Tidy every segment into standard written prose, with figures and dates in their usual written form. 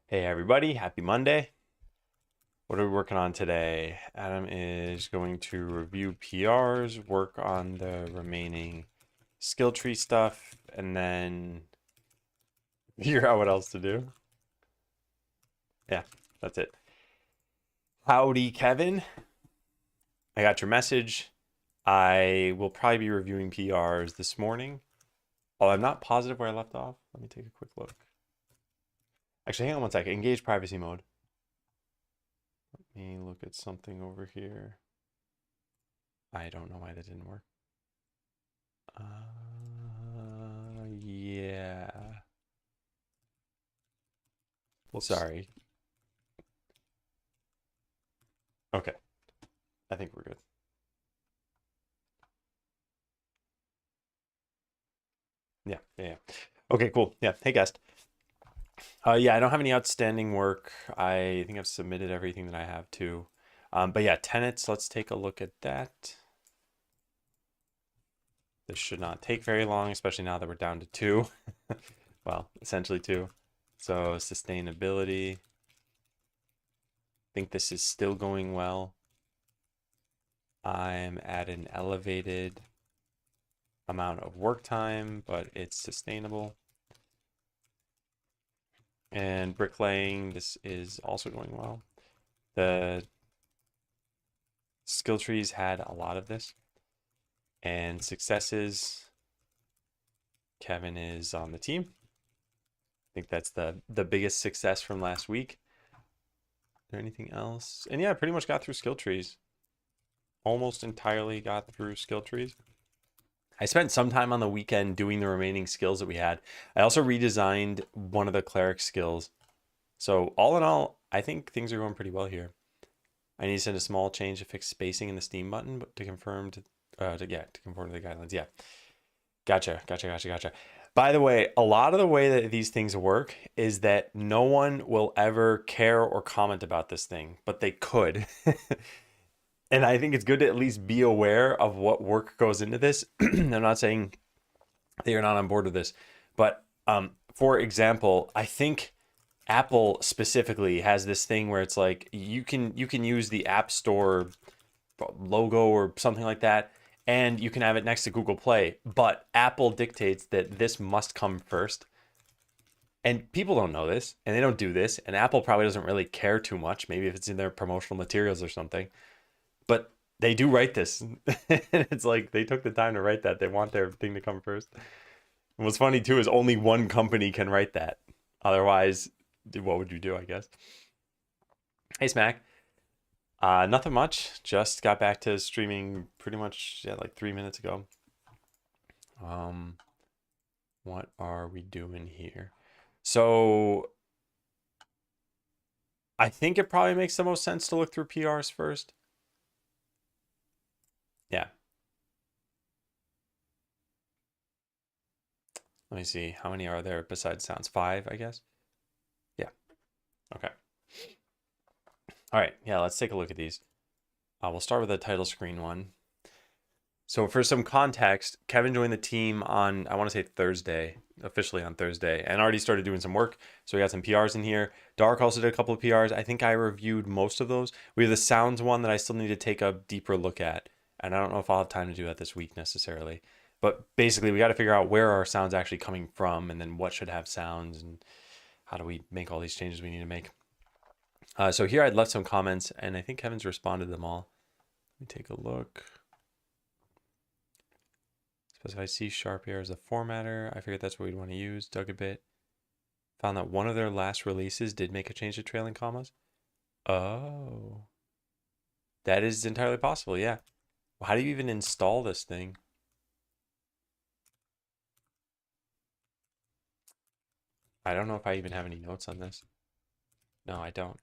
Hey everybody, happy Monday. What are we working on today? Adam is going to review PRs, work on the remaining skill tree stuff, and then figure out what else to do. Yeah, that's it. Howdy, Kevin. I got your message. I will probably be reviewing PRs this morning. Oh, I'm not positive where I left off. Let me take a quick look. Actually, hang on one second. Engage privacy mode. Let me look at something over here. I don't know why that didn't work. Yeah. Whoops. Sorry. Okay. I think we're good. Yeah. Okay, cool. Yeah. Hey, guest. Yeah, I don't have any outstanding work. I think I've submitted everything that I have to. But yeah, tenants, let's take a look at that. This should not take very long, especially now that we're down to two. Well, essentially two. So sustainability. I think this is still going well. I'm at an elevated amount of work time, but it's sustainable. And bricklaying, this is also going well. The skill trees had a lot of this. And successes, Kevin is on the team. I think that's the biggest success from last week. Is there anything else? And yeah, pretty much got through skill trees. Almost entirely got through skill trees. I spent some time on the weekend doing the remaining skills that we had. I also redesigned one of the cleric skills. So all in all, I think things are going pretty well here. I need to send a small change to fix spacing in the Steam button, but to confirm to conform to the guidelines. Yeah, gotcha. By the way, a lot of the way that these things work is that no one will ever care or comment about this thing, but they could. And I think it's good to at least be aware of what work goes into this. I'm not saying that you're not on board with this, but for example, I think Apple specifically has this thing where it's like you can use the App Store logo or something like that, and you can have it next to Google Play, but Apple dictates that this must come first. And people don't know this, and they don't do this, and Apple probably doesn't really care too much, maybe if it's in their promotional materials or something. But they do write this. It's like they took the time to write that. They want their thing to come first. And what's funny too is only one company can write that. Otherwise, what would you do, I guess? Hey, Smack. Nothing much. Just got back to streaming pretty much like 3 minutes ago. Um, what are we doing here? So I think it probably makes the most sense to look through PRs first. Yeah. Let me see. How many are there besides sounds? Five, I guess. Yeah. Okay. All right. Yeah, let's take a look at these. We'll start with the title screen one. So for some context, Kevin joined the team on, I want to say Thursday, officially on Thursday, and already started doing some work. So we got some PRs in here. Dark also did a couple of PRs. I think I reviewed most of those. We have the sounds one that I still need to take a deeper look at. And I don't know if I'll have time to do that this week necessarily. But basically, we got to figure out where our sounds actually coming from, and then what should have sounds, and how do we make all these changes we need to make. So here I'd left some comments, and I think Kevin's responded to them all. Let me take a look. Specify C# here as a formatter. I figured that's what we'd want to use. Dug a bit. Found that one of their last releases did make a change to trailing commas. Oh. That is entirely possible, yeah. Well, how do you even install this thing? I don't know if I even have any notes on this. No, I don't.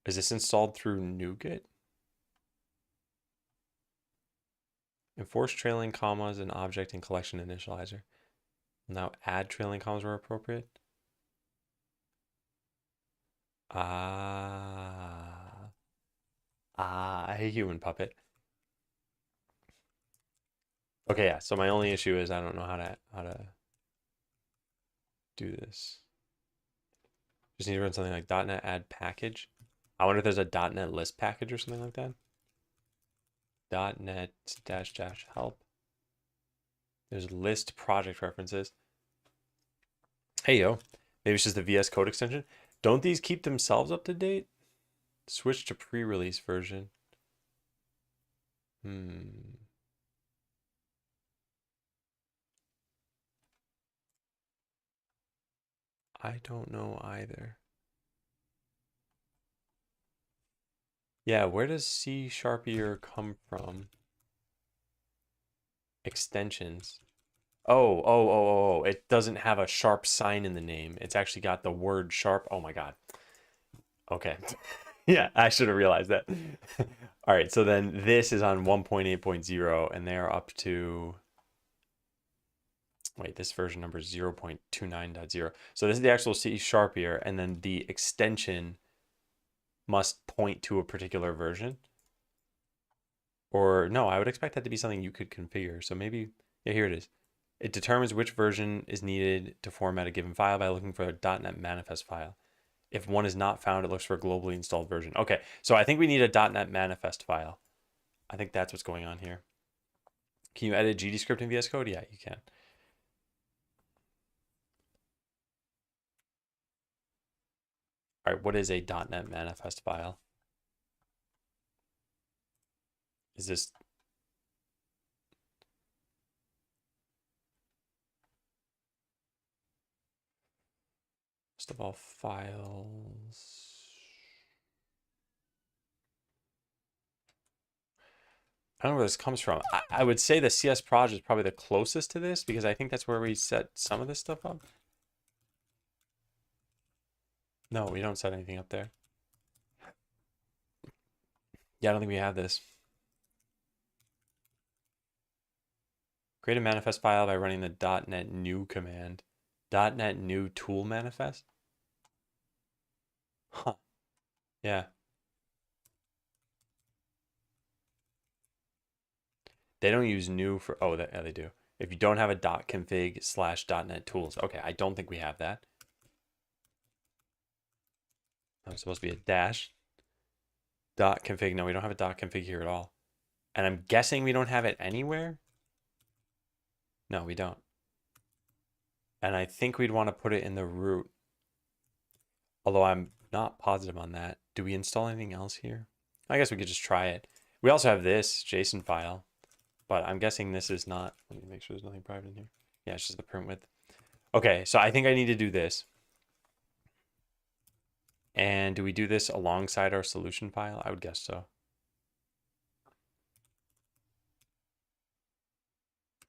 Is this installed through NuGet? Enforce trailing commas and object and collection initializer. Now add trailing commas where appropriate. Ah. A human puppet. Okay, yeah. So my only issue is I don't know how to do this. Just need to run something like .NET add package. I wonder if there's a .NET list package or something like that. .NET -- help. There's list project references. Hey, yo. Maybe it's just the VS Code extension. Don't these keep themselves up to date? Switch to pre-release version. I don't know either. Yeah, where does C# come from? Extensions. Oh. It doesn't have a sharp sign in the name. It's actually got the word sharp. Oh my God. Okay. Yeah, I should have realized that. All right, so then this is on 1.8.0 and they are up to, wait, this version number is 0.29.0. So this is the actual C# here, and then the extension must point to a particular version. Or no, I would expect that to be something you could configure. So maybe, yeah, here it is. It determines which version is needed to format a given file by looking for a .NET manifest file. If one is not found, it looks for a globally installed version. Okay, so I think we need a .NET manifest file. I think that's what's going on here. Can you edit GDScript in VS Code? Yeah, you can. All right, what is a .NET manifest file? Is this... List of all files... I don't know where this comes from. I would say the CS project is probably the closest to this because I think that's where we set some of this stuff up. No, we don't set anything up there. Yeah, I don't think we have this. Create a manifest file by running the .NET new command. .NET new tool manifest? Huh. Yeah. They don't use new for, oh, yeah, they do. If you don't have a .config/.NET tools. Okay, I don't think we have that. It's supposed to be a dash. .config, no, we don't have a .config here at all. And I'm guessing we don't have it anywhere. No, we don't. And I think we'd want to put it in the root. Although I'm not positive on that. Do we install anything else here? I guess we could just try it. We also have this JSON file, but I'm guessing this is not. Let me make sure there's nothing private in here. Yeah, it's just the print width. Okay, so I think I need to do this. And do we do this alongside our solution file? I would guess so.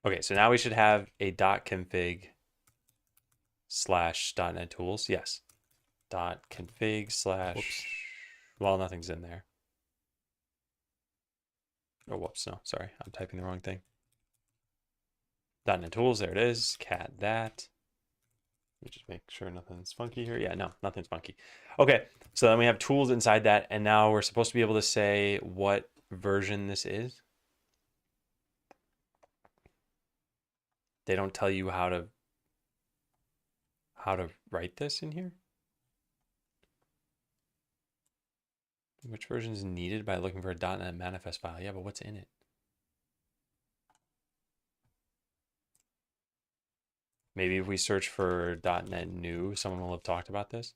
Okay, so now we should have a .config/.NET tools. Yes. .config/ Whoops. Well, nothing's in there. Oh, whoops, no, sorry. I'm typing the wrong thing. .NET tools, there it is. Cat that. Let me just make sure nothing's funky here. Yeah, no, nothing's funky. Okay, so then we have tools inside that, and now we're supposed to be able to say what version this is. They don't tell you how to write this in here. Which version is needed by looking for a .NET manifest file? Yeah, but what's in it? Maybe if we search for .NET new, someone will have talked about this.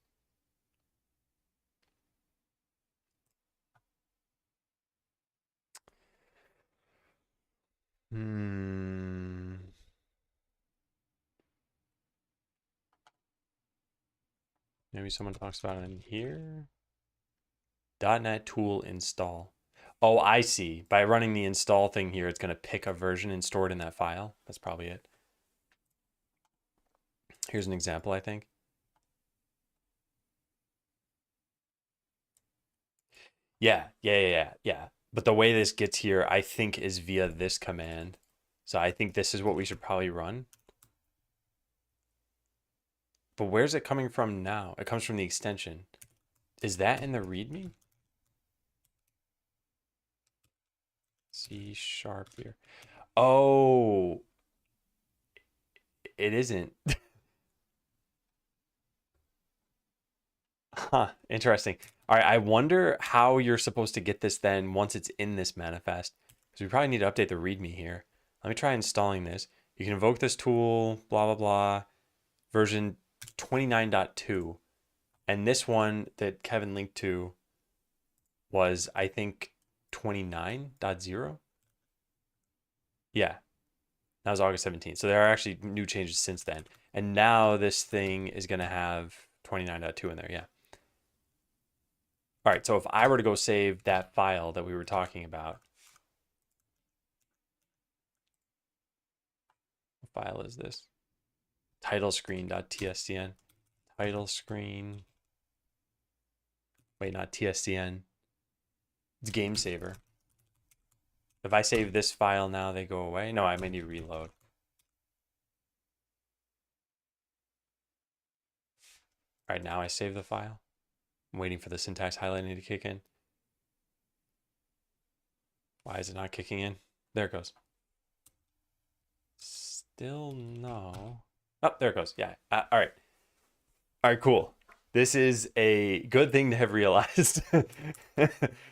Maybe someone talks about it in here. .NET tool install. Oh, I see. By running the install thing here, it's going to pick a version and store it in that file. That's probably it. Here's an example, I think. Yeah. But the way this gets here, I think, is via this command. So I think this is what we should probably run. But where's it coming from now? It comes from the extension. Is that in the README? C# here. Oh, it isn't. Huh, interesting. All right, I wonder how you're supposed to get this then once it's in this manifest. So we probably need to update the README here. Let me try installing this. You can invoke this tool, blah, blah, blah, version 29.2. And this one that Kevin linked to was, I think, 29.0. Yeah, that was August 17th. So there are actually new changes since then. And now this thing is going to have 29.2 in there. Yeah. All right. So if I were to go save that file that we were talking about, what file is this? Title screen.tscn. Title screen. Wait, not tscn. It's game saver. If I save this file now, they go away. No, I may need to reload. All right, now I save the file. I'm waiting for the syntax highlighting to kick in. Why is it not kicking in? There it goes. Still no. Oh, there it goes. Yeah. All right. All right, cool. This is a good thing to have realized.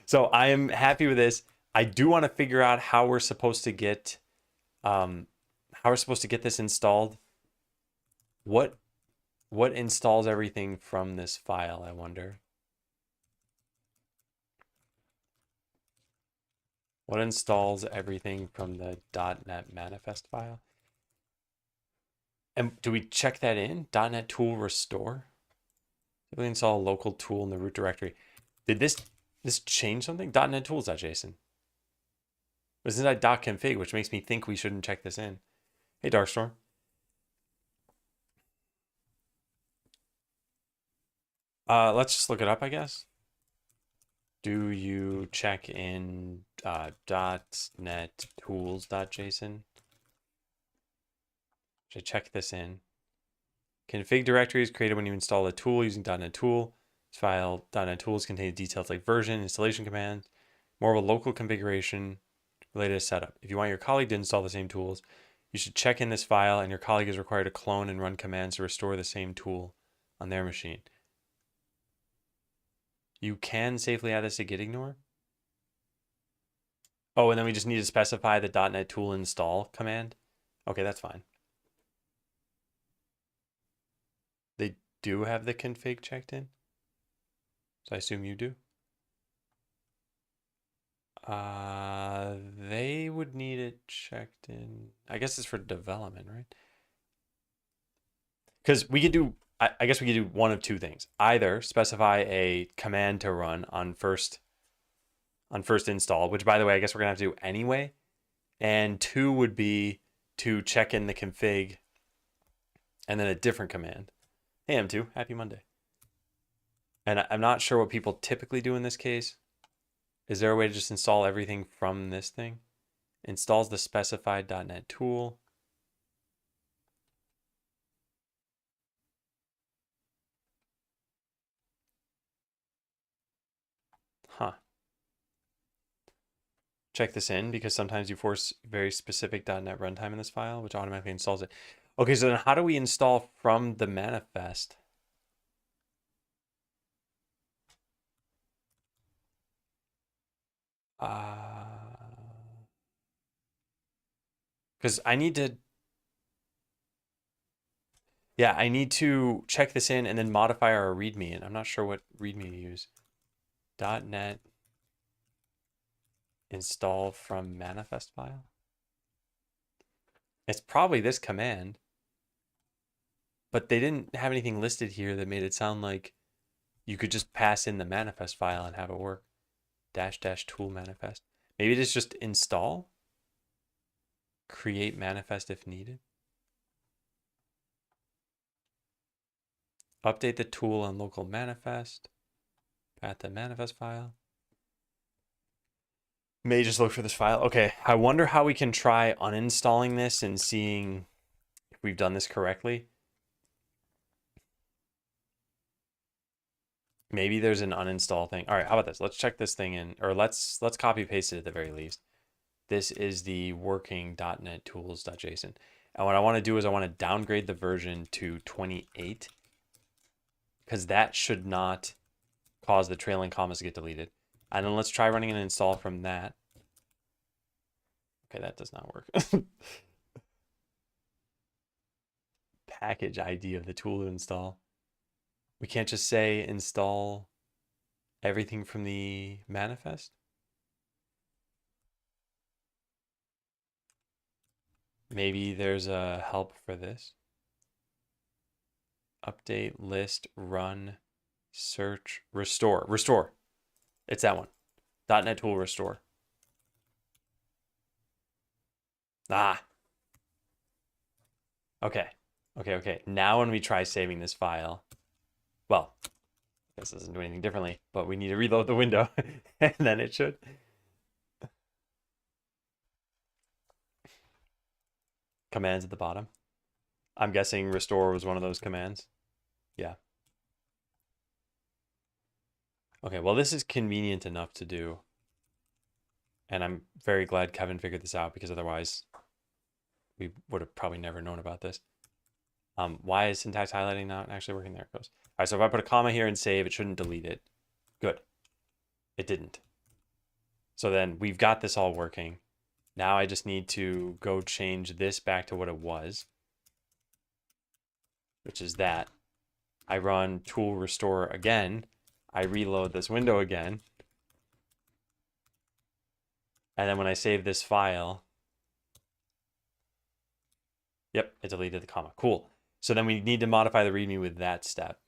So I am happy with this. I do want to figure out how we're supposed to get this installed. What installs everything from this file, I wonder? What installs everything from the .NET manifest file? And do we check that in? .NET tool restore? Typically install a local tool in the root directory. Did this change something? .NET tools.json. Isn't that .config, which makes me think we shouldn't check this in. Hey, Darkstorm. Let's just look it up, I guess. Do you check in .NET tools.json? Should I check this in? Config directory is created when you install a tool using .NET tool. This file, .NET tools, contains details like version, installation commands, more of a local configuration related to setup. If you want your colleague to install the same tools, you should check in this file, and your colleague is required to clone and run commands to restore the same tool on their machine. You can safely add this to git ignore. Oh, and then we just need to specify the .NET tool install command. Okay, that's fine. They do have the config checked in, so I assume you do. They would need it checked in. I guess it's for development, right? Because we could do, I guess we could do one of two things. Either specify a command to run on first install, which, by the way, I guess we're gonna have to do anyway. And two would be to check in the config and then a different command. Hey, M2, happy Monday. And I'm not sure what people typically do in this case. Is there a way to just install everything from this thing? Installs the specified .NET tool. Huh. Check this in, because sometimes you force very specific .NET runtime in this file, which automatically installs it. Okay, so then how do we install from the manifest? Because I need to, yeah, I need to check this in and then modify our README, and I'm not sure what README to use. .NET install from manifest file. It's probably this command, but they didn't have anything listed here that made it sound like you could just pass in the manifest file and have it work. -- tool manifest. Maybe it is just install, create manifest if needed. Update the tool on local manifest, path the manifest file. May just look for this file. Okay, I wonder how we can try uninstalling this and seeing if we've done this correctly. Maybe there's an uninstall thing. All right, how about this? Let's check this thing in, or let's copy paste it at the very least. This is the working .NET tools.json. And what I want to do is I want to downgrade the version to 28, because that should not cause the trailing commas to get deleted. And then let's try running an install from that. Okay, that does not work. Package ID of the tool to install. We can't just say install everything from the manifest. Maybe there's a help for this. Update, list, run, search, restore. Restore. It's that one. .NET tool restore. Ah. Okay. Okay. Now when we try saving this file, well, this doesn't do anything differently, but we need to reload the window and then it should. Commands at the bottom. I'm guessing restore was one of those commands. Yeah. Okay, well, this is convenient enough to do. And I'm very glad Kevin figured this out because otherwise we would have probably never known about this. Why is syntax highlighting not actually working? There it goes. All right, so if I put a comma here and save, it shouldn't delete it. Good. It didn't. So then we've got this all working. Now I just need to go change this back to what it was, which is that. I run tool restore again. I reload this window again. And then when I save this file, yep, it deleted the comma. Cool. So then we need to modify the README with that step.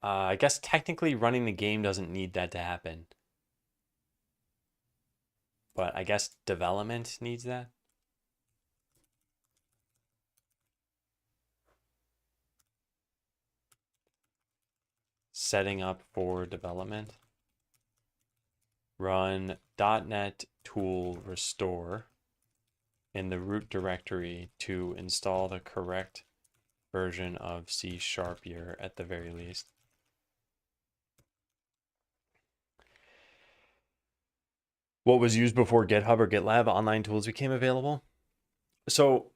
I guess technically running the game doesn't need that to happen. But I guess development needs that. Setting up for development. Run .NET tool restore in the root directory to install the correct version of C# here at the very least. What was used before GitHub or GitLab online tools became available? So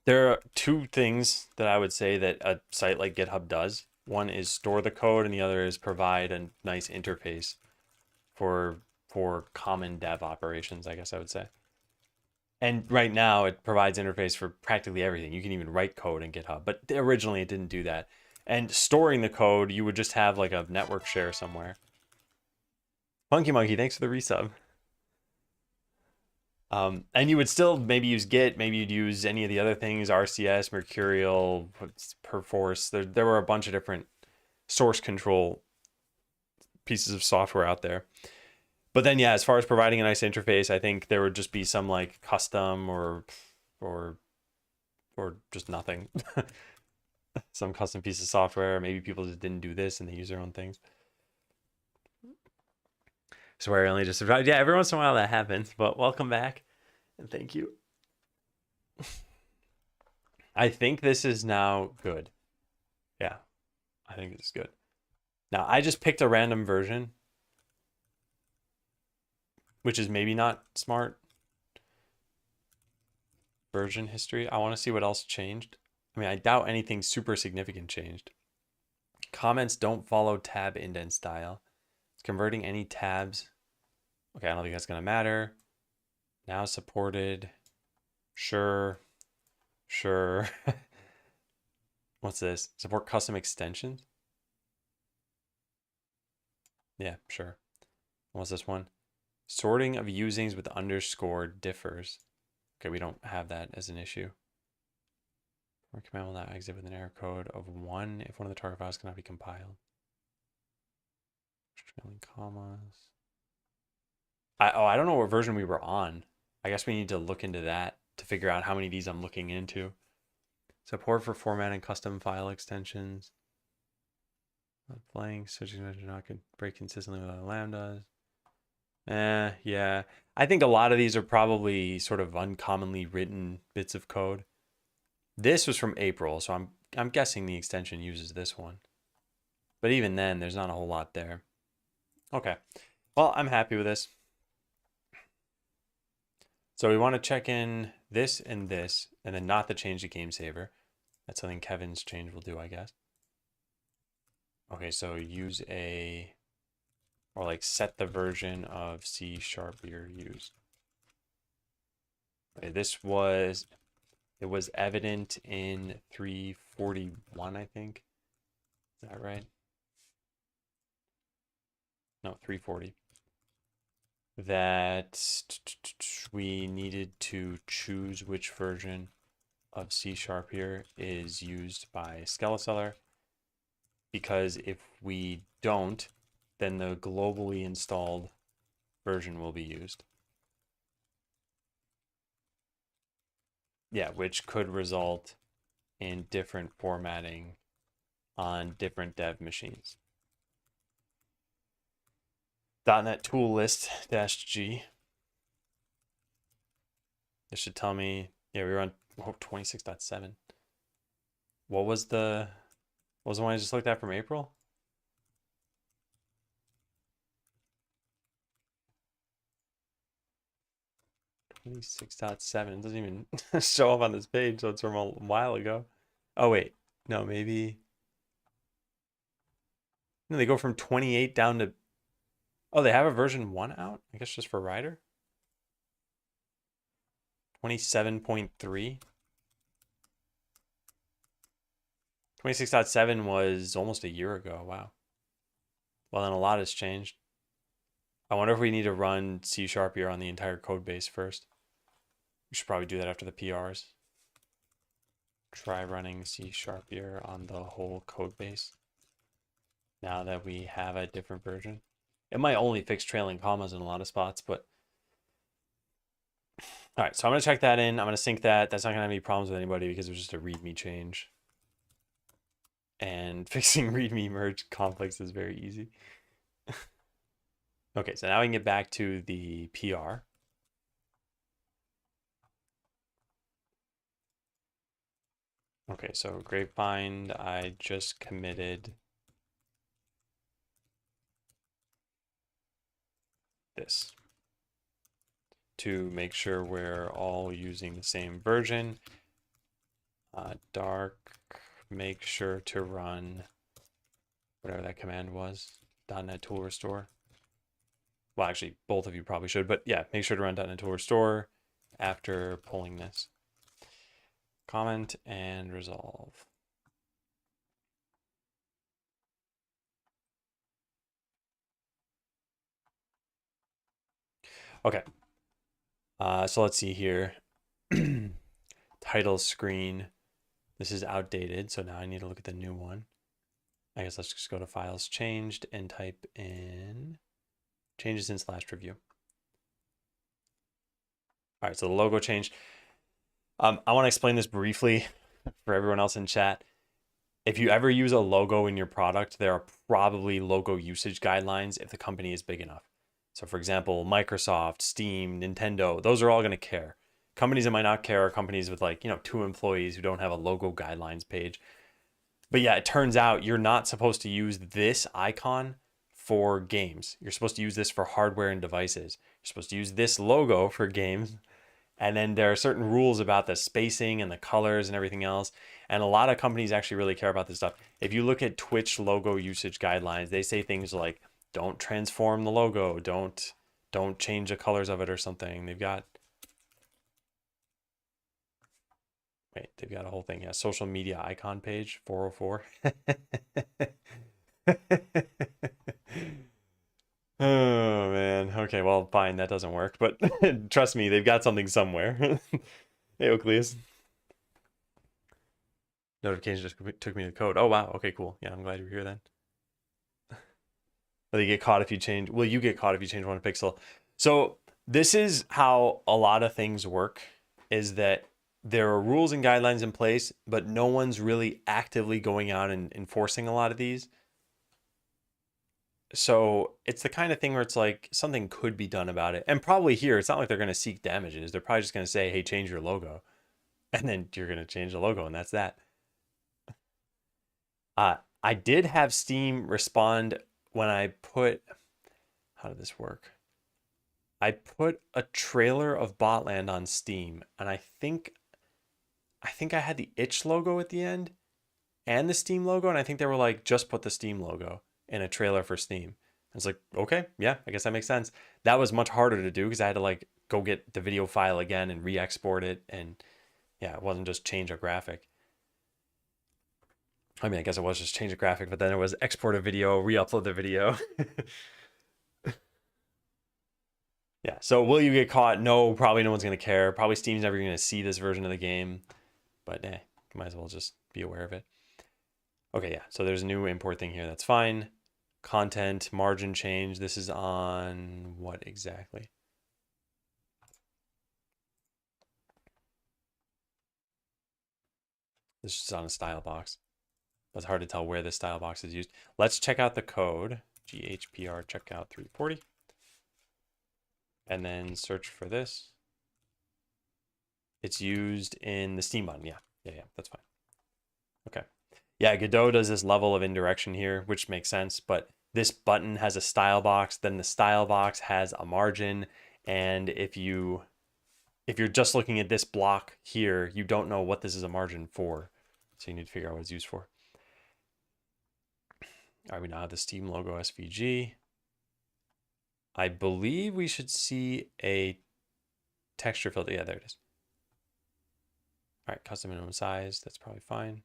there are two things that I would say that a site like GitHub does. One is store the code and the other is provide a nice interface for common dev operations, I guess I would say. And right now it provides interface for practically everything. You can even write code in GitHub, but originally it didn't do that. And storing the code, you would just have like a network share somewhere. Funky Monkey, thanks for the resub. And you would still maybe use Git, maybe you'd use any of the other things, RCS, Mercurial, Perforce. There were a bunch of different source control pieces of software out there. But then, yeah, as far as providing a nice interface, I think there would just be some like custom or just nothing. Some custom piece of software. Maybe people just didn't do this and they use their own things. Swear only just survived. Yeah, every once in a while that happens, but welcome back and thank you. I think this is now good. Yeah, I think this is good. Now, I just picked a random version, which is maybe not smart. Version history. I want to see what else changed. I mean, I doubt anything super significant changed. Comments don't follow tab indent style. Converting any tabs. Okay, I don't think that's going to matter. Now supported. Sure. What's this? Support custom extensions? Yeah, sure. What's this one? Sorting of usings with underscore differs. Okay, we don't have that as an issue. Our command will not exit with an error code of 1 if one of the target files cannot be compiled. Trailing commas. I don't know what version we were on. I guess we need to look into that to figure out how many of these I'm looking into. Support for formatting custom file extensions. Blank, switching not could break consistently with other lambdas. Yeah. I think a lot of these are probably sort of uncommonly written bits of code. This was from April, so I'm guessing the extension uses this one. But even then, there's not a whole lot there. Okay. Well, I'm happy with this. So we want to check in this, and then not the change to game saver. That's something Kevin's change will do, I guess. Okay, so use or like set the version of C# you're used. Okay, it was evident in 341, I think. Is that right? No, 340. That we needed to choose which version of C# here is used by Skeleseller, because if we don't, then the globally installed version will be used. Yeah, which could result in different formatting on different dev machines. .NET tool list -G. This should tell me, yeah, we were on 26.7. What was the one I just looked at from April? .26.7. It doesn't even show up on this page, so it's from a while ago. Oh wait, no, maybe. No, they go from 28 down to. Oh, they have a version 1 out? I guess just for Rider. 27.3. 26.7 was almost a year ago. Wow. Well, then a lot has changed. I wonder if we need to run C# here on the entire code base first. We should probably do that after the PRs. Try running C# here on the whole code base now that we have a different version. It might only fix trailing commas in a lot of spots, but all right, so I'm going to check that in. I'm going to sync that. That's not going to have any problems with anybody because it was just a README change. And fixing README merge conflicts is very easy. Okay, so now we can get back to the PR. Okay, so Grapevine, I just committed this to make sure we're all using the same version. Dark, make sure to run whatever that command was, .NET Tool Restore. Well, actually, both of you probably should, but yeah, make sure to run .NET Tool Restore after pulling this. Comment and resolve. Okay. So let's see here. Title screen. This is outdated, so now I need to look at the new one. I guess let's just go to Files Changed and type in changes since last review. All right, so the logo changed. I want to explain this briefly for everyone else in chat. If you ever use a logo in your product, there are probably logo usage guidelines if the company is big enough. So for example, Microsoft, Steam, Nintendo, those are all going to care. Companies that might not care are companies with 2 employees who don't have a logo guidelines page. But yeah, it turns out you're not supposed to use this icon for games. You're supposed to use this for hardware and devices. You're supposed to use this logo for games. And then there are certain rules about the spacing and the colors and everything else. And a lot of companies actually really care about this stuff. If you look at Twitch logo usage guidelines, they say things like, don't transform the logo, don't change the colors of it or something. They've got a whole thing. Yeah, social media icon page 404. Oh man. Okay, well, fine, that doesn't work, but trust me, they've got something somewhere. Hey, Oakleus. Notification just took me to the code. Oh wow. Okay, cool. Yeah, I'm glad you're here then. Will you get caught if you change? Will you get caught if you change 1 pixel? So this is how a lot of things work, is that there are rules and guidelines in place, but no one's really actively going out and enforcing a lot of these. So it's the kind of thing where it's like something could be done about it. And probably here, it's not like they're going to seek damages. They're probably just going to say, hey, change your logo. And then you're going to change the logo, and that's that. I did have Steam respond when I put, how did this work? I put a trailer of Botland on Steam, and I think I had the itch logo at the end and the Steam logo, and I think they were like, just put the Steam logo in a trailer for Steam. I was like, okay, yeah, I guess that makes sense. That was much harder to do because I had to like go get the video file again and re-export it, and yeah, it wasn't just change a graphic. I mean, I guess it was just change a graphic, but then it was export a video, re-upload the video. Yeah. So will you get caught? No, probably no one's gonna care. Probably Steam's never gonna see this version of the game, but might as well just be aware of it. Okay, yeah. So there's a new import thing here. That's fine. Content margin change. This is on what exactly? This is on a style box. But it's hard to tell where this style box is used. Let's check out the code. GHPR checkout 340. And then search for this. It's used in the Steam button. Yeah, that's fine. Okay. Yeah, Godot does this level of indirection here, which makes sense, but this button has a style box, then the style box has a margin, and if you're just looking at this block here, you don't know what this is a margin for. So you need to figure out what it's used for. All right, we now have the Steam logo SVG. I believe we should see a texture filter. Yeah, there it is. All right, custom minimum size. That's probably fine.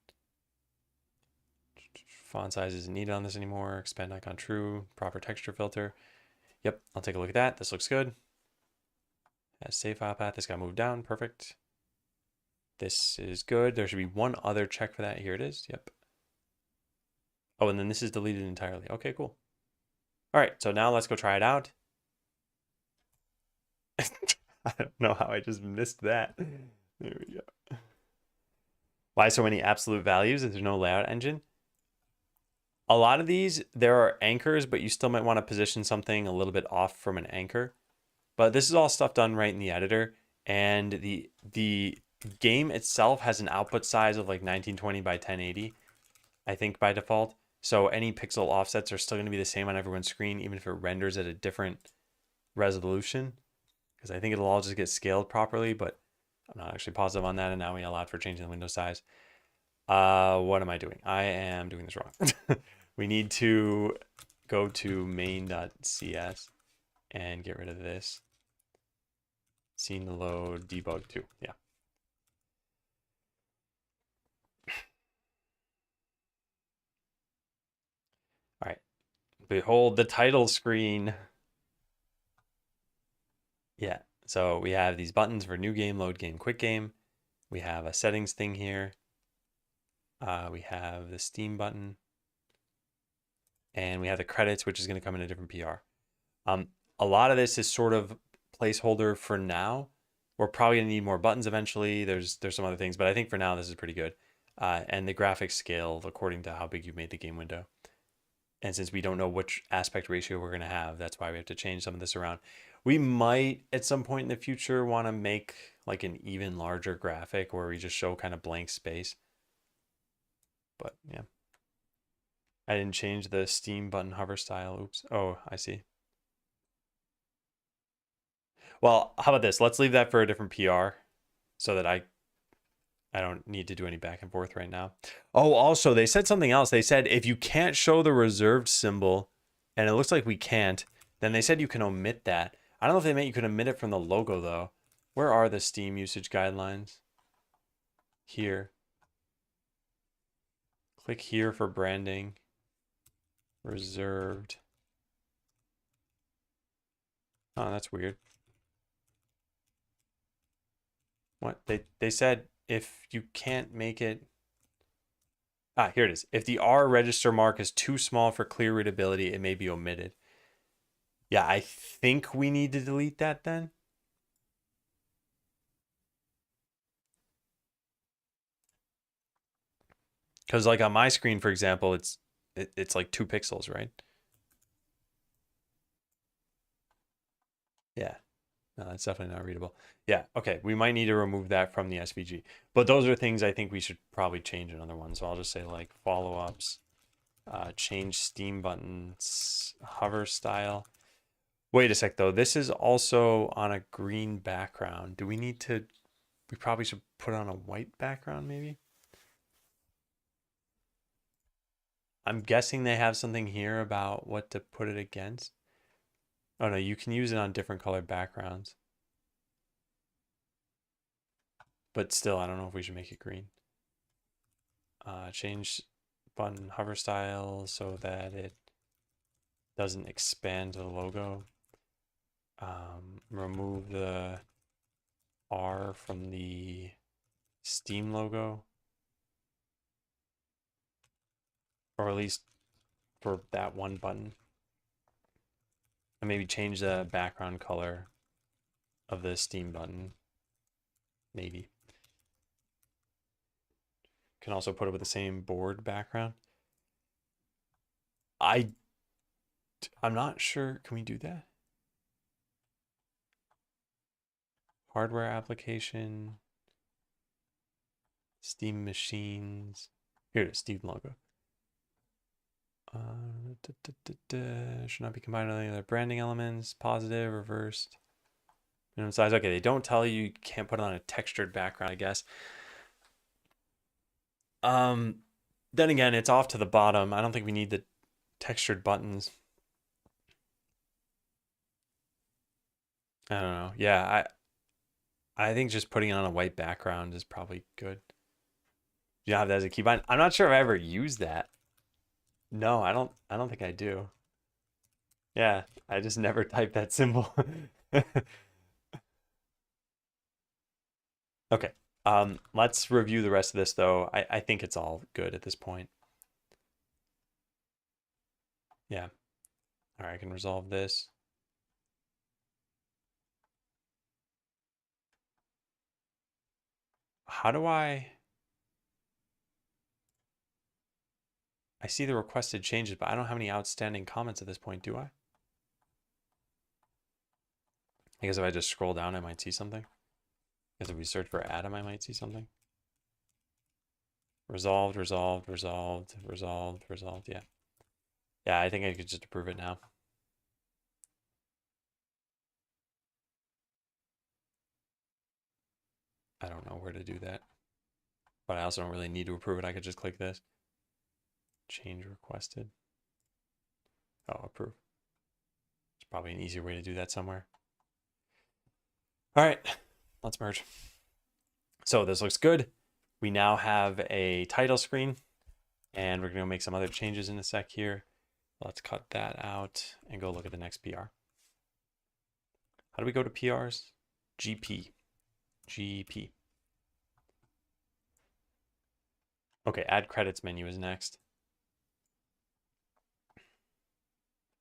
Font size isn't needed on this anymore. Expand icon true. Proper texture filter. Yep, I'll take a look at that. This looks good. Has save file path. This got moved down. Perfect. This is good. There should be one other check for that. Here it is. Yep. Oh, and then this is deleted entirely. Okay, cool. All right, so now let's go try it out. I don't know how I just missed that. There we go. Why so many absolute values if there's no layout engine? A lot of these, there are anchors, but you still might want to position something a little bit off from an anchor. But this is all stuff done right in the editor. And the game itself has an output size of like 1920 by 1080, I think by default. So any pixel offsets are still going to be the same on everyone's screen, even if it renders at a different resolution. Because I think it'll all just get scaled properly, but I'm not actually positive on that. And now we allowed for changing the window size. What am I doing? I am doing this wrong. We need to go to main.cs and get rid of this. Scene to load, debug 2. Yeah. All right. Behold the title screen. Yeah. So we have these buttons for new game, load game, quick game. We have a settings thing here. We have the Steam button. And we have the credits, which is going to come in a different PR. A lot of this is sort of placeholder for now. We're probably going to need more buttons eventually. There's some other things, but I think for now this is pretty good. And the graphics scale according to how big you made the game window. And since we don't know which aspect ratio we're going to have, that's why we have to change some of this around. We might at some point in the future want to make like an even larger graphic where we just show kind of blank space. But yeah. I didn't change the Steam button hover style. Oops. Oh, I see. Well, how about this? Let's leave that for a different PR so that I don't need to do any back and forth right now. Oh, also, they said something else. They said if you can't show the reserved symbol, and it looks like we can't, then they said you can omit that. I don't know if they meant you could omit it from the logo, though. Where are the Steam usage guidelines? Here. Click here for branding. Reserved. Oh, that's weird. What? They said if you can't make it... Ah, here it is. If the R register mark is too small for clear readability, it may be omitted. Yeah, I think we need to delete that then. Because like on my screen, for example, it's like 2 pixels, right? Yeah. No, that's definitely not readable. Yeah, okay. We might need to remove that from the SVG. But those are things I think we should probably change another one. So I'll just say like follow-ups, change Steam buttons, hover style. Wait a sec though. This is also on a green background. Do we need to? We probably should put on a white background, maybe. I'm guessing they have something here about what to put it against. Oh no, you can use it on different colored backgrounds. But still, I don't know if we should make it green. Change button hover style so that it doesn't expand the logo. Remove the R from the Steam logo, or at least for that one button. And maybe change the background color of the Steam button. Maybe. Can also put it with the same board background. I'm not sure. Can we do that? Hardware application, Steam machines. Here it is, Steam logo. Should not be combined with any other branding elements. Positive, reversed. Minimum size. Okay, they don't tell you can't put it on a textured background, I guess. Then again, it's off to the bottom. I don't think we need the textured buttons. I don't know. Yeah, I think just putting it on a white background is probably good. You have that as a keybind. I'm not sure if I ever used that. No, I don't think I do. Yeah, I just never typed that symbol. Okay. Let's review the rest of this though. I think it's all good at this point. Yeah. All right, I can resolve this. How do I see the requested changes, but I don't have any outstanding comments at this point, do I? I guess if I just scroll down, I might see something. I guess if we search for Adam, I might see something. Resolved, resolved, resolved, resolved, resolved. Yeah. Yeah, I think I could just approve it now. I don't know where to do that. But I also don't really need to approve it. I could just click this. Change requested. Oh, approve. It's probably an easier way to do that somewhere. All right, let's merge. So this looks good. We now have a title screen, and we're going to make some other changes in a sec here. Let's cut that out and go look at the next PR. How do we go to PRs? GP. GP. Okay, add credits menu is next.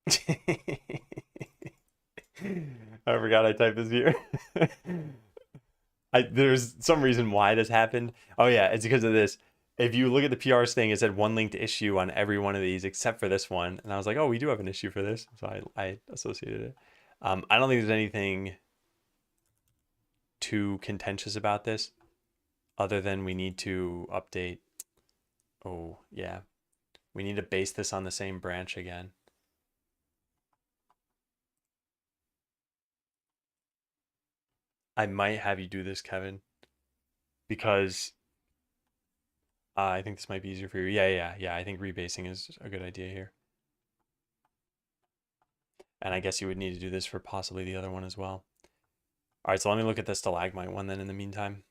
I forgot I typed this here. There's some reason why this happened. Oh yeah, it's because of this. If you look at the PRs thing, it said one linked issue on every one of these except for this one, and I was like, oh, we do have an issue for this, so I associated it. I don't think there's anything too contentious about this, other than we need to update. Oh yeah, we need to base this on the same branch again. I might have you do this, Kevin, because I think this might be easier for you. Yeah. I think rebasing is a good idea here. And I guess you would need to do this for possibly the other one as well. All right, so let me look at the stalagmite one then in the meantime.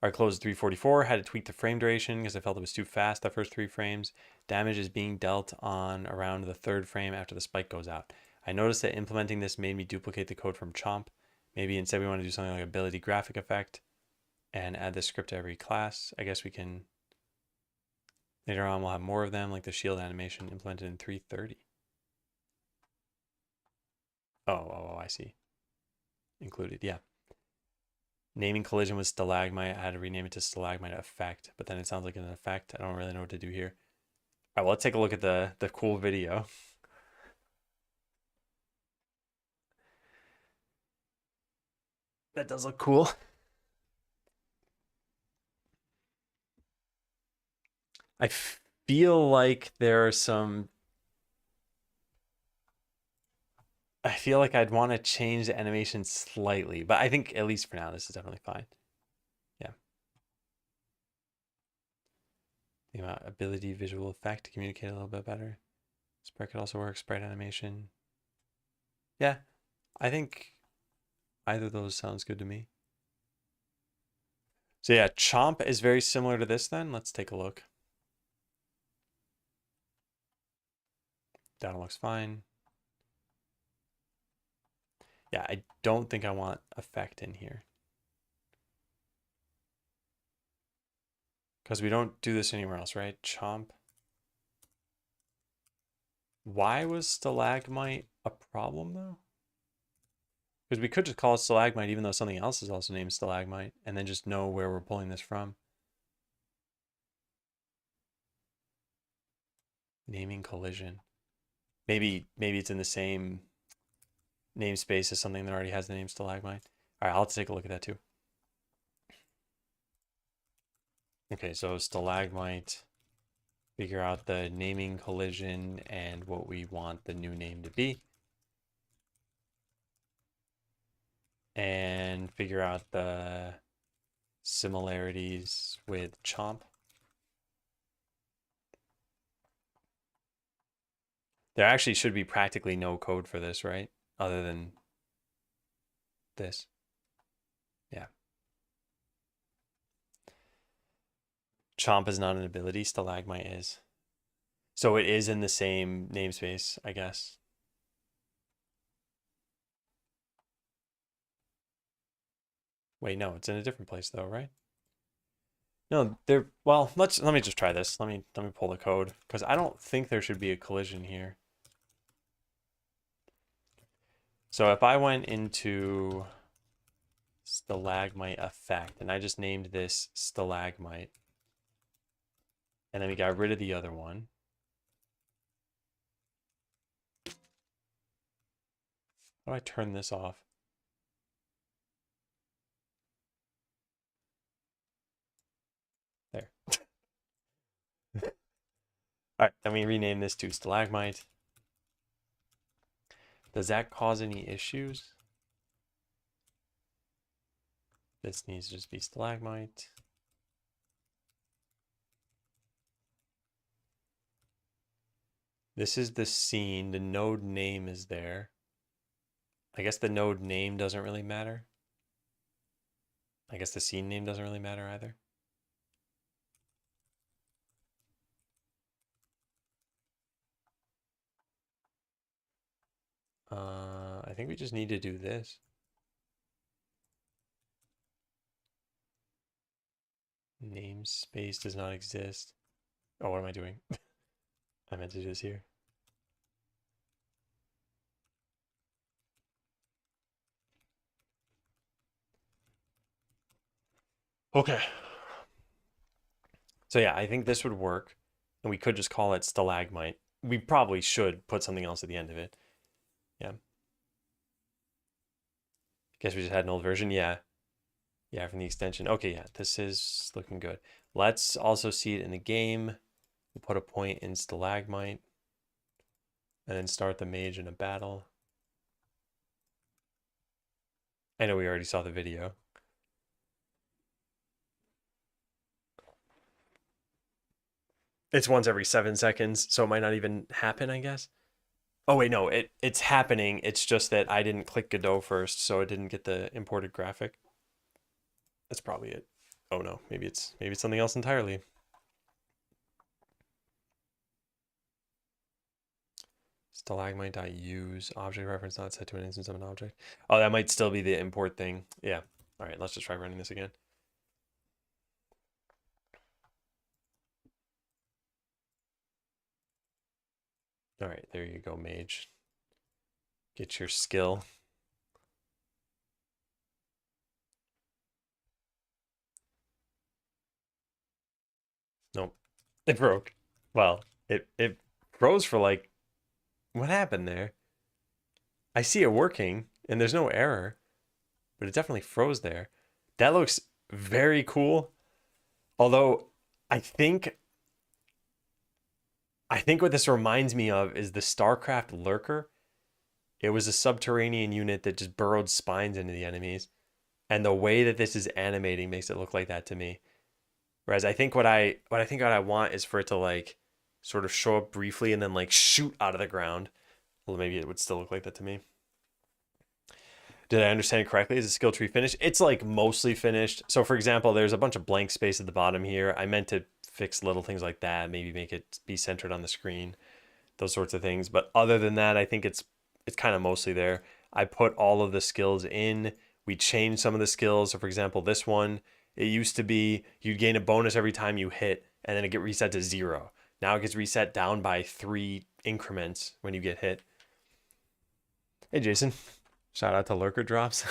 All right, closed 344. Had to tweak the frame duration because I felt it was too fast the first 3 frames. Damage is being dealt on around the 3rd frame after the spike goes out. I noticed that implementing this made me duplicate the code from Chomp. Maybe instead we want to do something like ability graphic effect and add this script to every class. I guess we can, later on we'll have more of them, like the shield animation implemented in 330. Oh, I see. Included, yeah. Naming collision with stalagmite. I had to rename it to stalagmite effect, but then it sounds like an effect. I don't really know what to do here. All right, well, let's take a look at the cool video. That does look cool. I feel like there are some I feel like I'd want to change the animation slightly, but I think at least for now, this is definitely fine. Yeah. Think about ability, visual effect to communicate a little bit better. Sprite could also work, sprite animation. Yeah, I think either of those sounds good to me. So yeah, Chomp is very similar to this then. Let's take a look. That looks fine. Yeah, I don't think I want effect in here. Because we don't do this anywhere else, right? Chomp. Why was stalagmite a problem though? Because we could just call it stalagmite even though something else is also named stalagmite and then just know where we're pulling this from. Naming collision. Maybe it's in the same namespace as something that already has the name stalagmite. All right, I'll have to take a look at that too. Okay, so stalagmite, figure out the naming collision and what we want the new name to be. And figure out the similarities with Chomp. There actually should be practically no code for this, right? Other than this. Yeah. Chomp is not an ability, stalagmite is. So it is in the same namespace, I guess. Wait, no, it's in a different place though, right? No, there. Well, let me just try this. Let me pull the code because I don't think there should be a collision here. So if I went into stalagmite effect and I just named this stalagmite, and then we got rid of the other one. How do I turn this off? There. All right, then we rename this to stalagmite. Does that cause any issues? This needs to just be stalagmite. This is the scene. The node name is there. I guess the node name doesn't really matter. I guess the scene name doesn't really matter either. I think we just need to do this. Namespace does not exist. Oh, what am I doing? I meant to do this here. Okay. So yeah, I think this would work. And we could just call it stalagmite. We probably should put something else at the end of it. Yeah. Guess we just had an old version. Yeah. Yeah, from the extension. Okay, yeah, this is looking good. Let's also see it in the game. We'll put a point in stalagmite. And then start the mage in a battle. I know we already saw the video. It's once every 7 seconds, so it might not even happen, I guess. Oh wait, no, it's happening. It's just that I didn't click Godot first, so it didn't get the imported graphic. That's probably it. Oh no, maybe it's something else entirely. Stalagmite.use object reference not set to an instance of an object. Oh, that might still be the import thing. Yeah. All right, let's just try running this again. All right, there you go, mage. Get your skill. Nope. It broke. Well, it froze for like, what happened there? I see it working and there's no error, but it definitely froze there. That looks very cool. Although I think what this reminds me of is the StarCraft lurker. It was a subterranean unit that just burrowed spines into the enemies. And the way that this is animating makes it look like that to me. Whereas I think what I want is for it to like sort of show up briefly and then like shoot out of the ground. Well, maybe it would still look like that to me. Did I understand it correctly? Is the skill tree finished? It's like mostly finished. So for example, there's a bunch of blank space at the bottom here. I meant to fix little things like that, maybe make it be centered on the screen, those sorts of things. But other than that, I think it's kind of mostly there. I put all of the skills in. We changed some of the skills. So for example, this one, it used to be you'd gain a bonus every time you hit, and then it get reset to 0. Now it gets reset down by 3 increments when you get hit. Hey, Jason. Shout out to lurker drops.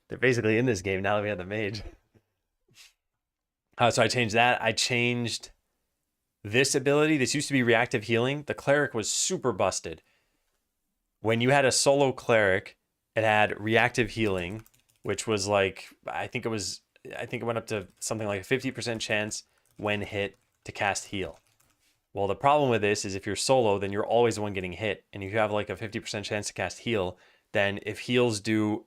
They're basically in this game now that we have the mage. So I changed that. I changed this ability. This used to be reactive healing. The cleric was super busted. When you had a solo cleric, it had reactive healing, which was like, I think it went up to something like a 50% chance when hit to cast heal. Well, the problem with this is if you're solo, then you're always the one getting hit. And if you have like a 50% chance to cast heal, then if heals do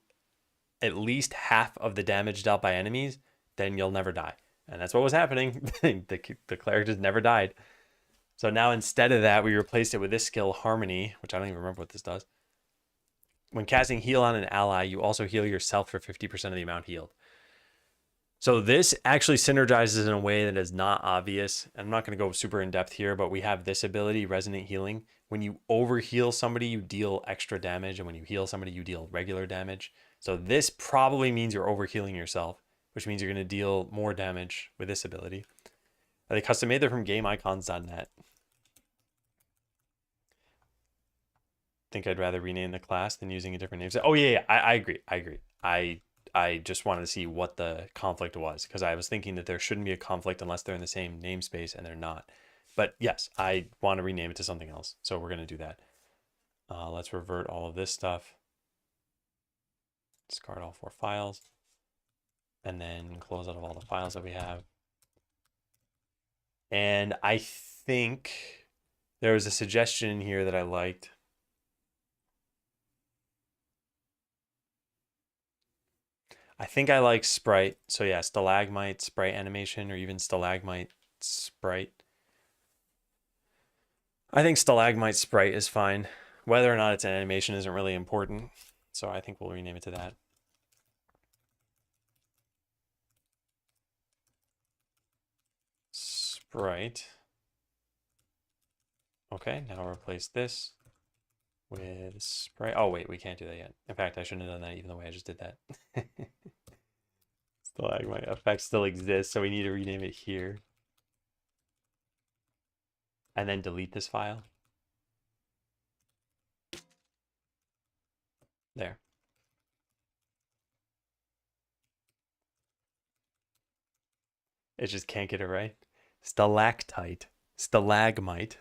at least half of the damage dealt by enemies, then you'll never die. And that's what was happening. The cleric just never died. So now instead of that, we replaced it with this skill, Harmony, which I don't even remember what this does. When casting heal on an ally, you also heal yourself for 50% of the amount healed. So this actually synergizes in a way that is not obvious. I'm not going to go super in depth here, but we have this ability, Resonant Healing. When you overheal somebody, you deal extra damage. And when you heal somebody, you deal regular damage. So this probably means you're overhealing yourself, which means you're going to deal more damage with this ability. Are they custom made? They're from gameicons.net. Think I'd rather rename the class than using a different name. Oh yeah, I agree. I just wanted to see what the conflict was, because I was thinking that there shouldn't be a conflict unless they're in the same namespace, and they're not. But yes, I want to rename it to something else, so we're going to do that. Let's revert all of this stuff. Discard all 4 files. And then close out of all the files that we have. And I think there was a suggestion in here that I liked. I think I like sprite. So yeah, stalagmite sprite animation, or even stalagmite sprite. I think stalagmite sprite is fine. Whether or not it's an animation isn't really important. So I think we'll rename it to that. Sprite. Okay, now replace this with sprite. Oh wait, we can't do that yet. In fact, I shouldn't have done that even the way I just did that. Stalagmite effect still exists, so we need to rename it here. And then delete this file. There. It just can't get it right. Stalactite. Stalagmite.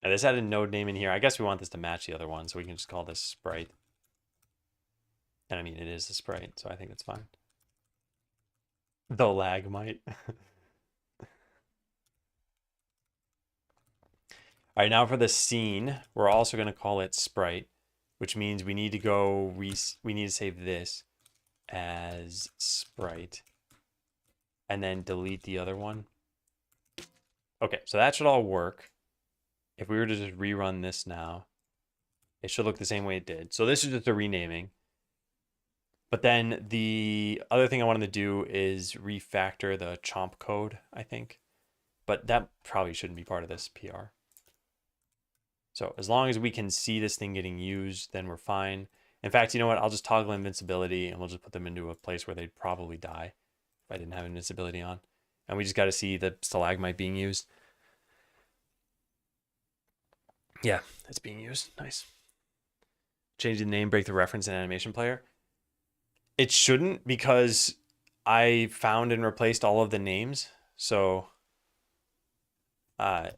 Now this had a node name in here. I guess we want this to match the other one, so we can just call this sprite. And I mean, it is a sprite, so I think it's fine. The lagmite. All right, now for the scene, we're also going to call it sprite, which means we need to go, we need to save this as sprite and then delete the other one. Okay, so that should all work. If we were to just rerun this now, it should look the same way it did. So this is just a renaming. But then the other thing I wanted to do is refactor the chomp code, I think. But that probably shouldn't be part of this PR. So as long as we can see this thing getting used, then we're fine. In fact, you know what? I'll just toggle invincibility and we'll just put them into a place where they'd probably die if I didn't have invincibility on. And we just got to see the stalagmite being used. Yeah, it's being used. Nice. Change the name, break the reference in animation player. It shouldn't, because I found and replaced all of the names. So I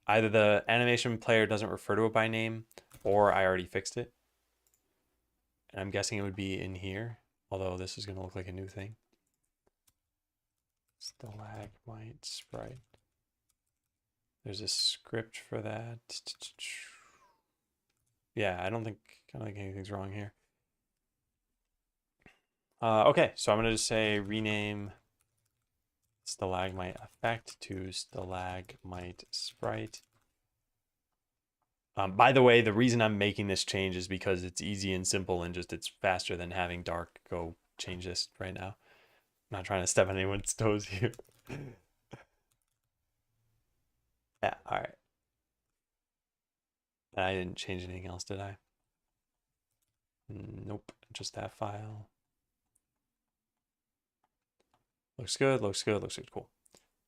either the animation player doesn't refer to it by name, or I already fixed it. And I'm guessing it would be in here, although this is going to look like a new thing. Stalagmite sprite. There's a script for that. Yeah, I don't think anything's wrong here. Okay, so I'm gonna just say rename stalagmite effect to stalagmite sprite. By the way, the reason I'm making this change is because it's easy and simple and just it's faster than having Dark go change this right now. I'm not trying to step on anyone's toes here. Yeah, all right. I didn't change anything else, did I? Nope, just that file. Looks good, looks good, looks good, cool.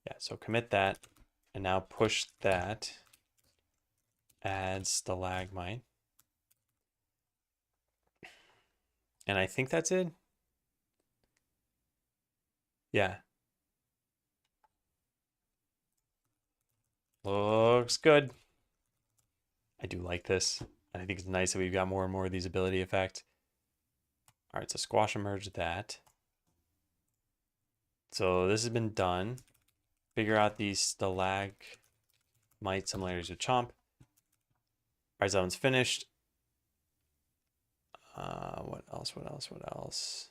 Yeah, so commit that, and now push that, add stalagmite. And I think that's it. Yeah. Looks good. I do like this. And I think it's nice that we've got more and more of these ability effects. All right, so squash and merge that. So this has been done. Figure out these stalagmite simulators of chomp. All right, that one's finished. What else? What else? What else?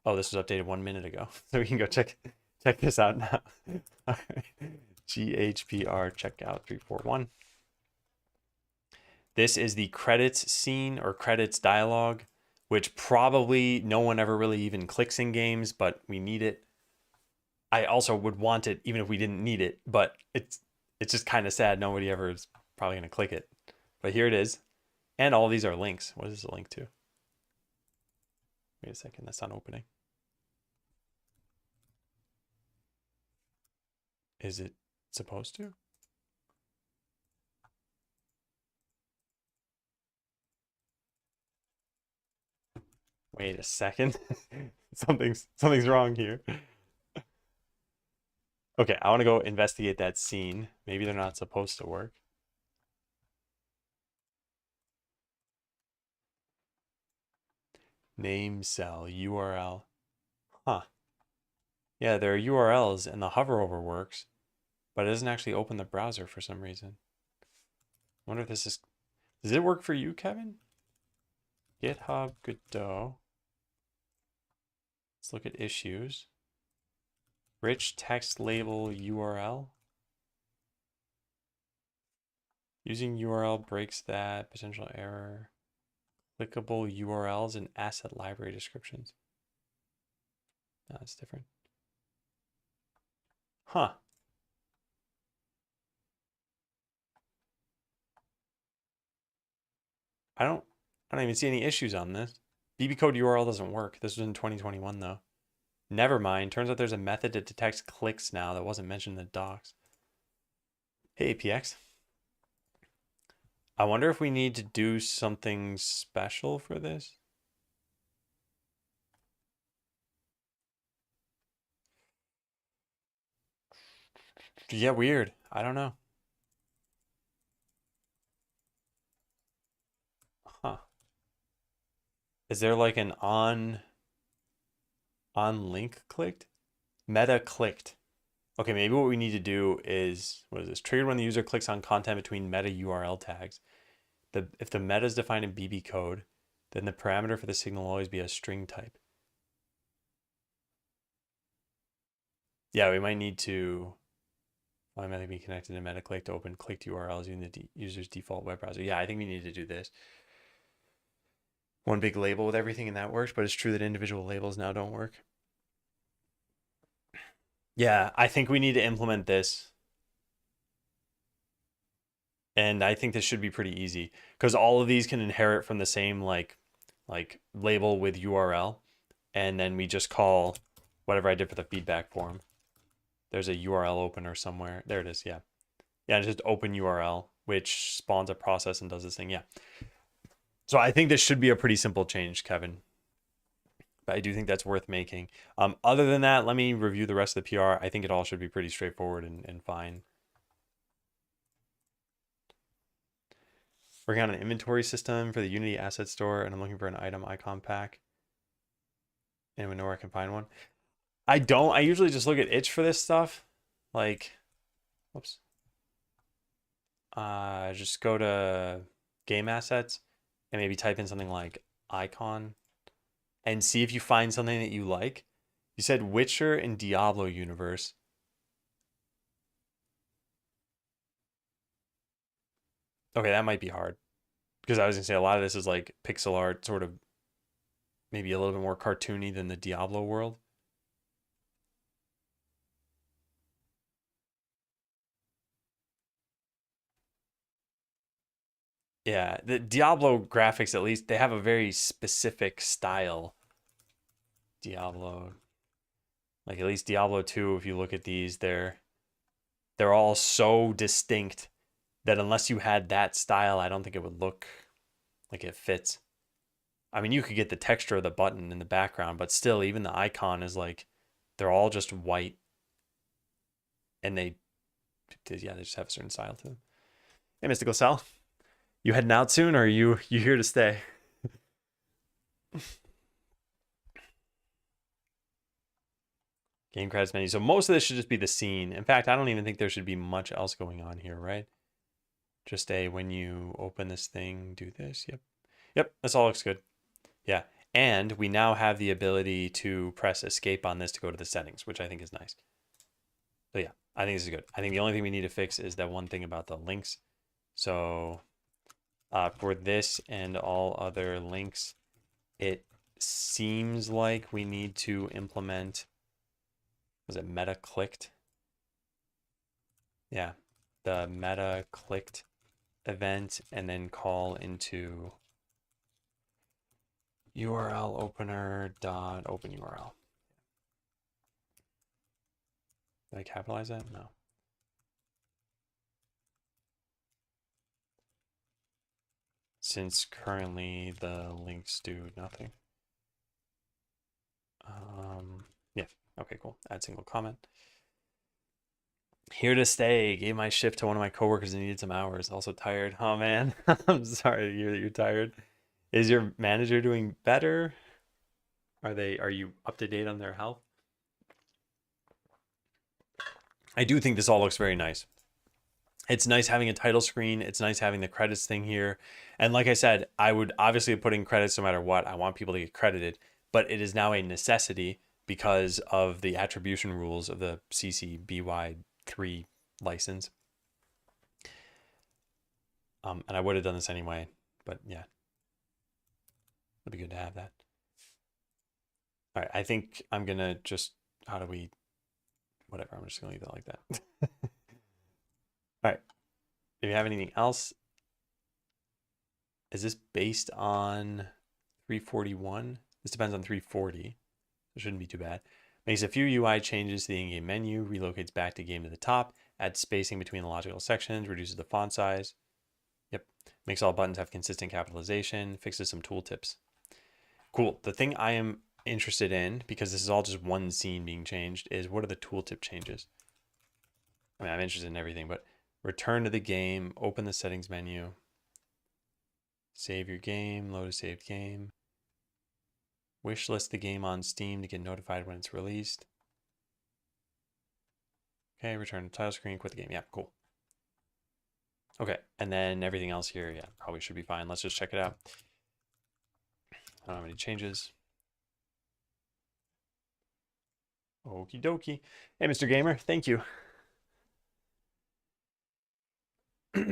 Oh, this was updated 1 minute ago. So we can go check this out now. All right. GHPR checkout 341. This is the credits scene or credits dialogue, which probably no one ever really even clicks in games, but we need it. I also would want it even if we didn't need it, but it's just kind of sad. Nobody ever is probably going to click it. But here it is. And all these are links. What is this a link to? Wait a second. That's not opening. Is it supposed to? Wait a second. something's wrong here. Okay, I want to go investigate that scene. Maybe they're not supposed to work. Name cell URL. Huh. Yeah, there are URLs and the hover over works, but it doesn't actually open the browser for some reason. I wonder if this is... Does it work for you, Kevin? GitHub Godot. Let's look at issues. Rich text label URL. Using URL breaks that. Potential error. Clickable URLs and asset library descriptions. No, that's different. Huh. I don't even see any issues on this. BB code URL doesn't work. This was in 2021 though. Never mind. Turns out there's a method to detect clicks now that wasn't mentioned in the docs. Hey, APX. I wonder if we need to do something special for this. Yeah, weird. I don't know. Huh. Is there like an on link clicked? Meta clicked. Okay, maybe what we need to do is, what is this? Triggered when the user clicks on content between meta URL tags. If the meta is defined in BB code, then the parameter for the signal will always be a string type. Yeah, we might need to automatically be connected to MetaClick to open clicked URLs using the user's default web browser. Yeah, I think we need to do this. One big label with everything and that works, but it's true that individual labels now don't work. Yeah, I think we need to implement this. And I think this should be pretty easy because all of these can inherit from the same like label with URL. And then we just call whatever I did for the feedback form. There's a URL opener somewhere. There it is. Yeah. Yeah, just open URL, which spawns a process and does this thing. Yeah. So I think this should be a pretty simple change, Kevin. But I do think that's worth making. Other than that, let me review the rest of the PR. I think it all should be pretty straightforward and fine. Working on an inventory system for the Unity asset store, and I'm looking for an item icon pack. Anyone know where I can find one? I don't. I usually just look at itch for this stuff. Like, whoops. Just go to game assets and maybe type in something like icon and see if you find something that you like. You said Witcher and Diablo universe. Okay, that might be hard because I was gonna say a lot of this is like pixel art, sort of maybe a little bit more cartoony than the Diablo world. Yeah, the Diablo graphics, at least, they have a very specific style. Diablo, like at least Diablo 2, if you look at these, they're all so distinct that unless you had that style, I don't think it would look like it fits. I mean, you could get the texture of the button in the background, but still, even the icon is like they're all just white, and yeah, they just have a certain style to them. Hey, Mystical Cell, you heading out soon, or are you here to stay? Game credits menu. So most of this should just be the scene. In fact, I don't even think there should be much else going on here, right? Just when you open this thing, do this. Yep. Yep, this all looks good. Yeah. And we now have the ability to press escape on this to go to the settings, which I think is nice. So yeah, I think this is good. I think the only thing we need to fix is that one thing about the links. So for this and all other links, it seems like we need to implement, was it meta clicked? Yeah, the meta clicked event and then call into URL opener dot open URL. Did I capitalize that? No. Since currently the links do nothing. Yeah. Okay, cool. Add single comment. Here to stay. Gave my shift to one of my coworkers and needed some hours. Also tired. Oh man, I'm sorry you're tired. Is your manager doing better? Are you up to date on their health? I do think this all looks very nice. It's nice having a title screen. It's nice having the credits thing here. And like I said, I would obviously put in credits no matter what. I want people to get credited, but it is now a necessity because of the attribution rules of the CC BY3 license. And I would have done this anyway, but yeah, it'd be good to have that. All right, I think I'm gonna just, how do we, whatever, I'm just gonna leave that like that. All right, if you have anything else, is this based on 341? This depends on 340. It shouldn't be too bad. Makes a few UI changes to the in-game menu, relocates back to game to the top, adds spacing between the logical sections, reduces the font size. Yep. Makes all buttons have consistent capitalization, fixes some tooltips. Cool. The thing I am interested in, because this is all just one scene being changed, is what are the tooltip changes? I mean, I'm interested in everything, but return to the game, open the settings menu, save your game, load a saved game, wishlist the game on Steam to get notified when it's released. Okay, return to title screen, quit the game. Yeah, cool. Okay, and then everything else here, yeah, probably should be fine. Let's just check it out. I don't have any changes. Okie dokie. Hey, Mr. Gamer, thank you. All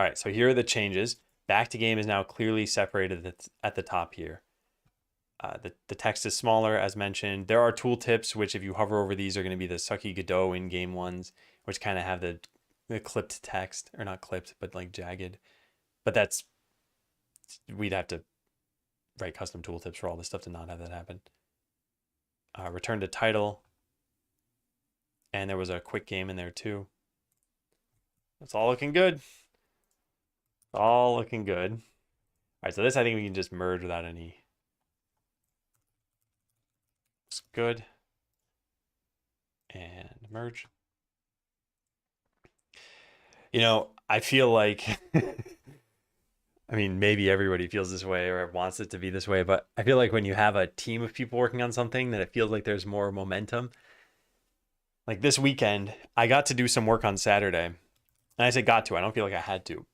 right, so here are the changes. Back to game is now clearly separated at the top here. The text is smaller, as mentioned. There are tooltips, which if you hover over these are going to be the Sucky Godot in-game ones, which kind of have the clipped text, or not clipped, but like jagged. But that's, we'd have to write custom tooltips for all this stuff to not have that happen. Return to title. And there was a quick game in there too. It's all looking good. All looking good. All right, so this I think we can just merge without any. Looks good. And merge. You know, I feel like I mean, maybe everybody feels this way or wants it to be this way, but I feel like when you have a team of people working on something, that it feels like there's more momentum. Like this weekend, I got to do some work on Saturday. And I say got to, I don't feel like I had to.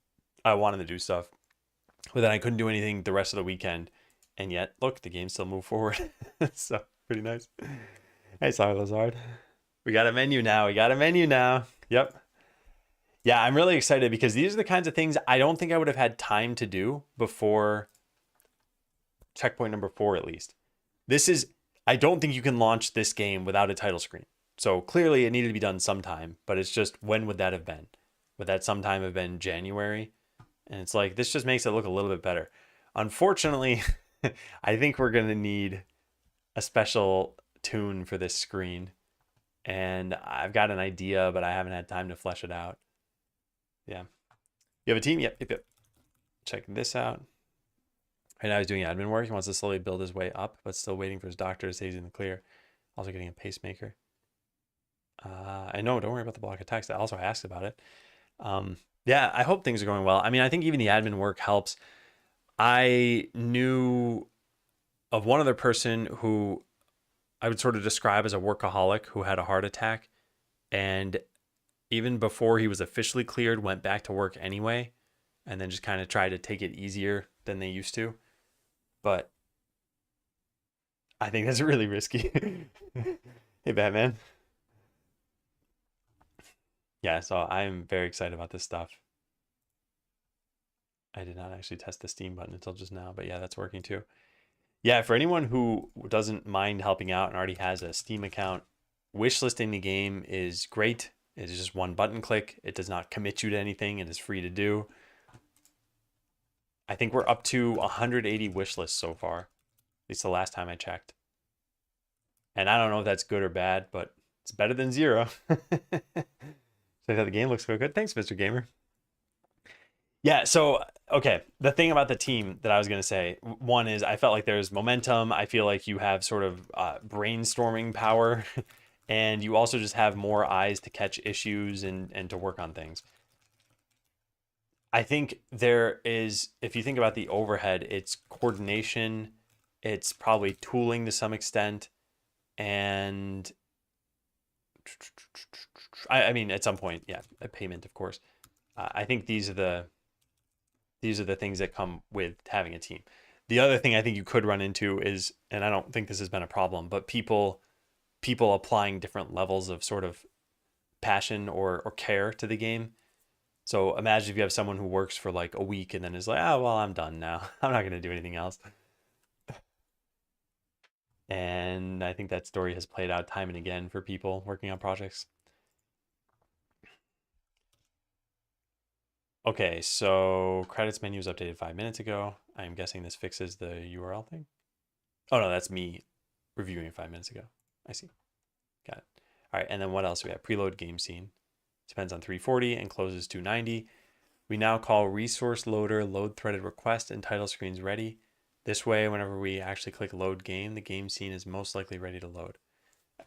I wanted to do stuff, but then I couldn't do anything the rest of the weekend. And yet, look, the game still moved forward. So, pretty nice. Hey, sorry, Lazard. We got a menu now. We got a menu now. Yep. Yeah, I'm really excited because these are the kinds of things I don't think I would have had time to do before checkpoint number 4, at least. I don't think you can launch this game without a title screen. So clearly it needed to be done sometime, but it's just, when would that have been? Would that sometime have been January? And it's like, this just makes it look a little bit better. Unfortunately, I think we're going to need a special tune for this screen. And I've got an idea, but I haven't had time to flesh it out. Yeah. You have a team? Yep. Check this out. Right now he's doing admin work. He wants to slowly build his way up, but still waiting for his doctor to say he's in the clear. Also getting a pacemaker. I know, don't worry about the block of text. I also asked about it. Yeah, I hope things are going well. I mean, I think even the admin work helps. I knew of one other person who I would sort of describe as a workaholic who had a heart attack, and even before he was officially cleared, went back to work anyway, and then just kind of tried to take it easier than they used to. But I think that's really risky. Hey, Batman. Yeah, so I'm very excited about this stuff. I did not actually test the Steam button until just now, but yeah, that's working too. Yeah, for anyone who doesn't mind helping out and already has a Steam account, wishlisting the game is great. It is just one button click. It does not commit you to anything. It is free to do. I think we're up to 180 wish lists so far. At least the last time I checked. And I don't know if that's good or bad, but it's better than 0. So the game looks so good. Thanks, Mr. Gamer. Yeah, so, okay. The thing about the team that I was going to say, one is I felt like there's momentum. I feel like you have sort of brainstorming power, and you also just have more eyes to catch issues and to work on things. I think there is, if you think about the overhead, it's coordination, it's probably tooling to some extent, and I mean, at some point, yeah, a payment, of course. I think these are the things that come with having a team. The other thing I think you could run into is, and I don't think this has been a problem, but people applying different levels of sort of passion or care to the game. So imagine if you have someone who works for like a week and then is like, oh, well, I'm done now. I'm not going to do anything else. And I think that story has played out time and again for people working on projects. Okay, so credits menu was updated 5 minutes ago. I'm guessing this fixes the URL thing. Oh no, that's me reviewing it 5 minutes ago. I see. Got it. All right, and then what else do we have? Preload game scene. Depends on 340 and closes 290. We now call resource loader load threaded request and title screens ready. This way, whenever we actually click load game, the game scene is most likely ready to load.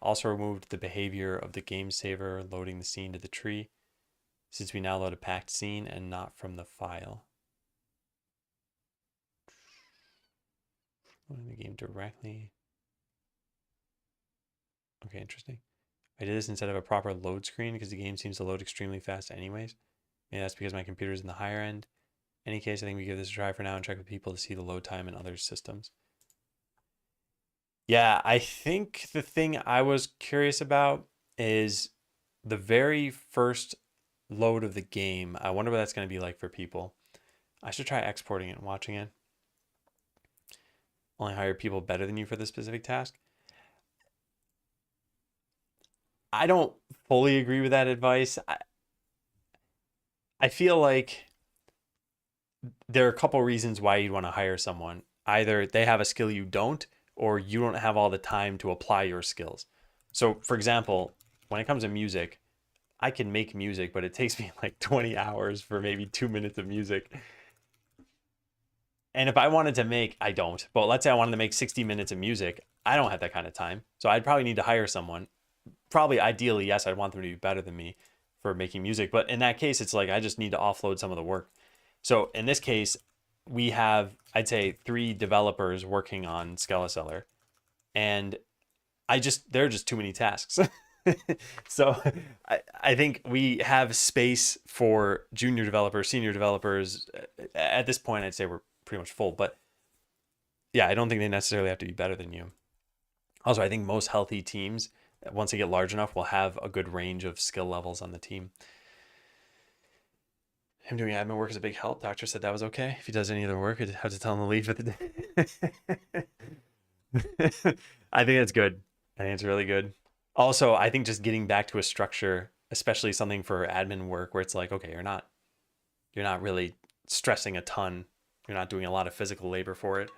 Also removed the behavior of the game saver loading the scene to the tree, since we now load a packed scene and not from the file. Loading the game directly. Okay, interesting. I did this instead of a proper load screen because the game seems to load extremely fast anyways. Maybe that's because my computer is in the higher end. In any case, I think we give this a try for now and check with people to see the load time in other systems. Yeah, I think the thing I was curious about is the very first load of the game. I wonder what that's going to be like for people. I should try exporting it and watching it. Only hire people better than you for this specific task. I don't fully agree with that advice. I feel like there are a couple reasons why you'd want to hire someone. Either they have a skill you don't, or you don't have all the time to apply your skills. So, for example, when it comes to music, I can make music, but it takes me like 20 hours for maybe 2 minutes of music. And if I wanted to make, I don't, but let's say I wanted to make 60 minutes of music, I don't have that kind of time. So I'd probably need to hire someone. Probably ideally, yes, I'd want them to be better than me for making music. But in that case, it's like I just need to offload some of the work. So in this case, we have, I'd say, 3 developers working on Skeleseller, and there are just too many tasks. So I think we have space for junior developers, senior developers. At this point, I'd say we're pretty much full, but yeah, I don't think they necessarily have to be better than you. Also, I think most healthy teams, once they get large enough, will have a good range of skill levels on the team. Him doing admin work is a big help. Doctor said that was okay. If he does any other work, I'd have to tell him to leave at the day. I think that's good. I think it's really good. Also, I think just getting back to a structure, especially something for admin work where it's like, okay, you're not really stressing a ton. You're not doing a lot of physical labor for it.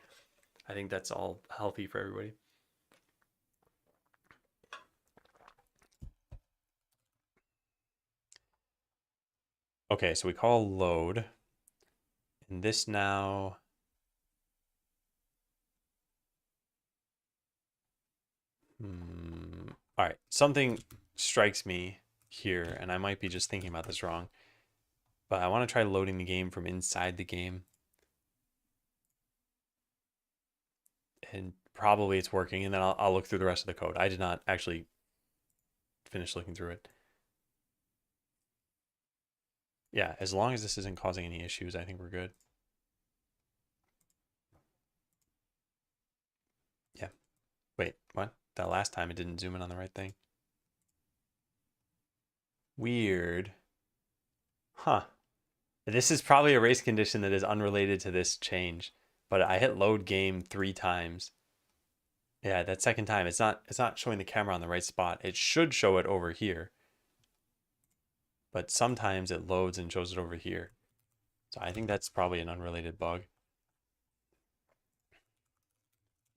I think that's all healthy for everybody. Okay, so we call load. And this now... All right, something strikes me here, and I might be just thinking about this wrong, but I want to try loading the game from inside the game. And probably it's working, and then I'll look through the rest of the code. I did not actually finish looking through it. Yeah, as long as this isn't causing any issues, I think we're good. Yeah. Wait, what? That last time it didn't zoom in on the right thing. Weird. Huh. This is probably a race condition that is unrelated to this change, but I hit load game 3 times. Yeah, that second time, it's not showing the camera on the right spot. It should show it over here. But sometimes it loads and shows it over here. So I think that's probably an unrelated bug.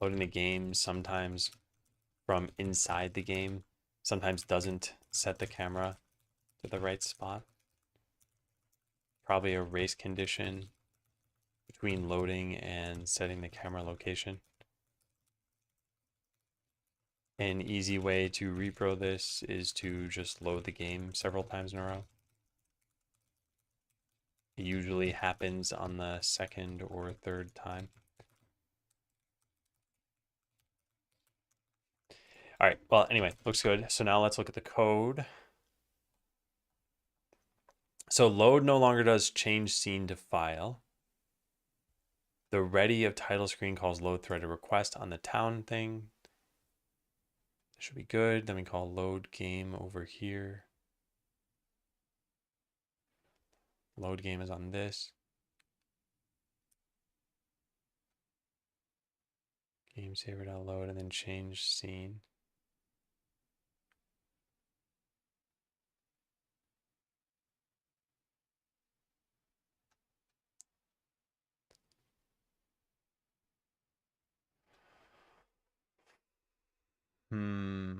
Loading the game sometimes from inside the game sometimes doesn't set the camera to the right spot. Probably a race condition between loading and setting the camera location. An easy way to repro this is to just load the game several times in a row. It usually happens on the 2nd or 3rd time. All right, well, anyway, looks good. So now let's look at the code. So load no longer does change scene to file. The ready of title screen calls load threaded request on the town thing. That should be good. Then we call load game over here. Load game is on this. Game saver.load and then change scene.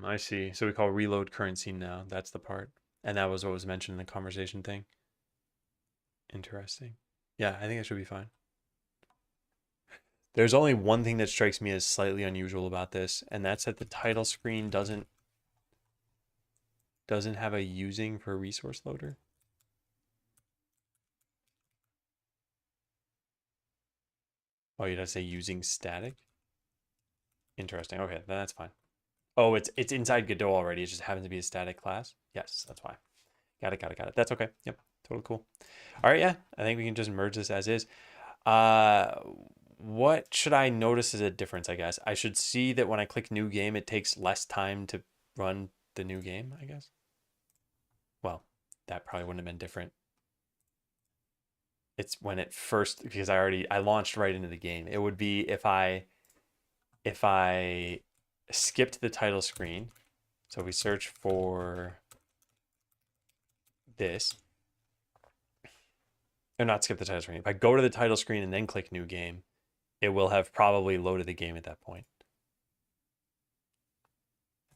I see. So we call reload current scene now. That's the part. And that was what was mentioned in the conversation thing. Interesting. Yeah, I think it should be fine. There's only one thing that strikes me as slightly unusual about this, and that's that the title screen doesn't have a using for resource loader. Oh, you gotta say using static? Interesting. Okay, then that's fine. Oh, it's inside Godot already. It just happens to be a static class. Yes, that's why. Got it. That's okay. Yep, totally cool. All right, yeah. I think we can just merge this as is. What should I notice as a difference, I guess? I should see that when I click new game, it takes less time to run the new game, I guess. Well, that probably wouldn't have been different. It's when it first, because I launched right into the game. It would be if I skipped the title screen. So we search for this. Or not skip the title screen. If I go to the title screen and then click new game, it will have probably loaded the game at that point.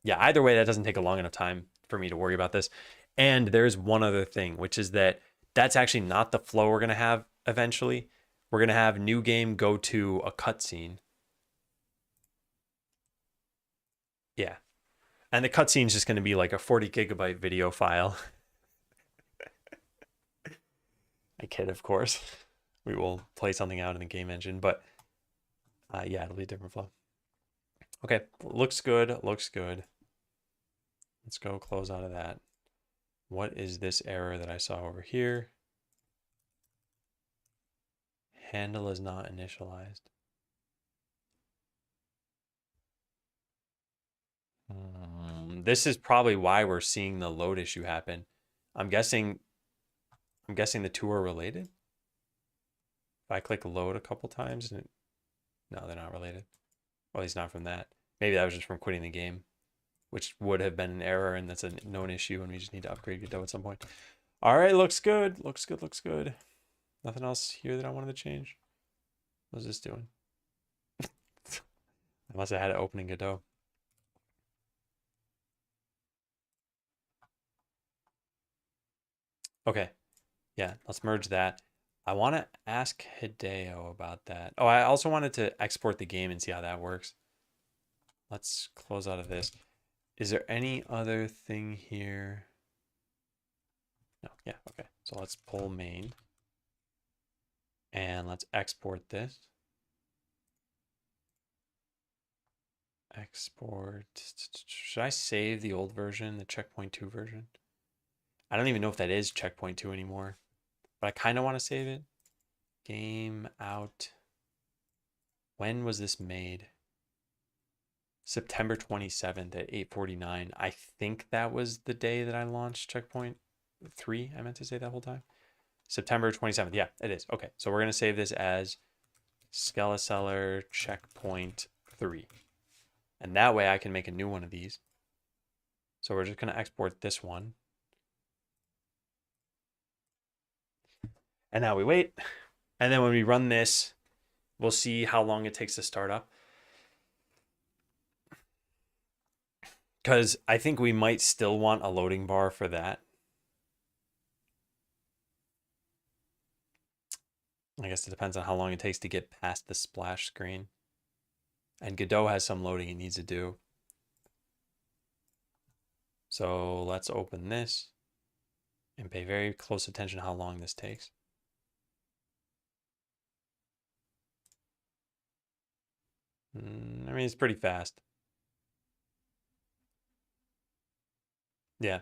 Yeah, either way, that doesn't take a long enough time for me to worry about this. And there's one other thing, which is that that's actually not the flow we're going to have eventually. We're going to have new game go to a cutscene. Yeah. And the cutscene is just going to be like a 40 gigabyte video file. I kid, of course. we will play something out in the game engine, but yeah, it'll be a different flow. Okay, looks good, looks good. Let's go close out of that. What is this error that I saw over here? Handle is not initialized. This is probably why we're seeing the load issue happen. I'm guessing the two are related. If I click load a couple times, and no, they're not related. Well, at least not from that. Maybe that was just from quitting the game, which would have been an error, and that's a known issue, and we just need to upgrade Godot at some point. All right, looks good. Looks good, looks good. Nothing else here that I wanted to change. What's this doing? Unless I had it open in Godot. Okay, yeah, let's merge that. I want to ask Hideo about that. Oh, I also wanted to export the game and see how that works. Let's close out of this. Is there any other thing here? No, yeah, okay. So let's pull main. And let's export this. Export. Should I save the old version, the checkpoint 2 version? I don't even know if that is checkpoint 2 anymore, but I kind of want to save it. Game out. When was this made? September 27th at 8:49. I think that was the day that I launched checkpoint 3. I meant to say that whole time. September 27th. Yeah, it is. Okay, so we're going to save this as Skeleseller checkpoint 3. And that way I can make a new one of these. So we're just going to export this one. And now we wait. And then when we run this, we'll see how long it takes to start up. Because I think we might still want a loading bar for that. I guess it depends on how long it takes to get past the splash screen. And Godot has some loading it needs to do. So let's open this and pay very close attention to how long this takes. I mean, it's pretty fast. Yeah.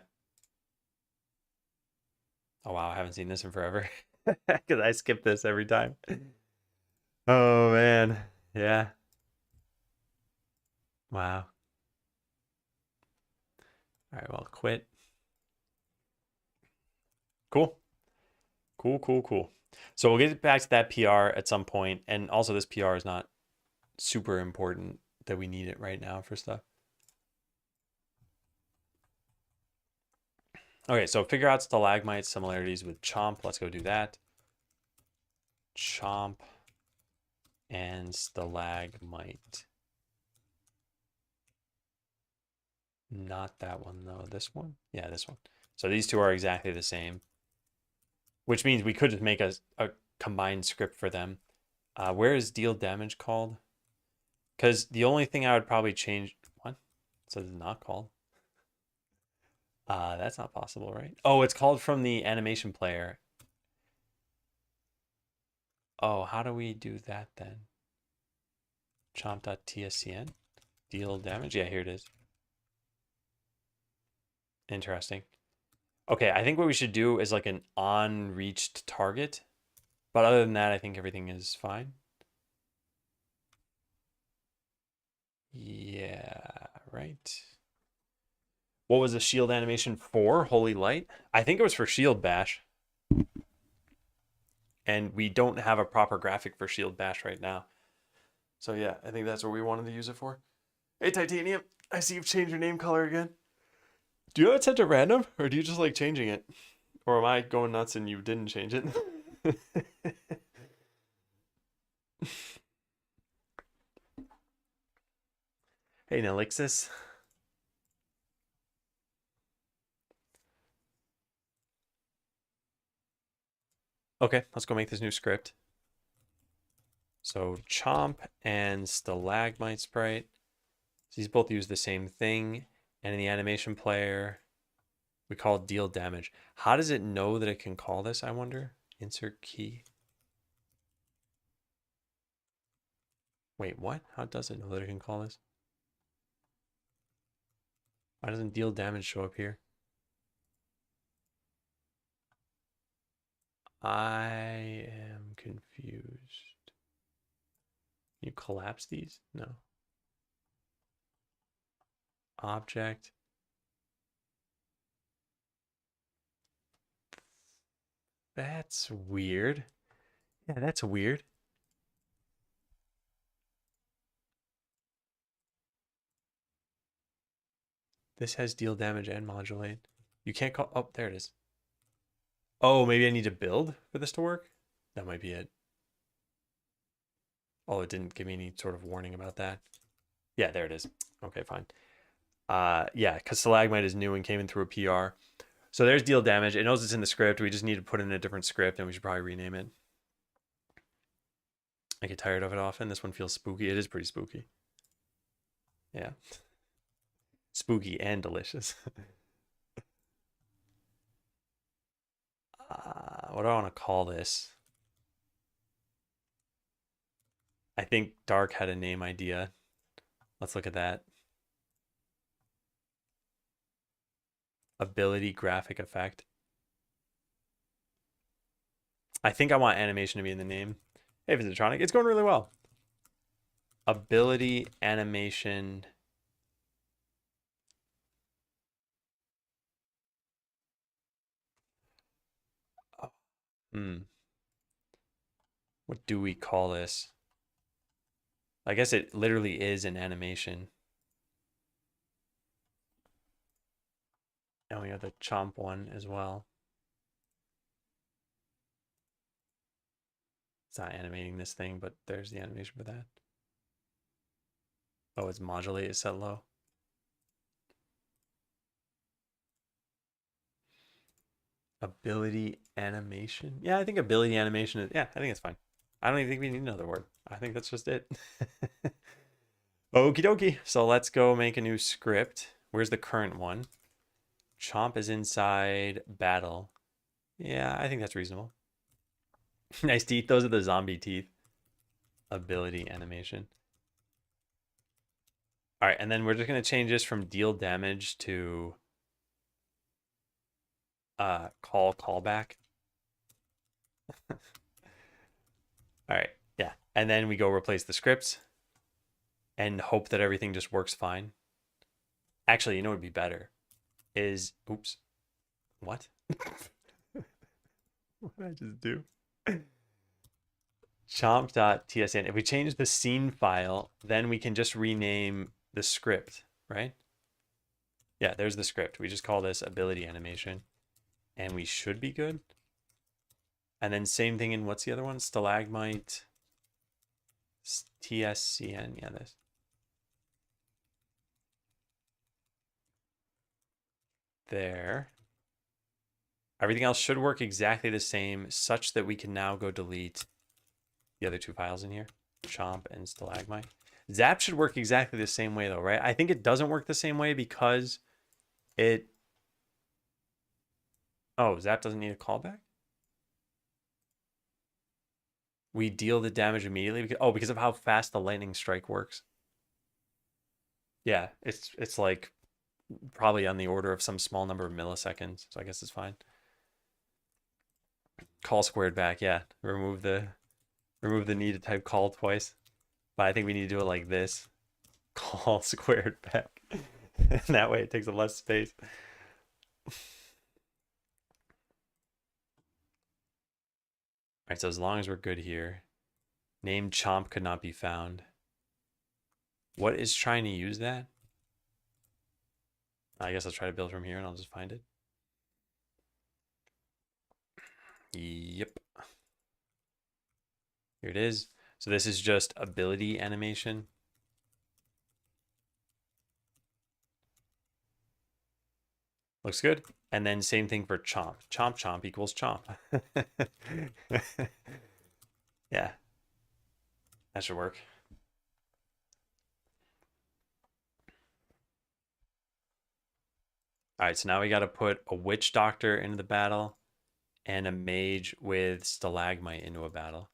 Oh, wow. I haven't seen this in forever because I skip this every time. Oh, man. Yeah. Wow. All right. Well, quit. Cool. Cool, cool, cool. So we'll get back to that PR at some point. And also, this PR is not super important that we need it right now for stuff. Okay, so figure out stalagmite similarities with chomp. Let's go do that. Chomp and stalagmite. Not that one, though. This one? Yeah, this one. So these two are exactly the same, which means we could just make a combined script for them. Where is deal damage called? Because the only thing I would probably change... What? It says it's not called. That's not possible, right? Oh, it's called from the animation player. Oh, how do we do that then? Chomp.tscn? Deal damage? Yeah, here it is. Interesting. Okay, I think what we should do is like an on-reached target. But other than that, I think everything is fine. Yeah, right. What was the shield animation for? Holy Light? I think it was for Shield Bash. And we don't have a proper graphic for Shield Bash right now. So yeah, I think that's what we wanted to use it for. Hey, Titanium, I see you've changed your name color again. Do you have it set to random, or do you just like changing it? Or am I going nuts and you didn't change it? Hey, Nelixis. Okay, let's go make this new script. So chomp and stalagmite sprite. So these both use the same thing. And in the animation player, we call it deal damage. How does it know that it can call this, I wonder? Insert key. Wait, what? How does it know that it can call this? Why doesn't deal damage show up here? I am confused. Can you collapse these? No. Object. That's weird. Yeah, that's weird. This has deal damage and modulate. You can't call. Oh, there it is. Oh, maybe I need to build for this to work? That might be it. Oh, it didn't give me any sort of warning about that. Yeah, there it is. Okay, fine. Yeah, because Stalagmite is new and came in through a PR. So there's deal damage. It knows it's in the script. We just need to put in a different script, and we should probably rename it. I get tired of it often. This one feels spooky. It is pretty spooky. Yeah. Spooky and delicious. What do I want to call this? I think Dark had a name idea. Let's look at that. Ability graphic effect. I think I want animation to be in the name. Hey, Visitronic, it's going really well. Ability animation. What do we call this? I guess it literally is an animation. And we have the chomp one as well. It's not animating this thing, but there's the animation for that. Oh, it's modulate is set low. Ability animation. Yeah, I think ability animation is, yeah, I think it's fine. I don't even think we need another word. I think that's just it. Okie dokie. So let's go make a new script. Where's the current one? Chomp is inside battle. Yeah, I think that's reasonable. Nice teeth. Those are the zombie teeth. Ability animation. All right, and then we're just going to change this from deal damage to callback. All right, yeah. And then we go replace the scripts and hope that everything just works fine. Actually, you know what would be better is, oops, what? What did I just do? Chomp.tsn. If we change the scene file, then we can just rename the script, right? Yeah, there's the script. We just call this ability animation and we should be good. And then same thing in what's the other one? Stalagmite TSCN. Yeah, this. There. Everything else should work exactly the same, such that we can now go delete the other two files in here, Chomp and Stalagmite. Zap should work exactly the same way though, right? I think it doesn't work the same way because it... Oh, Zap doesn't need a callback? We deal the damage immediately because, oh, because of how fast the lightning strike works. Yeah, it's like probably on the order of some small number of milliseconds, so I guess it's fine. Call squared back, yeah. Remove the need to type call twice. But I think we need to do it like this. Call squared back. And that way it takes up less space. All right, so as long as we're good here. Name chomp could not be found. What is trying to use that? I guess I'll try to build from here and I'll just find it. Yep. Here it is. So this is just ability animation. Looks good. And then same thing for chomp. Chomp chomp equals chomp. Yeah. That should work. All right, so now we got to put a witch doctor into the battle and a mage with stalagmite into a battle.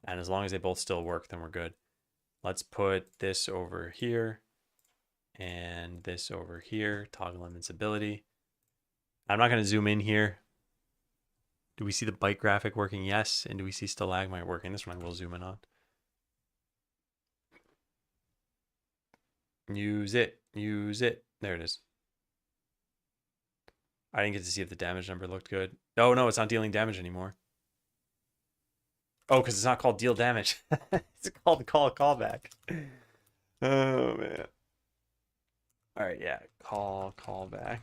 And as long as they both still work, then we're good. Let's put this over here and this over here. Toggle invincibility. I'm not going to zoom in here. Do we see the bite graphic working? Yes. And do we see stalagmite working? This one I will zoom in on. Use it. Use it. There it is. I didn't get to see if the damage number looked good. Oh, no, it's not dealing damage anymore. Oh, because it's not called deal damage. It's called call callback. Oh, man. All right, yeah. Callback.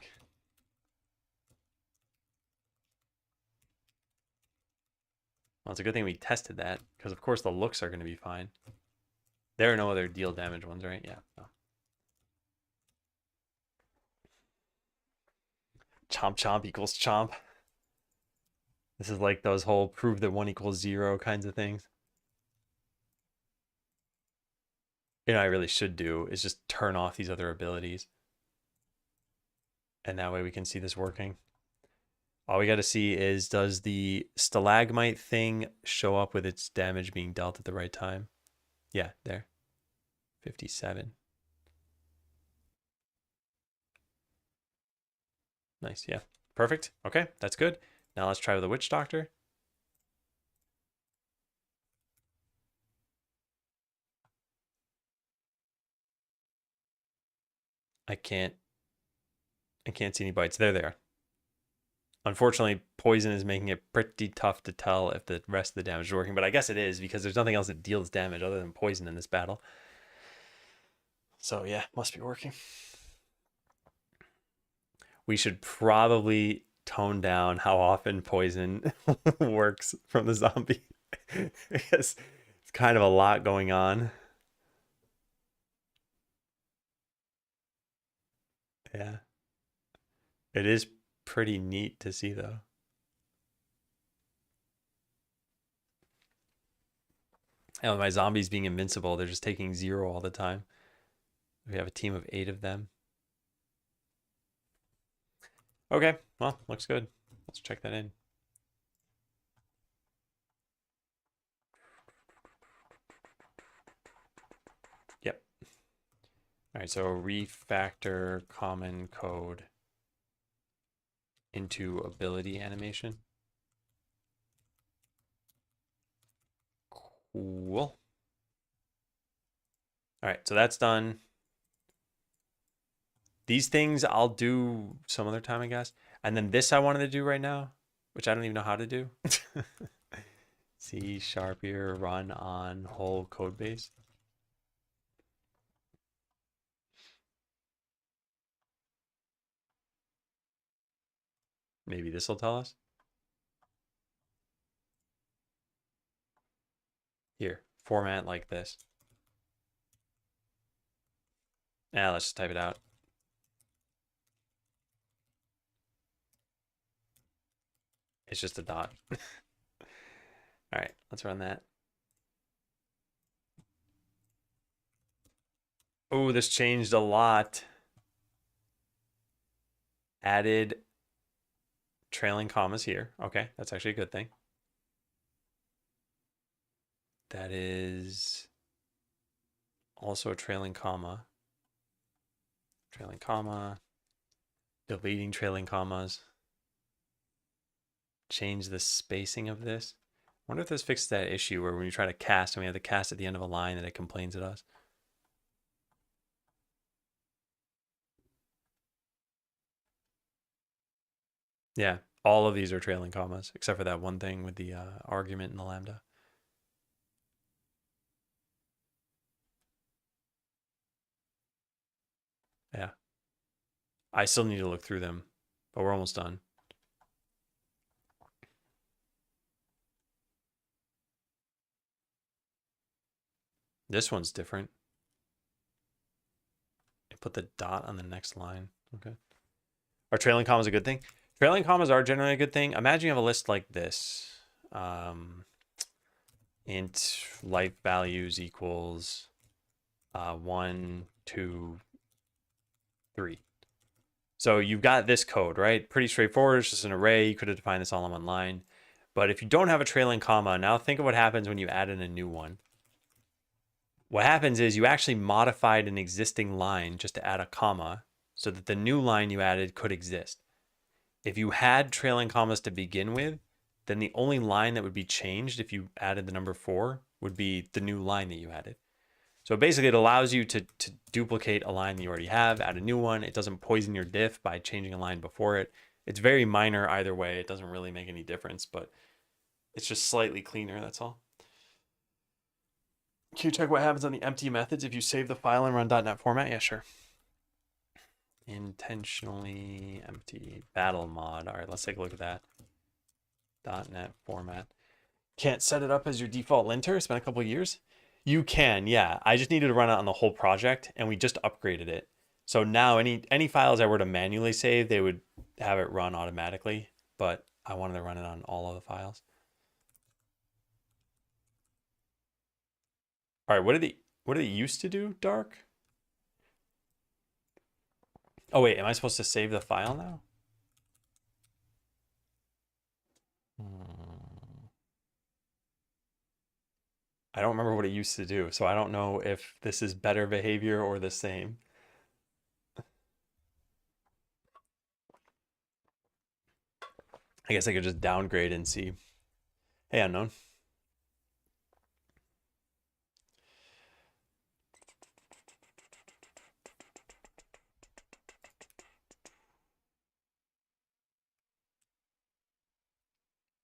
Well, it's a good thing we tested that, because of course the looks are going to be fine. There are no other deal damage ones, right? Yeah. No. Chomp chomp equals chomp. This is like those whole prove that 1 equals 0 kinds of things. You know, I really should do is just turn off these other abilities. And that way we can see this working. All we got to see is, does the stalagmite thing show up with its damage being dealt at the right time? Yeah, there. 57. Nice, yeah. Perfect. Okay, that's good. Now let's try with the witch doctor. I can't see any bites. There they are. Unfortunately, poison is making it pretty tough to tell if the rest of the damage is working, but I guess it is because there's nothing else that deals damage other than poison in this battle. So yeah, must be working. We should probably tone down how often poison works from the zombie because it's kind of a lot going on. Yeah. It is pretty neat to see though. And my zombies being invincible, they're just taking 0 all the time. We have a team of 8 of them. Okay, well, looks good. Let's check that in. Yep. All right, so refactor common code into ability animation. Cool. All right, so that's done. These things I'll do some other time, I guess. And then this I wanted to do right now, which I don't even know how to do. C# here, run on whole code base. Maybe this will tell us. Here, format like this. Yeah, let's just type it out. It's just a dot. All right, let's run that. Oh, this changed a lot. Added trailing commas here. Okay, that's actually a good thing. That is also a trailing comma. Trailing comma. Deleting trailing commas. Change the spacing of this. I wonder if this fixes that issue where when you try to cast and we have to cast at the end of a line that it complains at us. Yeah, all of these are trailing commas except for that one thing with the argument in the lambda. Yeah. I still need to look through them, but we're almost done. This one's different. I put the dot on the next line. Okay. Are trailing commas a good thing? Trailing commas are generally a good thing. Imagine you have a list like this. Int life values equals 1, 2, 3. So you've got this code, right? Pretty straightforward. It's just an array. You could have defined this all in one line. But if you don't have a trailing comma, now think of what happens when you add in a new one. What happens is you actually modified an existing line just to add a comma so that the new line you added could exist. If you had trailing commas to begin with, then the only line that would be changed if you added the number 4 would be the new line that you added. So basically it allows you to duplicate a line that you already have, add a new one. It doesn't poison your diff by changing a line before it. It's very minor either way. It doesn't really make any difference, but it's just slightly cleaner, that's all. Can you check what happens on the empty methods if you save the file and run .NET format? Yeah, sure. Intentionally empty battle mod. All right, let's take a look at that. .NET format. Can't set it up as your default linter. It's been a couple of years. You can, yeah. I just needed to run it on the whole project, and we just upgraded it. So now any files I were to manually save, they would have it run automatically, but I wanted to run it on all of the files. All right, what did it used to do, Dark? Oh wait, am I supposed to save the file now? I don't remember what it used to do, so I don't know if this is better behavior or the same. I guess I could just downgrade and see. Hey, unknown.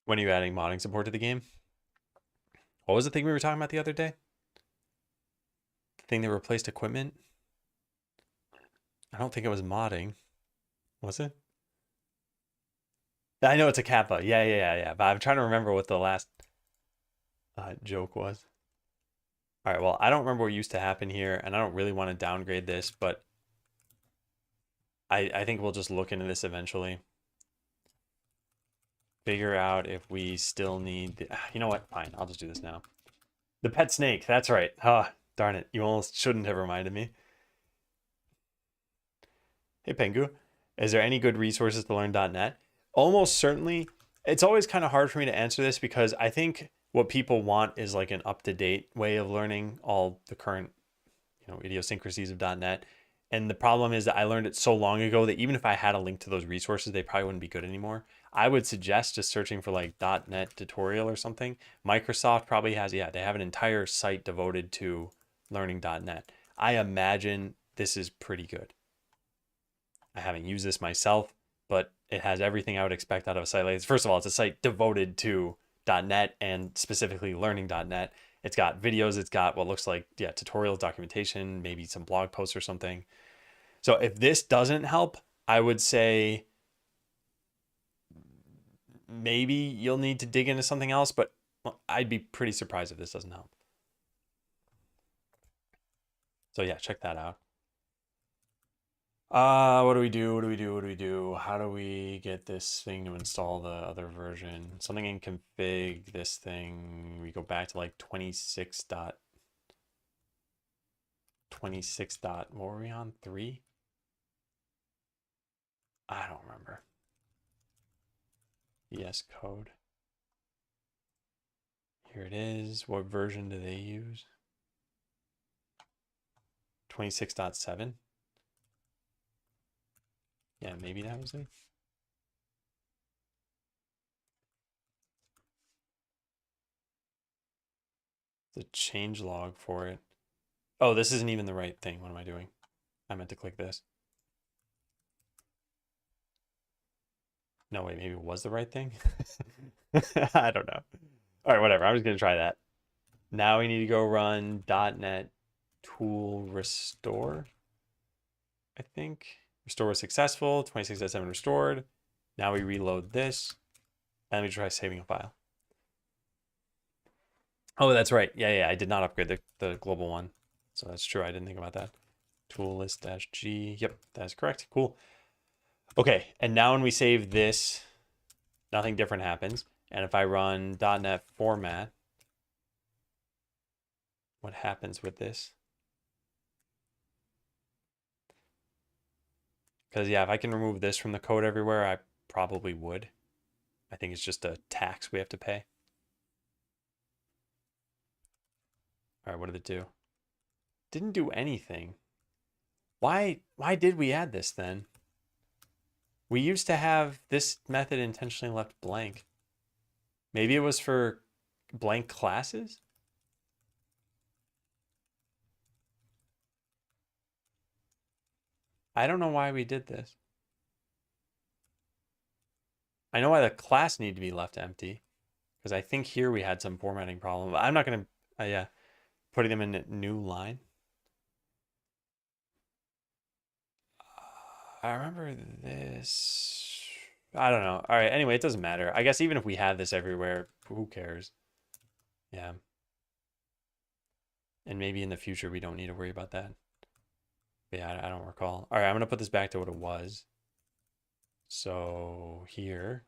When are you adding modding support to the game? What was the thing we were talking about the other day? The thing that replaced equipment? I don't think it was modding. Was it? I know it's a kappa. Yeah. But I'm trying to remember what the last joke was. All right, well, I don't remember what used to happen here, and I don't really want to downgrade this, but I think we'll just look into this eventually. Figure out if we still need the, you know what? Fine, I'll just do this now. The pet snake, that's right. Ah, darn it. You almost shouldn't have reminded me. Hey, Pengu, is there any good resources to learn .NET? Almost certainly. It's always kind of hard for me to answer this because I think what people want is like an up-to-date way of learning all the current, idiosyncrasies of .NET. And the problem is that I learned it so long ago that even if I had a link to those resources, they probably wouldn't be good anymore. I would suggest just searching for like .NET tutorial or something. Microsoft probably has, yeah, they have an entire site devoted to learning .NET. I imagine this is pretty good. I haven't used this myself, but it has everything I would expect out of a site like this. First of all, it's a site devoted to .NET and specifically learning .NET. It's got videos, it's got what looks like, yeah, tutorials, documentation, maybe some blog posts or something. So if this doesn't help, I would say maybe you'll need to dig into something else, but I'd be pretty surprised if this doesn't help. So yeah, check that out. What do we do? How do we get this thing to install the other version? Something in config, this thing. We go back to like 26 dot, what were we on? 3? I don't remember. VS Code. Here it is. What version do they use? 26.7. Yeah, maybe that was it. The change log for it. Oh, this isn't even the right thing. What am I doing? I meant to click this. No, wait, maybe it was the right thing? I don't know. All right, whatever. I'm just going to try that. Now we need to go run .NET tool restore. I think. Restore was successful. 26.7 restored. Now we reload this. And we try saving a file. Oh, that's right. Yeah. I did not upgrade the global one. So that's true. I didn't think about that. Tool list -G. Yep, that's correct. Cool. Okay, and now when we save this, nothing different happens. And if I run .NET format, what happens with this? Because yeah, if I can remove this from the code everywhere, I probably would. I think it's just a tax we have to pay. All right, what did it do? Didn't do anything. Why did we add this then? We used to have this method intentionally left blank. Maybe it was for blank classes? I don't know why we did this. I know why the class needed to be left empty, because I think here we had some formatting problem. I'm not going to, yeah, putting them in a new line. I remember this. I don't know. All right. Anyway, it doesn't matter. I guess even if we had this everywhere, who cares? Yeah. And maybe in the future we don't need to worry about that. But yeah, I don't recall. All right, I'm going to put this back to what it was. So here,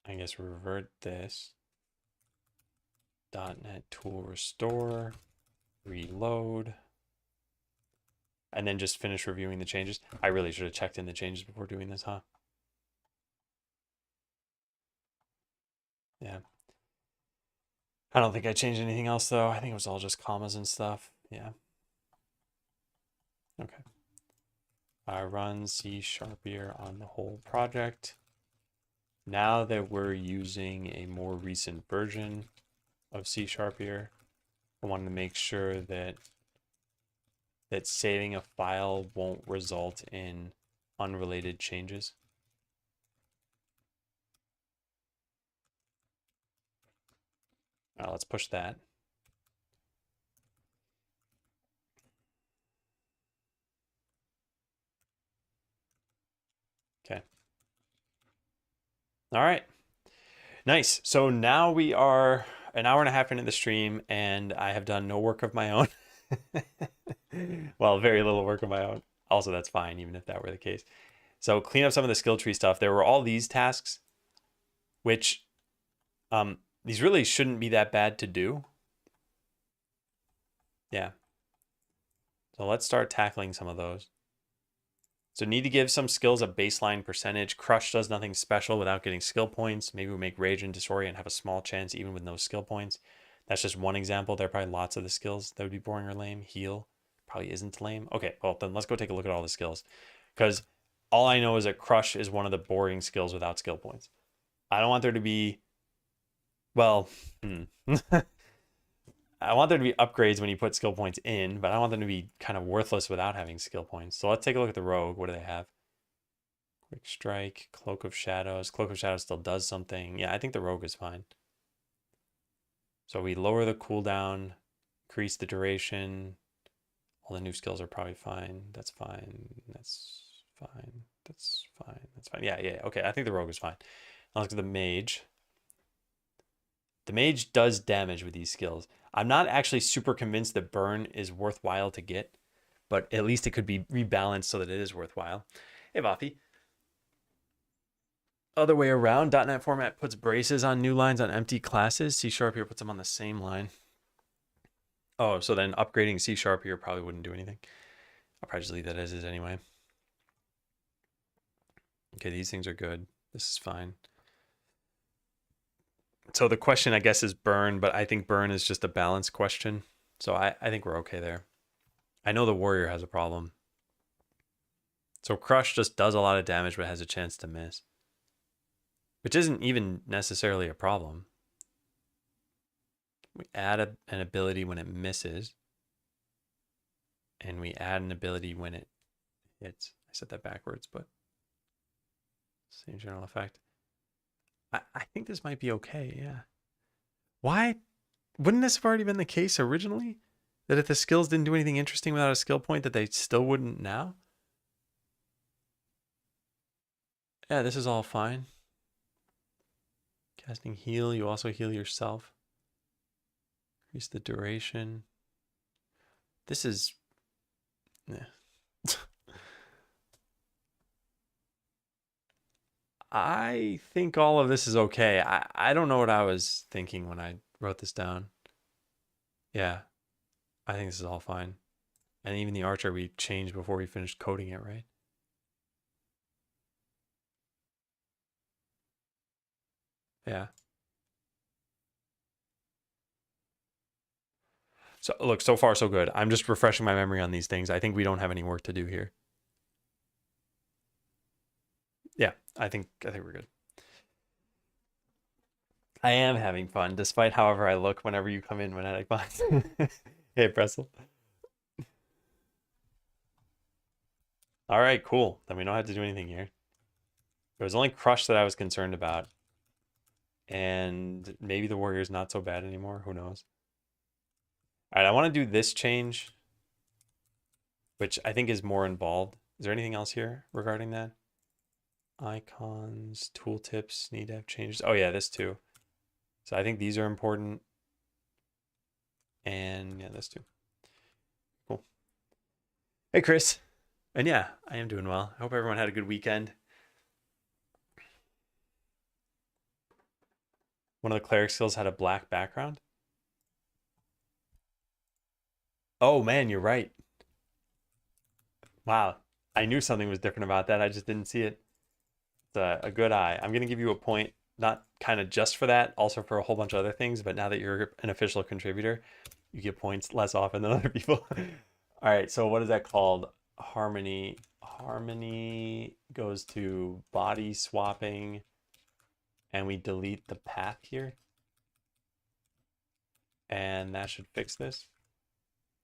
I guess revert this. .NET tool restore, reload, and then just finish reviewing the changes. I really should have checked in the changes before doing this, huh? Yeah. I don't think I changed anything else though. I think it was all just commas and stuff. Yeah. Okay. I run C# here on the whole project. Now that we're using a more recent version of C# here, I wanted to make sure that saving a file won't result in unrelated changes. Let's push that. Okay. All right. Nice. So now we are an hour and a half into the stream, and I have done no work of my own. Well, very little work of my own. Also, that's fine, even if that were the case. So clean up some of the skill tree stuff. There were all these tasks, which these really shouldn't be that bad to do. Yeah. So let's start tackling some of those. So need to give some skills a baseline percentage. Crush does nothing special without getting skill points. Maybe we make Rage and Disorient and have a small chance even with no skill points. That's just one example. There are probably lots of the skills that would be boring or lame. Heal probably isn't lame. Okay, well then let's go take a look at all the skills. Because all I know is that Crush is one of the boring skills without skill points. I don't want there to be, well, I want there to be upgrades when you put skill points in, but I want them to be kind of worthless without having skill points. So let's take a look at the Rogue. What do they have? Quick Strike, Cloak of Shadows. Cloak of Shadows still does something. Yeah, I think the Rogue is fine. So we lower the cooldown, increase the duration. All the new skills are probably fine. That's fine. That's fine. That's fine. That's fine. Yeah. Okay, I think the Rogue is fine. Now look at the Mage. The Mage does damage with these skills. I'm not actually super convinced that Burn is worthwhile to get, but at least it could be rebalanced so that it is worthwhile. Hey, Vafi. Other way around, .NET format puts braces on new lines on empty classes. C# here puts them on the same line. Oh, so then upgrading C# here probably wouldn't do anything. I'll probably just leave that as is anyway. Okay, these things are good. This is fine. So the question, I guess, is Burn, but I think Burn is just a balance question. So I think we're okay there. I know the Warrior has a problem. So Crush just does a lot of damage, but has a chance to miss. Which isn't even necessarily a problem. We add an ability when it misses. And we add an ability when it hits. I said that backwards, but same general effect. I think this might be okay, yeah. Why? Wouldn't this have already been the case originally? That if the skills didn't do anything interesting without a skill point, that they still wouldn't now? Yeah, this is all fine. Casting heal, you also heal yourself. Increase the duration. This is... Yeah. I think all of this is okay. I don't know what I was thinking when I wrote this down. Yeah, I think this is all fine. And even the Archer we changed before we finished coding it, right? Yeah. So look, so far so good. I'm just refreshing my memory on these things. I think we don't have any work to do here. Yeah, I think we're good. I am having fun, despite however I look whenever you come in when I box. Hey, Pretzel. All right, cool. Then we don't have to do anything here. It was only Crush that I was concerned about. And maybe the Warrior's not so bad anymore. Who knows? All right, I want to do this change, which I think is more involved. Is there anything else here regarding that? Icons, tooltips need to have changes. Oh yeah, this too. So I think these are important. And yeah, this too. Cool. Hey, Chris. And yeah, I am doing well. I hope everyone had a good weekend. One of the cleric skills had a black background. Oh man, you're right. Wow. I knew something was different about that. I just didn't see it. It's a good eye. I'm going to give you a point, not kind of just for that, also for a whole bunch of other things. But now that you're an official contributor, you get points less often than other people. All right. So what is that called? Harmony. Harmony goes to body swapping. And we delete the path here. And that should fix this.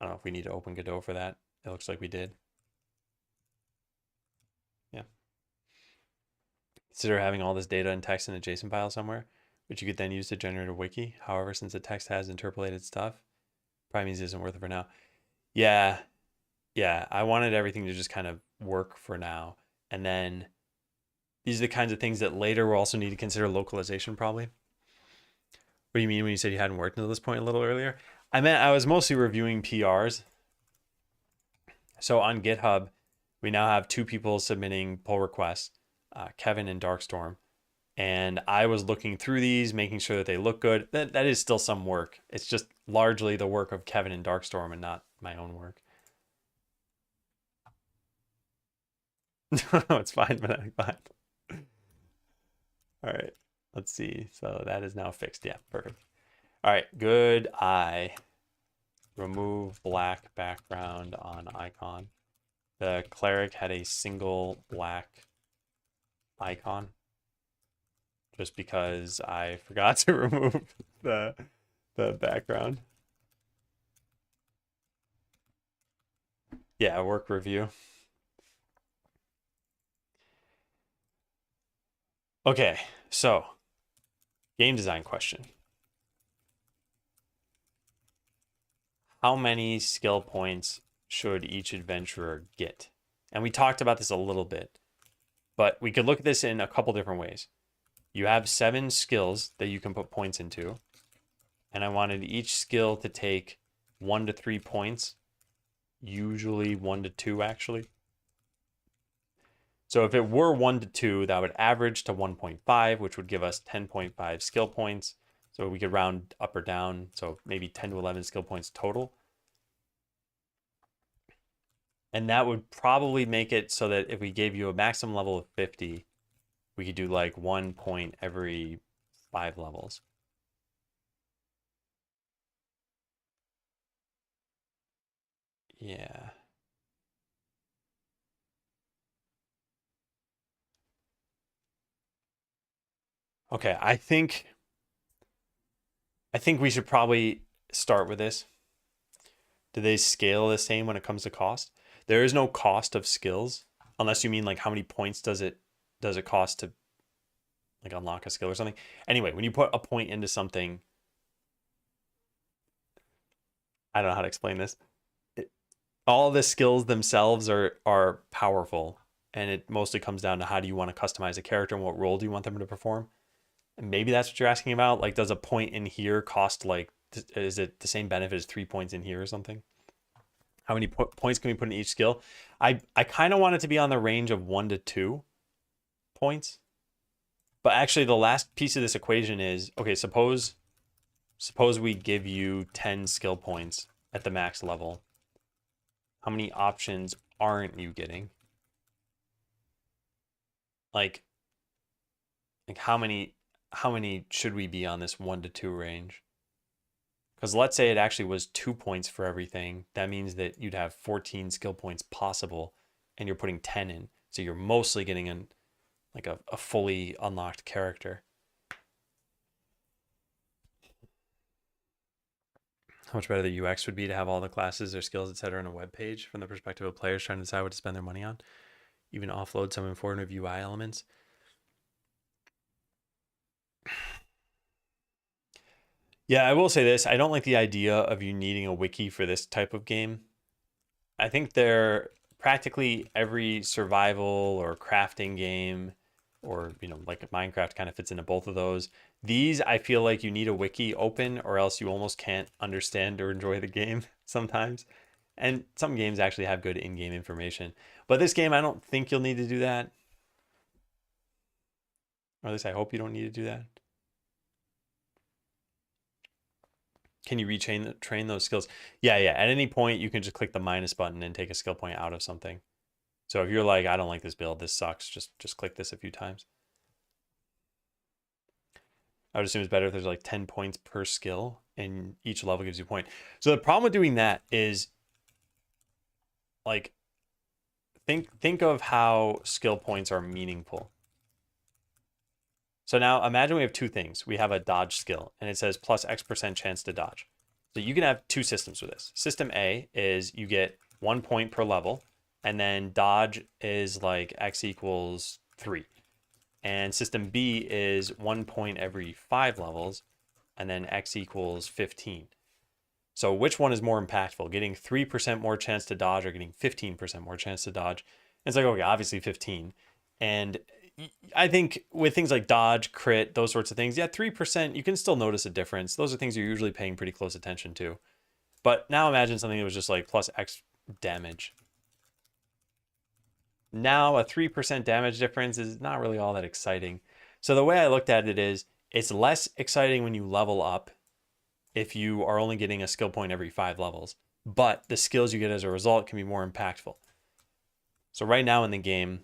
I don't know if we need to open Godot for that. It looks like we did. Yeah. Consider having all this data and text in a JSON file somewhere, which you could then use to generate a wiki. However, since the text has interpolated stuff, probably means it isn't worth it for now. Yeah. Yeah. I wanted everything to just kind of work for now. And then these are the kinds of things that later we'll also need to consider localization probably. What do you mean when you said you hadn't worked until this point a little earlier? I meant I was mostly reviewing PRs. So on GitHub, we now have 2 people submitting pull requests, Kevin and Darkstorm. And I was looking through these, making sure that they look good. That is still some work. It's just largely the work of Kevin and Darkstorm and not my own work. No, it's fine, but I'm fine. All right, let's see. So that is now fixed. Yeah, perfect. All right, good eye. Remove black background on icon. The cleric had a single black icon just because I forgot to remove the background. Yeah, work review. Okay, so game design question. How many skill points should each adventurer get? And we talked about this a little bit, but we could look at this in a couple different ways. You have 7 skills that you can put points into, and I wanted each skill to take 1 to 3 points, usually 1 to 2 actually. So if it were 1 to 2, that would average to 1.5, which would give us 10.5 skill points. So we could round up or down, so maybe 10 to 11 skill points total. And that would probably make it so that if we gave you a maximum level of 50, we could do like 1 point every 5 levels. Yeah. Okay, I think we should probably start with this. Do they scale the same when it comes to cost? There is no cost of skills, unless you mean like how many points does it cost to like unlock a skill or something. Anyway, when you put a point into something, I don't know how to explain this. All the skills themselves are powerful, and it mostly comes down to how do you want to customize a character and what role do you want them to perform. And maybe that's what you're asking about. Like, does a point in here cost like, is it the same benefit as 3 points in here or something? How many points can we put in each skill? I kind of want it to be on the range of 1 to 2 points. But actually, the last piece of this equation is, okay, suppose we give you 10 skill points at the max level. How many options aren't you getting? Like how many should we be on this 1 to 2 range? Because let's say it actually was 2 points for everything. That means that you'd have 14 skill points possible, and you're putting 10 in. So you're mostly getting a fully unlocked character. How much better the UX would be to have all the classes, their skills, etc. on a web page from the perspective of players trying to decide what to spend their money on. Even offload some informative UI elements. Yeah, I will say this. I don't like the idea of you needing a wiki for this type of game. I think they're practically every survival or crafting game, or like Minecraft kind of fits into both of those. These, I feel like you need a wiki open or else you almost can't understand or enjoy the game sometimes. And some games actually have good in-game information. But this game, I don't think you'll need to do that. Or at least I hope you don't need to do that. Can you train those skills? Yeah. At any point, you can just click the minus button and take a skill point out of something. So if you're like, I don't like this build, this sucks, just click this a few times. I would assume it's better if there's like 10 points per skill and each level gives you a point. So the problem with doing that is like, think of how skill points are meaningful. So now imagine we have two things. We have a dodge skill and it says plus X% chance to dodge. So you can have two systems with this. System A is you get 1 point per level, and then dodge is like X equals 3. And system B is 1 point every 5 levels, and then X equals 15. So which one is more impactful? Getting 3% more chance to dodge or getting 15% more chance to dodge? And it's like, okay, obviously 15. And I think with things like dodge, crit, those sorts of things, yeah, 3%, you can still notice a difference. Those are things you're usually paying pretty close attention to. But now imagine something that was just like plus X damage. Now a 3% damage difference is not really all that exciting. So the way I looked at it is, it's less exciting when you level up if you are only getting a skill point every 5 levels, but the skills you get as a result can be more impactful. So right now in the game,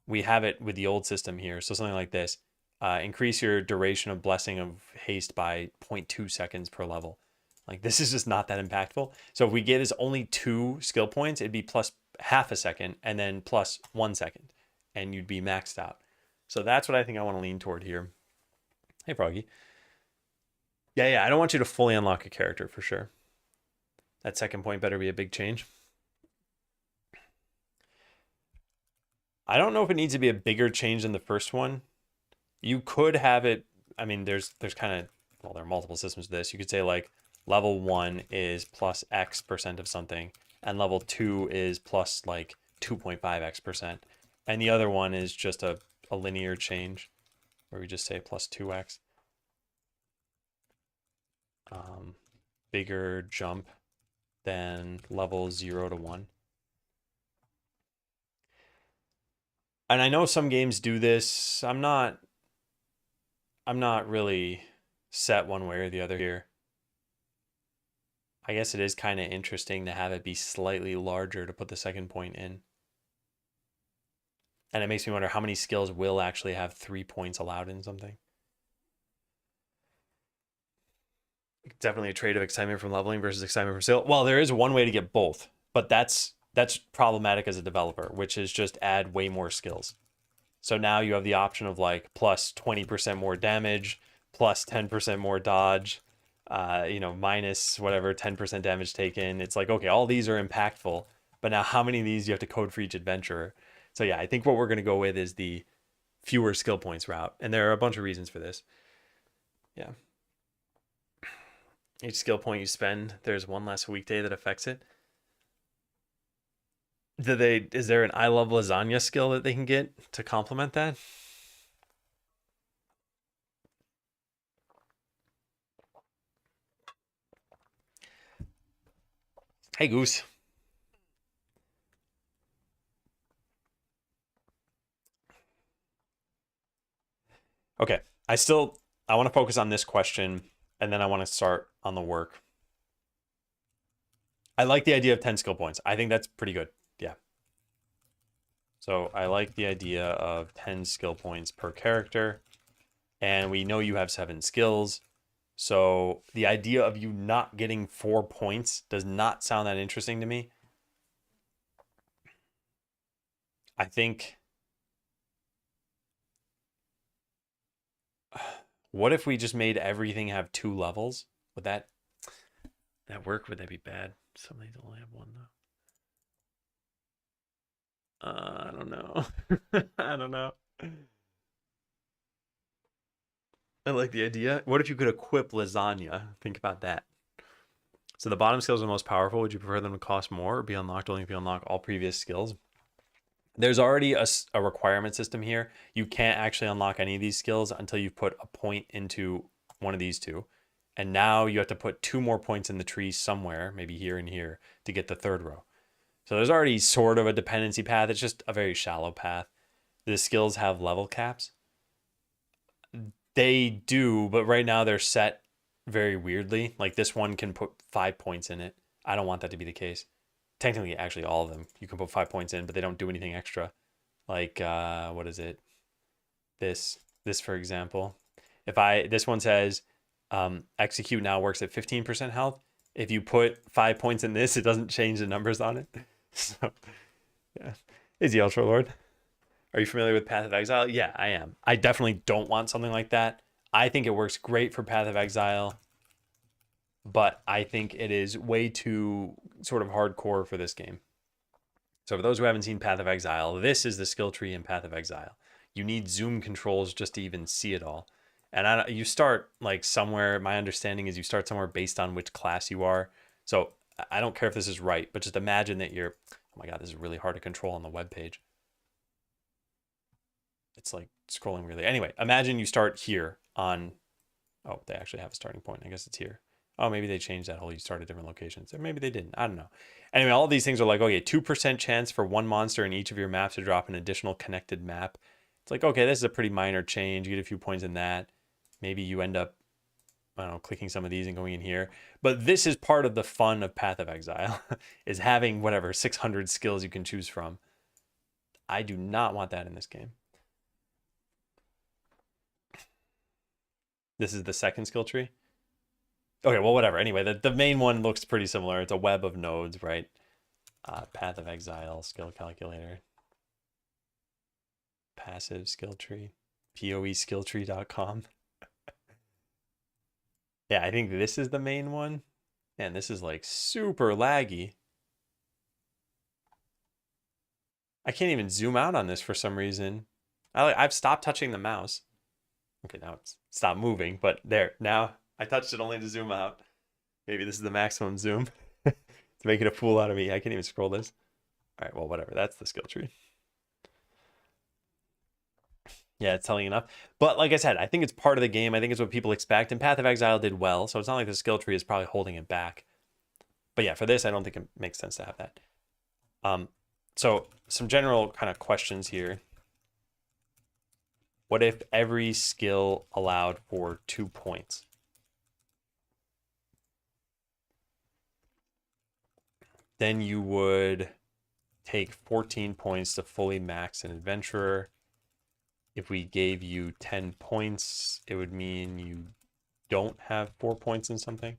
we have it with the old system here. So something like this, increase your duration of Blessing of Haste by 0.2 seconds per level. Like, this is just not that impactful. So if we get is only 2 skill points, it'd be plus half a second and then plus 1 second, and you'd be maxed out. So that's what I think I want to lean toward here. Hey, Froggy. Yeah, I don't want you to fully unlock a character for sure. That second point better be a big change. I don't know if it needs to be a bigger change than the first one. You could have it, I mean, there's kind of, well, there are multiple systems to this. You could say like level 1 is plus X% of something, and level 2 is plus like 2.5X%. And the other one is just a linear change where we just say plus 2X. Bigger jump than level 0 to 1. And I know some games do this. I'm not really set one way or the other here. I guess it is kind of interesting to have it be slightly larger to put the second point in. And it makes me wonder how many skills will actually have 3 points allowed in something. Definitely a trade of excitement from leveling versus excitement from skill. Well, there is one way to get both, but that's problematic as a developer, which is just add way more skills. So now you have the option of like plus 20% more damage, plus 10% more dodge, minus whatever 10% damage taken. It's like, okay, all these are impactful, but now how many of these do you have to code for each adventurer? So yeah, I think what we're going to go with is the fewer skill points route. And there are a bunch of reasons for this. Yeah. Each skill point you spend, there's one less weekday that affects it. Is there an I love lasagna skill that they can get to complement that? Hey, Goose. Okay, I want to focus on this question, and then I want to start on the work. I like the idea of 10 skill points. I think that's pretty good. Yeah. So I like the idea of 10 skill points per character, and we know you have 7 skills. So the idea of you not getting 4 points does not sound that interesting to me. I think, what if we just made everything have 2 levels? Would that work? Would that be bad? Some of these only have 1 though. I don't know. I don't know. I like the idea. What if you could equip lasagna? Think about that. So the bottom skills are the most powerful. Would you prefer them to cost more or be unlocked only if you unlock all previous skills? There's already a requirement system here. You can't actually unlock any of these skills until you've put a point into one of these two. And now you have to put 2 more points in the tree somewhere, maybe here and here, to get the 3rd row. So there's already sort of a dependency path. It's just a very shallow path. The skills have level caps. They do, but right now they're set very weirdly. Like this one can put 5 points in it. I don't want that to be the case. Technically, actually, all of them you can put 5 points in, but they don't do anything extra. Like what is it? This for example, if this one says execute now works at 15% health. If you put 5 points in this, it doesn't change the numbers on it. So yeah, Easy Ultra Lord. Are you familiar with Path of Exile? Yeah, I am. I definitely don't want something like that. I think it works great for Path of Exile, but I think it is way too sort of hardcore for this game. So for those who haven't seen Path of Exile, this is the skill tree in Path of Exile. You need zoom controls just to even see it all. And you start like somewhere, my understanding is you start somewhere based on which class you are. So I don't care if this is right, but just imagine that you're, oh my God, this is really hard to control on the web page. It's like scrolling really. Anyway, imagine you start here on, oh, they actually have a starting point. I guess it's here. Oh, maybe they changed that whole you start at different locations. Or maybe they didn't. I don't know. Anyway, all of these things are like, okay, 2% chance for one monster in each of your maps to drop an additional connected map. It's like, okay, this is a pretty minor change. You get a few points in that. Maybe you end up, I don't know, clicking some of these and going in here. But this is part of the fun of Path of Exile, is having whatever, 600 skills you can choose from. I do not want that in this game. This is the second skill tree. Okay, well, whatever. Anyway, the main one looks pretty similar. It's a web of nodes, right? Path of Exile, skill calculator, passive skill tree, poeskilltree.com. Yeah, I think this is the main one. And this is like super laggy. I can't even zoom out on this for some reason. I've stopped touching the mouse. Okay, now it's stopped moving, but there. Now I touched it only to zoom out. Maybe this is the maximum zoom. It's making a fool out of me. I can't even scroll this. All right, well, whatever. That's the skill tree. Yeah, it's telling enough. But like I said, I think it's part of the game. I think it's what people expect. And Path of Exile did well, so it's not like the skill tree is probably holding it back. But yeah, for this, I don't think it makes sense to have that. So some general kind of questions here. What if every skill allowed for 2 points? Then you would take 14 points to fully max an adventurer. If we gave you 10 points, it would mean you don't have 4 points in something.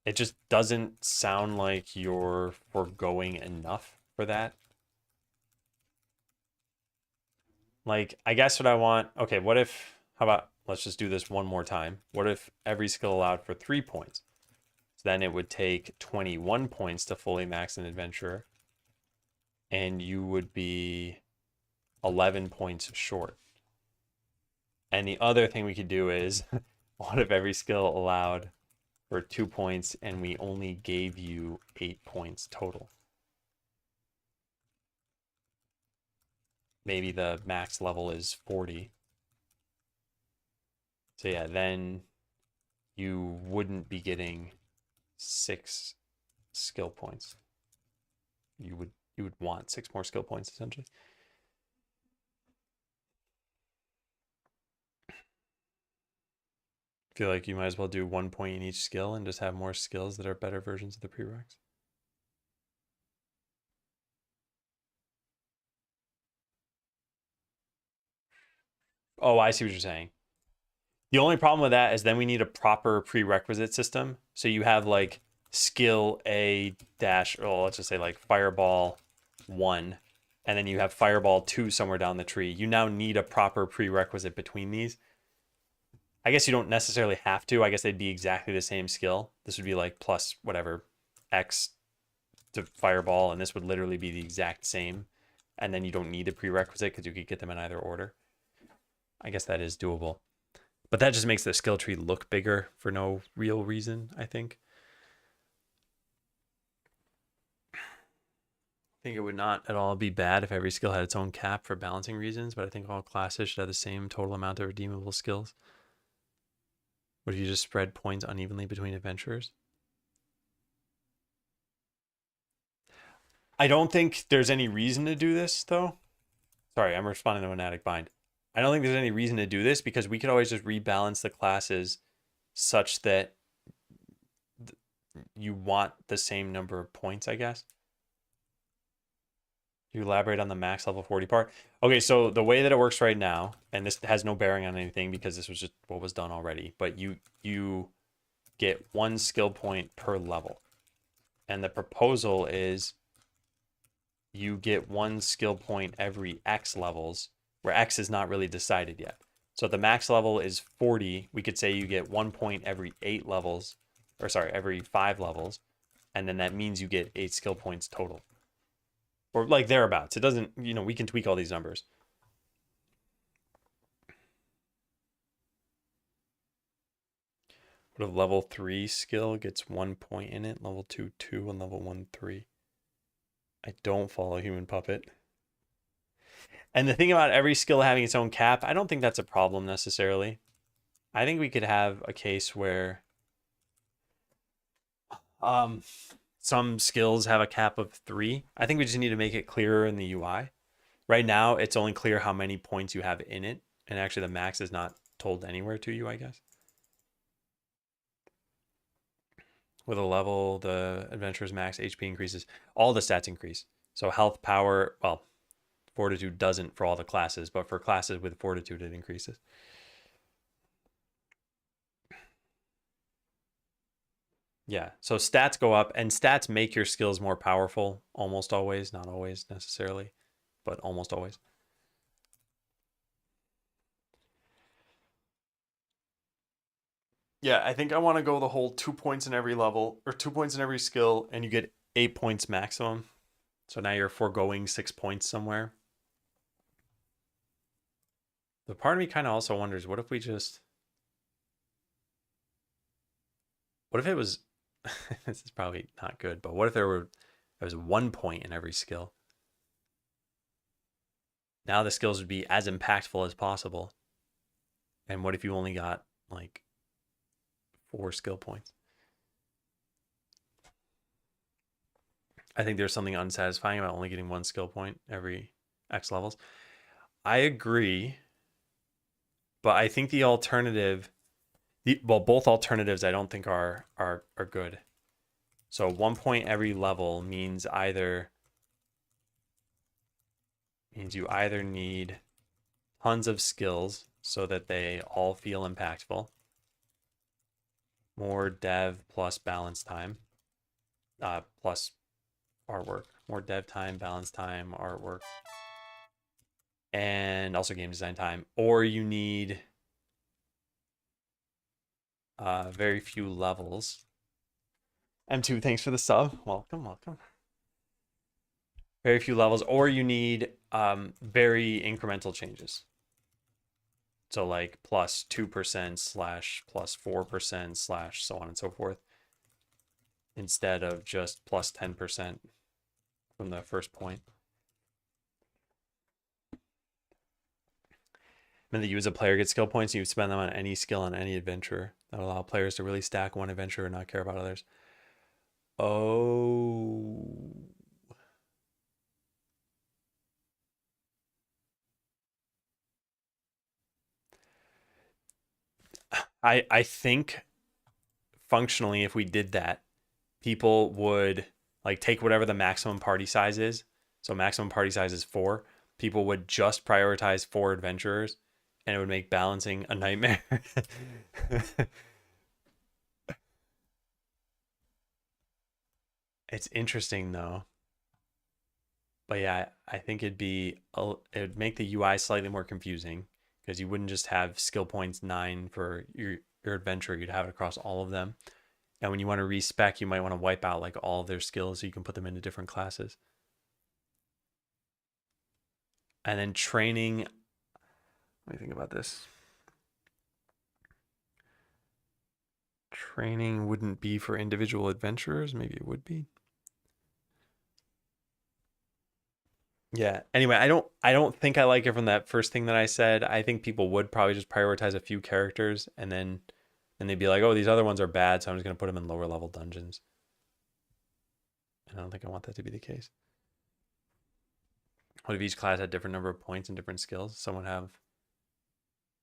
It just doesn't sound like you're foregoing enough for that. Like, I guess what I want, okay, what if, how about, let's just do this one more time. What if every skill allowed for 3 points? So then it would take 21 points to fully max an adventurer, and you would be 11 points short. And the other thing we could do is, what if every skill allowed for 2 points and we only gave you 8 points total? Maybe the max level is 40. So yeah, then you wouldn't be getting 6 skill points. You would want 6 more skill points essentially. Feel like you might as well do 1 point in each skill and just have more skills that are better versions of the prereqs. Oh, I see what you're saying. The only problem with that is then we need a proper prerequisite system. So you have like skill A dash, or let's just say like fireball 1, and then you have fireball 2 somewhere down the tree. You now need a proper prerequisite between these. I guess you don't necessarily have to. I guess they'd be exactly the same skill. This would be like plus whatever X to fireball, and this would literally be the exact same. And then you don't need the prerequisite because you could get them in either order. I guess that is doable. But that just makes the skill tree look bigger for no real reason, I think. I think it would not at all be bad if every skill had its own cap for balancing reasons, but I think all classes should have the same total amount of redeemable skills. What if you just spread points unevenly between adventurers? I don't think there's any reason to do this, though. Sorry, I'm responding to Monatic Bind. I don't think there's any reason to do this because we could always just rebalance the classes such that you want the same number of points, I guess. You elaborate on the max level 40 part. Okay, so the way that it works right now, and this has no bearing on anything because this was just what was done already, but you get 1 skill point per level. And the proposal is you get 1 skill point every X levels, where X is not really decided yet. So if the max level is 40, we could say you get 1 point every 8 levels, or sorry, every 5 levels, and then that means you get 8 skill points total. Or like thereabouts. It doesn't, we can tweak all these numbers. What if level 3 skill gets 1 point in it, level 2, 2, and level 1, 3? I don't follow Human Puppet. And the thing about every skill having its own cap, I don't think that's a problem necessarily. I think we could have a case where some skills have a cap of 3. I think we just need to make it clearer in the UI. Right now, it's only clear how many points you have in it. And actually, the max is not told anywhere to you, I guess. With a level, the adventurer's max HP increases. All the stats increase. So health, power, well, fortitude doesn't for all the classes, but for classes with fortitude, it increases. Yeah, so stats go up, and stats make your skills more powerful almost always, not always necessarily, but almost always. Yeah, I think I want to go the whole 2 points in every level, or 2 points in every skill, and you get 8 points maximum. So now you're foregoing 6 points somewhere. The part of me kind of also wonders, what if we just... What if it was... this is probably not good, but what if there was 1 point in every skill? Now the skills would be as impactful as possible. And what if you only got like 4 skill points? I think there's something unsatisfying about only getting 1 skill point every X levels. I agree, but I think the alternative, both alternatives I don't think are good. So 1 point every level means you either need tons of skills so that they all feel impactful, more dev plus balance time, plus artwork, more dev time, balance time, artwork, and also game design time, or you need very few levels. M2, thanks for the sub. Welcome. Very few levels, or you need very incremental changes. So like plus 2% / plus 4% / so on and so forth, instead of just plus 10% from the first point. And that you as a player get skill points, you spend them on any skill on any adventure. That will allow players to really stack one adventure and not care about others. Oh. I think functionally, if we did that, people would like take whatever the maximum party size is. So maximum party size is 4. People would just prioritize 4 adventurers and it would make balancing a nightmare. It's interesting though. But yeah, I think it would make the UI slightly more confusing because you wouldn't just have skill points 9 for your adventure, you'd have it across all of them. And when you want to respec, you might want to wipe out like all of their skills so you can put them into different classes. And then training, what do you think about this? Training wouldn't be for individual adventurers, maybe it would be. Yeah. Anyway, I don't think I like it from that first thing that I said. I think people would probably just prioritize a few characters and then they'd be like, "Oh, these other ones are bad, so I'm just going to put them in lower level dungeons." And I don't think I want that to be the case. What if each class had different number of points and different skills? Some would have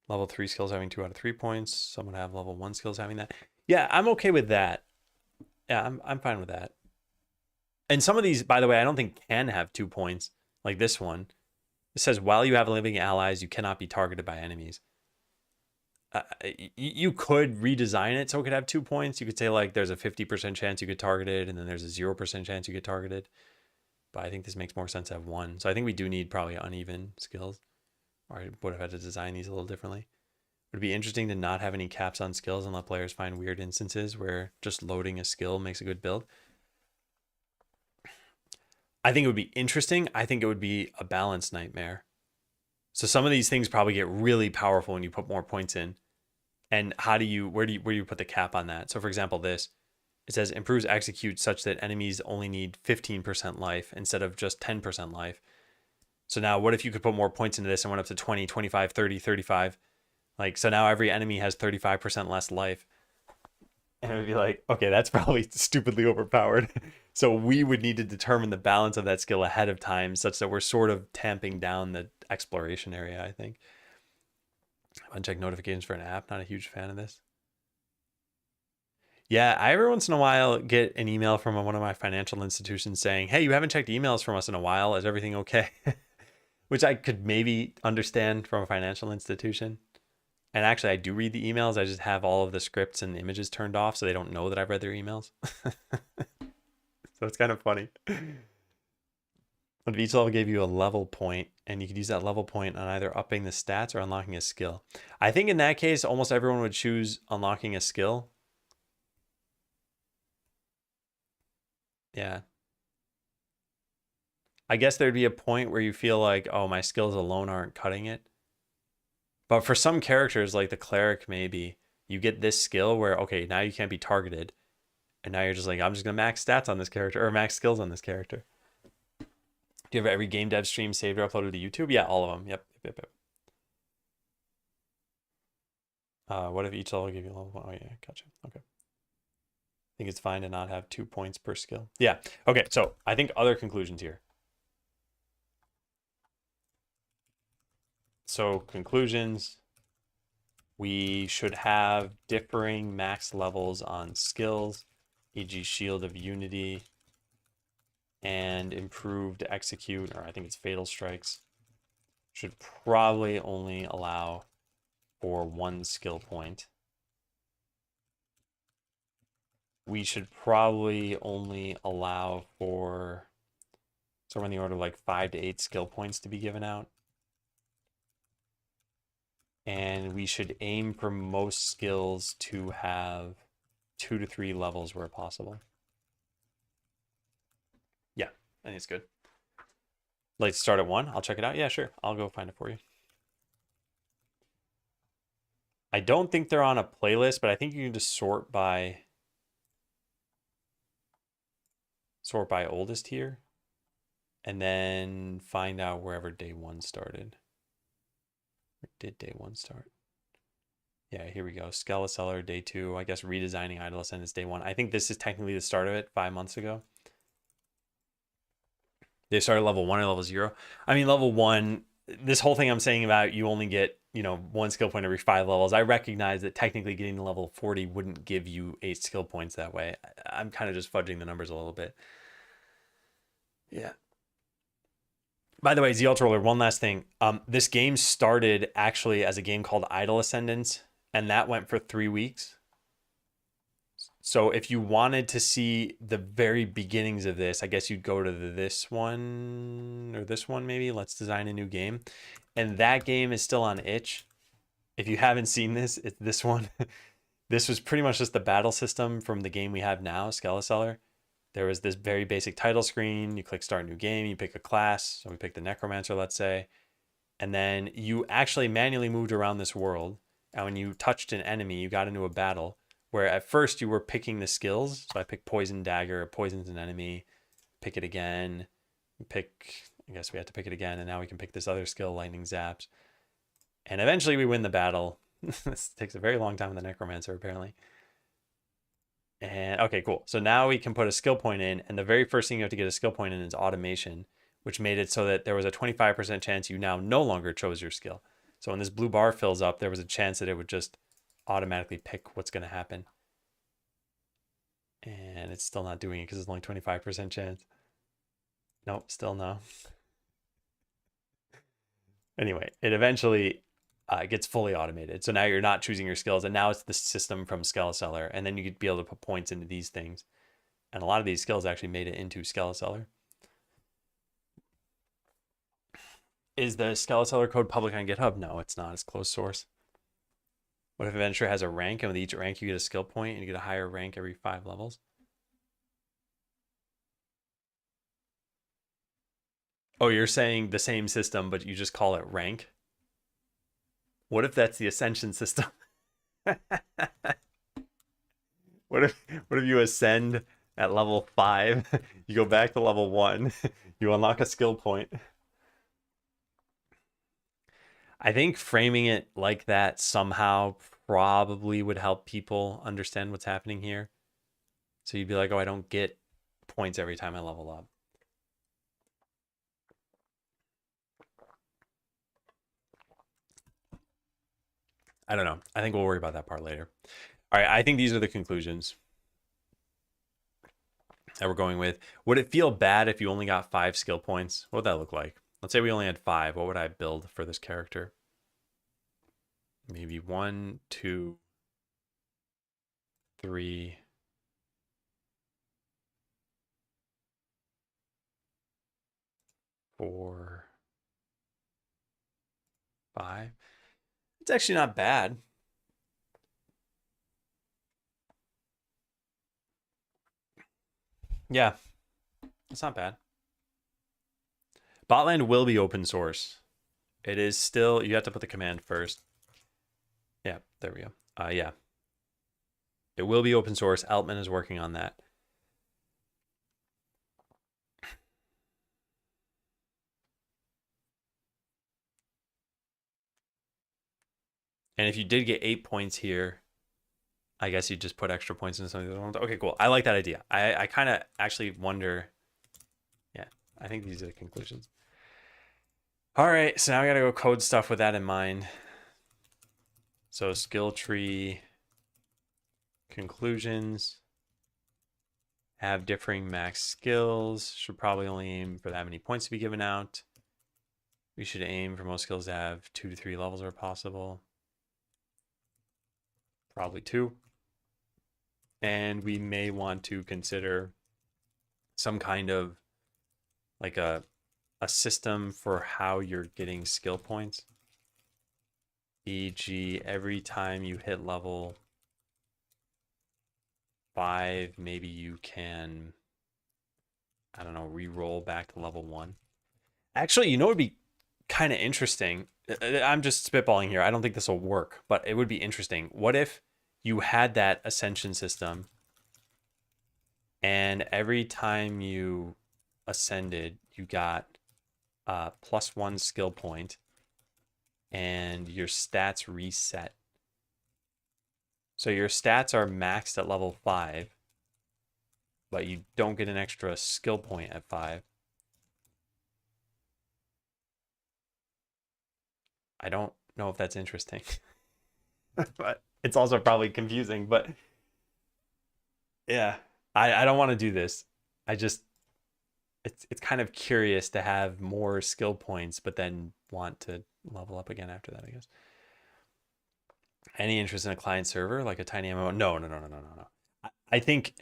level 3 skills having 2 out of 3 points. Some would have level 1 skills having that. Yeah, I'm okay with that. Yeah, I'm fine with that. And some of these, by the way, I don't think can have 2 points. Like this one. It says, while you have living allies, you cannot be targeted by enemies. You could redesign it so it could have 2 points. You could say like there's a 50% chance you get targeted, and then there's a 0% chance you get targeted. But I think this makes more sense to have 1. So I think we do need probably uneven skills. Or I would have had to design these a little differently. It would be interesting to not have any caps on skills and let players find weird instances where just loading a skill makes a good build. I think it would be interesting. I think it would be a balance nightmare. So some of these things probably get really powerful when you put more points in. And where do you put the cap on that? So for example, this, it says improves execute such that enemies only need 15% life instead of just 10% life. So now what if you could put more points into this and went up to 20, 25, 30, 35? Like, so now every enemy has 35% less life. And it would be like, okay, that's probably stupidly overpowered. So we would need to determine the balance of that skill ahead of time such that we're sort of tamping down the exploration area, I think. Uncheck notifications for an app. Not a huge fan of this. Yeah, I every once in a while get an email from one of my financial institutions saying, "Hey, you haven't checked emails from us in a while. Is everything okay?" Which I could maybe understand from a financial institution. And actually, I do read the emails. I just have all of the scripts and images turned off so they don't know that I've read their emails. So it's kind of funny. But each level gave you a level point, and you could use that level point on either upping the stats or unlocking a skill. I think in that case, almost everyone would choose unlocking a skill. Yeah. I guess there'd be a point where you feel like, oh, my skills alone aren't cutting it. But for some characters, like the cleric, maybe you get this skill where, okay, now you can't be targeted. And now you're just like, I'm just going to max stats on this character or max skills on this character. Do you have every game dev stream saved or uploaded to YouTube? Yeah, all of them. Yep. What if each level give you a level 1? Oh, yeah, gotcha. Okay. I think it's fine to not have 2 points per skill. Yeah. Okay, so I think other conclusions here. So conclusions, we should have differing max levels on skills, e.g. Shield of Unity, and improved execute, or I think it's fatal strikes, should probably only allow for 1 skill point. We should probably only allow for somewhere in the order of like 5 to 8 skill points to be given out. And we should aim for most skills to have 2 to 3 levels where possible. Yeah, I think it's good. Like to start at 1? I'll check it out. Yeah, sure. I'll go find it for you. I don't think they're on a playlist, but I think you can just sort by oldest here and then find out wherever day 1 started. Where did day 1 start? Yeah, here we go. Skeleseller, day 2. I guess redesigning Idle Ascent is day 1. I think this is technically the start of it 5 months ago. They started level 1 or level 0. I mean, level 1, this whole thing I'm saying about you only get, 1 skill point every 5 levels. I recognize that technically getting to level 40 wouldn't give you 8 skill points that way. I'm kind of just fudging the numbers a little bit. Yeah. By the way, ZL Roller, one last thing. This game started actually as a game called Idle Ascendants, and that went for 3 weeks. So if you wanted to see the very beginnings of this, I guess you'd go to this one or this one maybe. Let's design a new game. And that game is still on itch. If you haven't seen this, it's this one. This was pretty much just the battle system from the game we have now, Skeleseller. There was this very basic title screen. You click start new game, you pick a class. So we picked the Necromancer, let's say. And then you actually manually moved around this world. And when you touched an enemy, you got into a battle where at first you were picking the skills. So I picked Poison Dagger, poisons an enemy, pick it again, I guess we had to pick it again. And now we can pick this other skill, Lightning Zaps. And eventually we win the battle. This takes a very long time with the Necromancer, apparently. And okay, cool. So now we can put a skill point in, and the very first thing you have to get a skill point in is automation, which made it so that there was a 25% chance you now no longer chose your skill. So when this blue bar fills up, there was a chance that it would just automatically pick what's going to happen. And it's still not doing it because it's only 25% chance. Nope, still no. Anyway, it eventually gets fully automated. So now you're not choosing your skills, and now it's the system from Skeleseller, and then you could be able to put points into these things. And a lot of these skills actually made it into Skeleseller. Is the Skeleseller code public on GitHub? No, it's not. It's closed source. What if Adventure has a rank, and with each rank you get a skill point, and you get a higher rank every 5 levels? Oh, you're saying the same system, but you just call it rank? What if that's the Ascension system? What if you ascend at level 5, you go back to level 1, you unlock a skill point? I think framing it like that somehow probably would help people understand what's happening here. So you'd be like, oh, I don't get points every time I level up. I don't know. I think we'll worry about that part later. All right, I think these are the conclusions that we're going with. Would it feel bad if you only got 5 skill points? What would that look like? Let's say we only had 5. What would I build for this character? Maybe 1, 2, 3, 4, 5. It's actually not bad. Yeah, it's not bad. Botland will be open source. It is still, you have to put the command first. Yeah, there we go. Yeah. It will be open source. Altman is working on that. And if you did get 8 points here, I guess you just put extra points into something. Okay, cool. I like that idea. I kind of actually wonder. Yeah, I think these are the conclusions. All right, so now I got to go code stuff with that in mind. So skill tree conclusions. Have differing max skills. Should probably only aim for that many points to be given out. We should aim for most skills to have 2 to 3 levels where possible. Probably 2. And we may want to consider some kind of like a system for how you're getting skill points. E.g., every time you hit level 5, maybe you can, I don't know, re-roll back to level 1. Actually, you know what would be kind of interesting? I'm just spitballing here. I don't think this will work, but it would be interesting. What if you had that ascension system, and every time you ascended, you got +1 skill point, and your stats reset. So your stats are maxed at level 5, but you don't get an extra skill point at 5. I don't know if that's interesting. But it's also probably confusing, but yeah, I don't want to do this. I just, it's kind of curious to have more skill points, but then want to level up again after that, I guess. Any interest in a client server like a tiny MMO? No, no, no, no, no, no, no. I think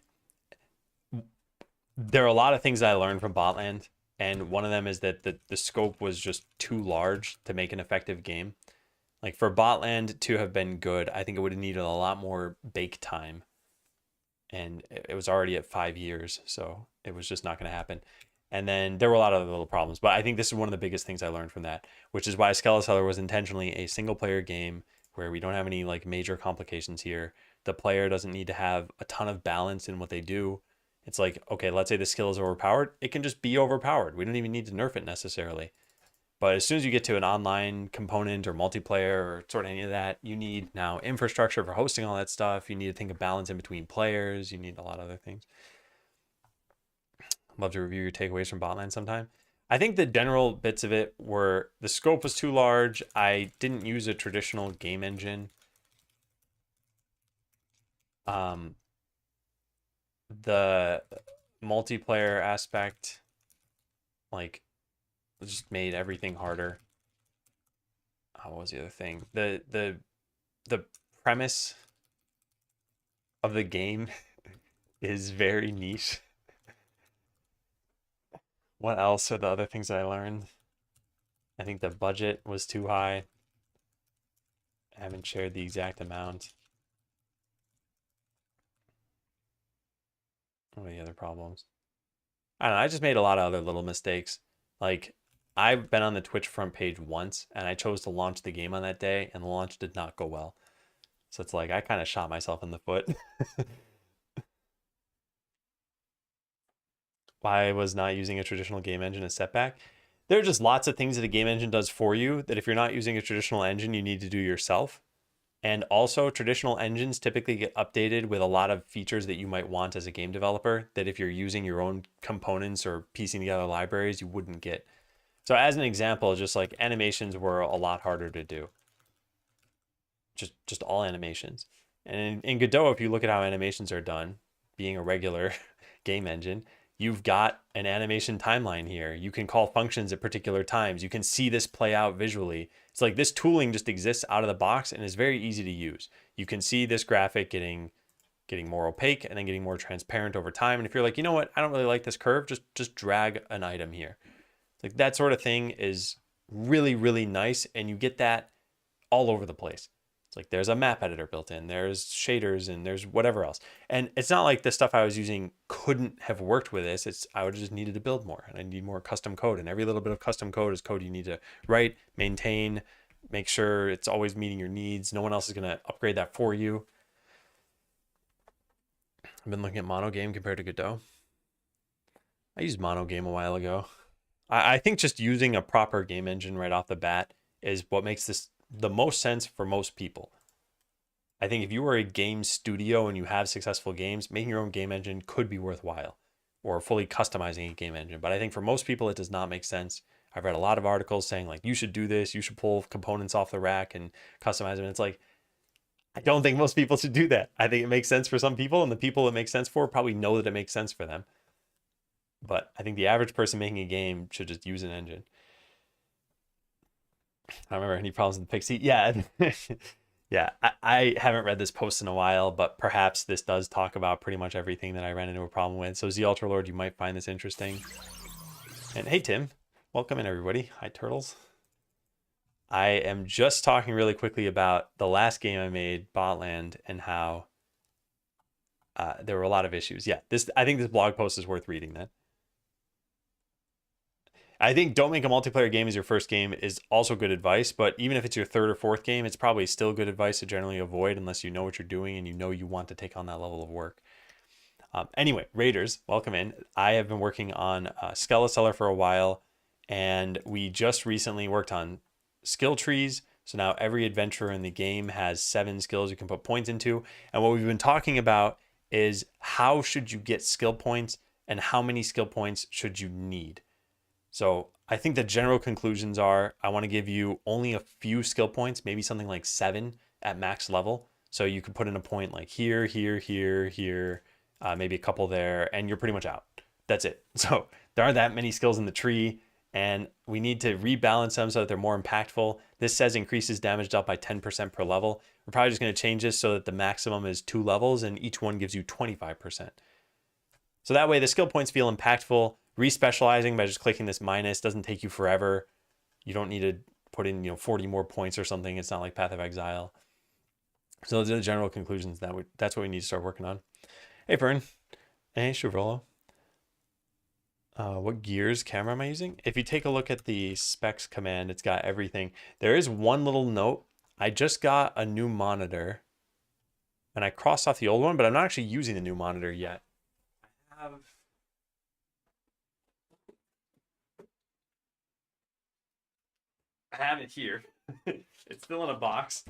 there are a lot of things I learned from Botland, and one of them is that the scope was just too large to make an effective game. Like for Botland to have been good, I think it would have needed a lot more bake time, and it was already at 5 years, so it was just not going to happen. And then there were a lot of other little problems, but I think this is one of the biggest things I learned from that, which is why Skeleseller was intentionally a single player game where we don't have any like major complications here. The player doesn't need to have a ton of balance in what they do. It's like, okay, let's say the skill is overpowered. It can just be overpowered. We don't even need to nerf it necessarily. But as soon as you get to an online component or multiplayer or sort of any of that, you need now infrastructure for hosting all that stuff. You need to think of balance in between players. You need a lot of other things. Love to review your takeaways from Botland sometime. I think the general bits of it were the scope was too large. I didn't use a traditional game engine. The multiplayer aspect, like, just made everything harder. What was the other thing? The premise of the game is very niche. What else are the other things I learned? I think the budget was too high. I haven't shared the exact amount. What are the other problems? I don't know. I just made a lot of other little mistakes. Like, I've been on the Twitch front page once, and I chose to launch the game on that day, and the launch did not go well. So it's like I kind of shot myself in the foot. Why was not using a traditional game engine a setback? There are just lots of things that a game engine does for you that if you're not using a traditional engine, you need to do yourself. And also, traditional engines typically get updated with a lot of features that you might want as a game developer that if you're using your own components or piecing together libraries, you wouldn't get. So as an example, just like animations were a lot harder to do. Just all animations. And in Godot, if you look at how animations are done, being a regular game engine, you've got an animation timeline here. You can call functions at particular times. You can see this play out visually. It's like this tooling just exists out of the box and is very easy to use. You can see this graphic getting more opaque and then getting more transparent over time. And if you're like, you know what, I don't really like this curve, just drag an item here. Like that sort of thing is really, really nice. And you get that all over the place. It's like there's a map editor built in, there's shaders, and there's whatever else. And it's not like the stuff I was using couldn't have worked with this. It's I would have just needed to build more, and I need more custom code. And every little bit of custom code is code you need to write, maintain, make sure it's always meeting your needs. No one else is going to upgrade that for you. I've been looking at monogame compared to Godot. I used monogame a while ago. I think just using a proper game engine right off the bat is what makes this the most sense for most people. I think if you are a game studio and you have successful games, making your own game engine could be worthwhile, or fully customizing a game engine. But I think for most people, it does not make sense. I've read a lot of articles saying like, you should do this, you should pull components off the rack and customize them. And it's like, I don't think most people should do that. I think it makes sense for some people, and the people it makes sense for probably know that it makes sense for them. But I think the average person making a game should just use an engine. I don't remember any problems with the Pixie. Yeah. Yeah, I haven't read this post in a while, but perhaps this does talk about pretty much everything that I ran into a problem with. So Z Ultra Lord, you might find this interesting. And hey, Tim, welcome in everybody. Hi, Turtles. I am just talking really quickly about the last game I made, Botland, and how there were a lot of issues. Yeah, I think this blog post is worth reading then. I think don't make a multiplayer game as your first game is also good advice, but even if it's your third or fourth game, it's probably still good advice to generally avoid unless you know what you're doing and you know you want to take on that level of work. Anyway, Raiders, welcome in. I have been working on Skeleseller for a while, and we just recently worked on skill trees. So now every adventurer in the game has 7 skills you can put points into. And what we've been talking about is how should you get skill points and how many skill points should you need? So I think the general conclusions are I want to give you only a few skill points, maybe something like 7 at max level. So you could put in a point like here, here, here, here, maybe a couple there, and you're pretty much out. That's it. So there aren't that many skills in the tree, and we need to rebalance them so that they're more impactful. This says increases damage dealt by 10% per level. We're probably just going to change this so that the maximum is 2 levels and each one gives you 25%. So that way the skill points feel impactful. Respecializing by just clicking this minus doesn't take you forever. You don't need to put in 40 more points or something. It's not like Path of Exile. So those are the general conclusions. That's what we need to start working on. Hey, Fern. Hey, Chevrolet. What gears camera am I using? If you take a look at the specs command, it's got everything. There is one little note. I just got a new monitor and I crossed off the old one, but I'm not actually using the new monitor yet. I have it here. It's still in a box,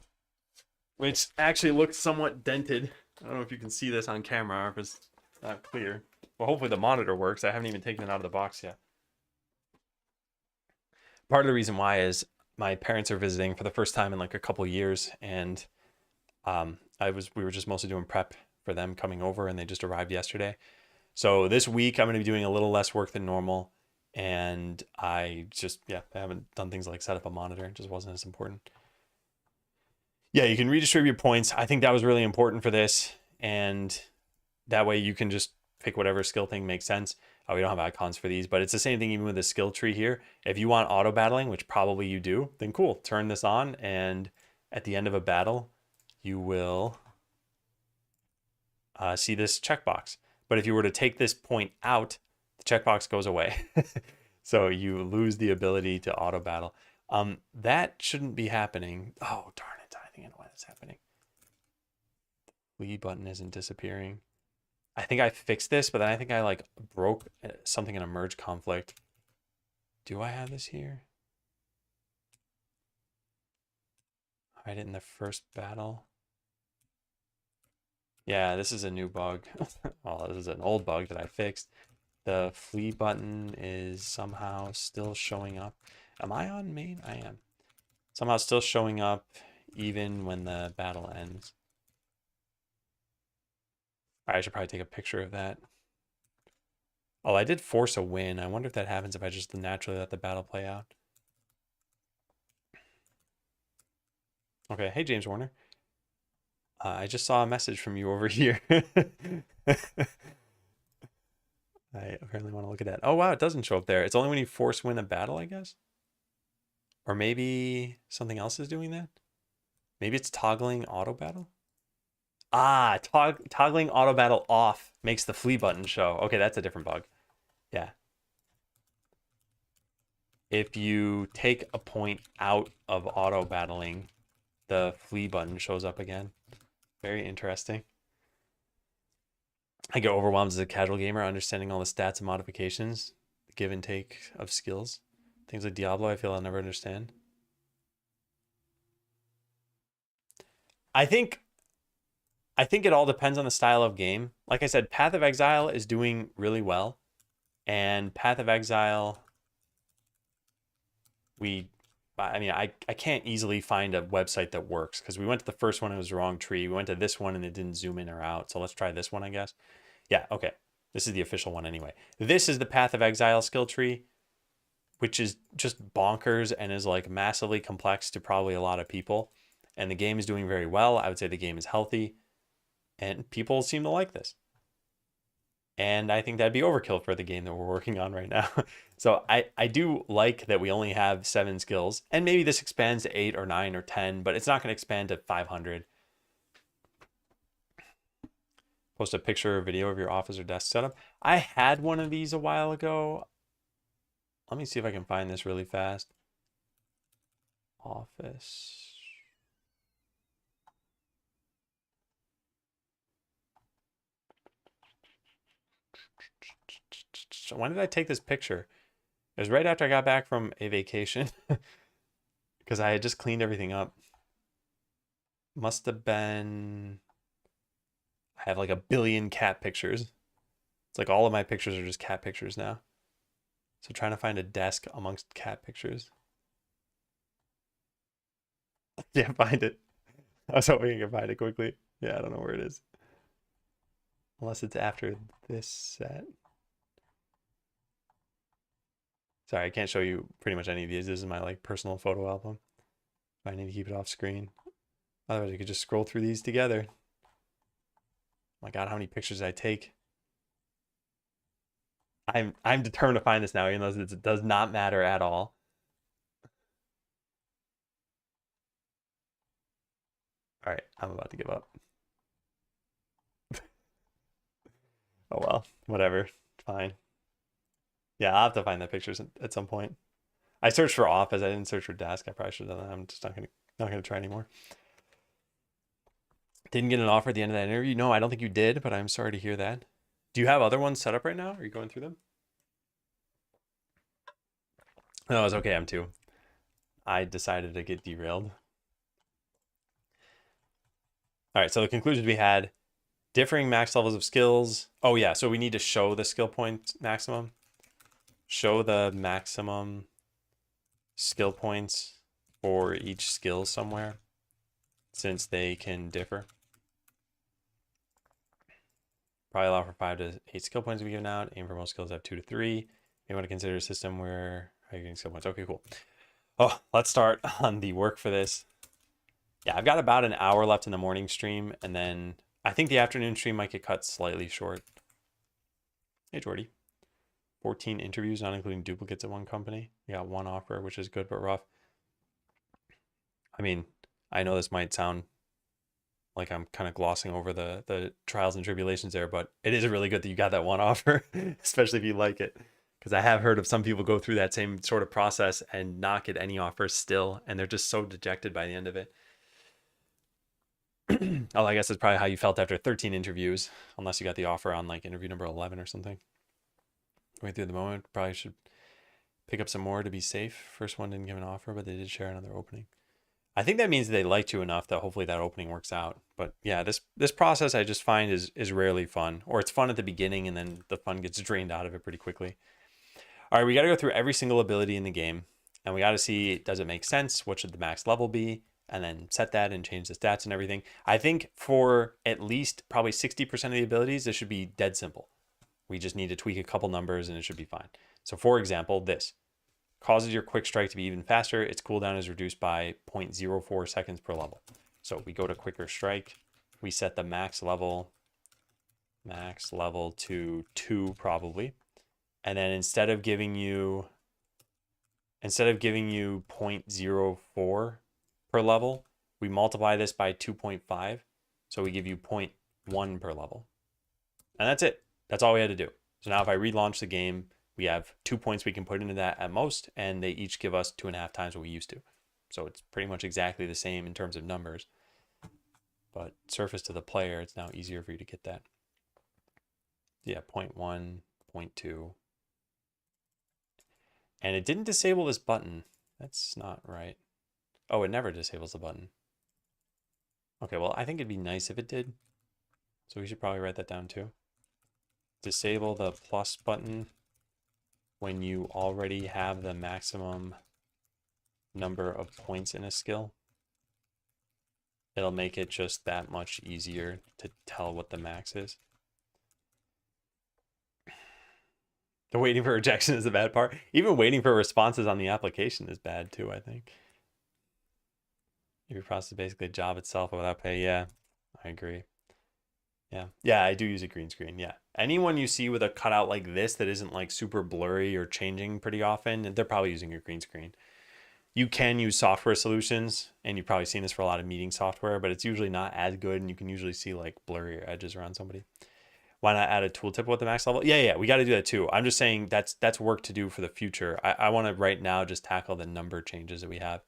which actually looks somewhat dented. I don't know if you can see this on camera or if it's not clear. Well, hopefully the monitor works. I haven't even taken it out of the box yet. Part of the reason why is my parents are visiting for the first time in like a couple of years, and we were just mostly doing prep for them coming over, and they just arrived yesterday. So this week I'm going to be doing a little less work than normal, and I haven't done things like set up a monitor. It just wasn't as important. Yeah, you can redistribute points. I think that was really important for this, and that way you can just pick whatever skill thing makes sense. We don't have icons for these, but it's the same thing even with the skill tree here. If you want auto battling, which probably you do, then cool, turn this on, and at the end of a battle, you will see this checkbox. But if you were to take this point out, the checkbox goes away. So you lose the ability to auto battle. That shouldn't be happening. Oh, darn it. I think I know why that's happening. The Wii button isn't disappearing. I think I fixed this, but then I think I like broke something in a merge conflict. Do I have this here? I had it in the first battle. Yeah, this is a new bug. Well, this is an old bug that I fixed. The flee button is somehow still showing up. Am I on main? I am. Somehow still showing up even when the battle ends. I should probably take a picture of that. Oh, I did force a win. I wonder if that happens if I just naturally let the battle play out. Okay, hey James Warner. I just saw a message from you over here. I apparently want to look at that. Oh wow, it doesn't show up there. It's only when you force win a battle, I guess. Or maybe something else is doing that. Maybe it's toggling auto battle. Ah, toggling auto battle off makes the flee button show. Okay, that's a different bug. Yeah. If you take a point out of auto battling, the flee button shows up again. Very interesting. I get overwhelmed as a casual gamer understanding all the stats and modifications, the give and take of skills. Things like Diablo, I feel I'll never understand. I think it all depends on the style of game. Like I said, Path of Exile is doing really well. And Path of Exile, I can't easily find a website that works because we went to the first one, it was the wrong tree. We went to this one and it didn't zoom in or out. So let's try this one, I guess. Yeah, okay. This is the official one anyway. This is the Path of Exile skill tree, which is just bonkers and is like massively complex to probably a lot of people. And the game is doing very well. I would say the game is healthy and people seem to like this. And I think that'd be overkill for the game that we're working on right now. So I do like that we only have 7 skills. And maybe this expands to 8 or 9 or 10, but it's not going to expand to 500. Post a picture or video of your office or desk setup. I had one of these a while ago. Let me see if I can find this really fast. Office. When did I take this picture? It was right after I got back from a vacation because I had just cleaned everything up. Must have been, I have like a billion cat pictures. It's like all of my pictures are just cat pictures now. So trying to find a desk amongst cat pictures. Yeah, find it. I was hoping I could find it quickly. Yeah, I don't know where it is. Unless it's after this set. Sorry, I can't show you pretty much any of these. This is my like personal photo album. I need to keep it off screen. Otherwise, I could just scroll through these together. Oh my God, how many pictures did I take? I'm determined to find this now, even though it does not matter at all. All right, I'm about to give up. Oh well, whatever. Fine. Yeah, I'll have to find that pictures at some point. I searched for office. I didn't search for desk. I probably should have done that. I'm just not gonna try anymore. Didn't get an offer at the end of that interview. No, I don't think you did, but I'm sorry to hear that. Do you have other ones set up right now? Are you going through them? No, it's okay. I'm too. I decided to get derailed. All right, so the conclusions we had: differing max levels of skills. Oh yeah, so we need to show the skill point maximum. Show the maximum skill points for each skill somewhere, since they can differ. Probably allow for 5 to 8 skill points to be given out. Aim for most skills have 2 to 3. You want to consider a system where how are you getting skill points? Okay, cool. Oh, let's start on the work for this. Yeah, I've got about an hour left in the morning stream, and then I think the afternoon stream might get cut slightly short. Hey, Jordy. 14 interviews, not including duplicates at one company. You got 1 offer, which is good but rough. I mean, I know this might sound like I'm kind of glossing over the trials and tribulations there, but it is really good that you got that 1 offer, especially if you like it. Because I have heard of some people go through that same sort of process and not get any offers still, and they're just so dejected by the end of it. Oh, I guess it's probably how you felt after 13 interviews, unless you got the offer on like interview number 11 or something. Going through the moment, probably should pick up some more to be safe. First one didn't give an offer, but they did share another opening. I think that means they liked you enough that hopefully that opening works out. But yeah, this process I just find is rarely fun, or it's fun at the beginning and then the fun gets drained out of it pretty quickly. All right, we got to go through every single ability in the game, and we got to see, does it make sense? What should the max level be? And then set that and change the stats and everything. I think for at least probably 60% of the abilities, this should be dead simple. We just need to tweak a couple numbers and it should be fine. So for example, this causes your quick strike to be even faster. Its cooldown is reduced by 0.04 seconds per level. So we go to quicker strike. We set the max level to 2 probably. And then instead of giving you 0.04 per level, we multiply this by 2.5. So we give you 0.1 per level. And that's it. That's all we had to do. So now if I relaunch the game, we have 2 points we can put into that at most, and they each give us 2.5 times what we used to. So it's pretty much exactly the same in terms of numbers. But surface to the player, it's now easier for you to get that. Yeah, 0.1, 0.2. And it didn't disable this button. That's not right. Oh, it never disables the button. Okay, well, I think it'd be nice if it did. So we should probably write that down too. Disable the plus button when you already have the maximum number of points in a skill. It'll make it just that much easier to tell what the max is. The waiting for rejection is the bad part. Even waiting for responses on the application is bad too, I think. Your process is basically a job itself without pay. Yeah, I agree. Yeah, I do use a green screen. Yeah. Anyone you see with a cutout like this that isn't like super blurry or changing pretty often, they're probably using a green screen. You can use software solutions, and you've probably seen this for a lot of meeting software, but it's usually not as good, and you can usually see like blurrier edges around somebody. Why not add a tooltip with the max level? Yeah, we got to do that too. I'm just saying that's work to do for the future. I want to right now just tackle the number changes that we have.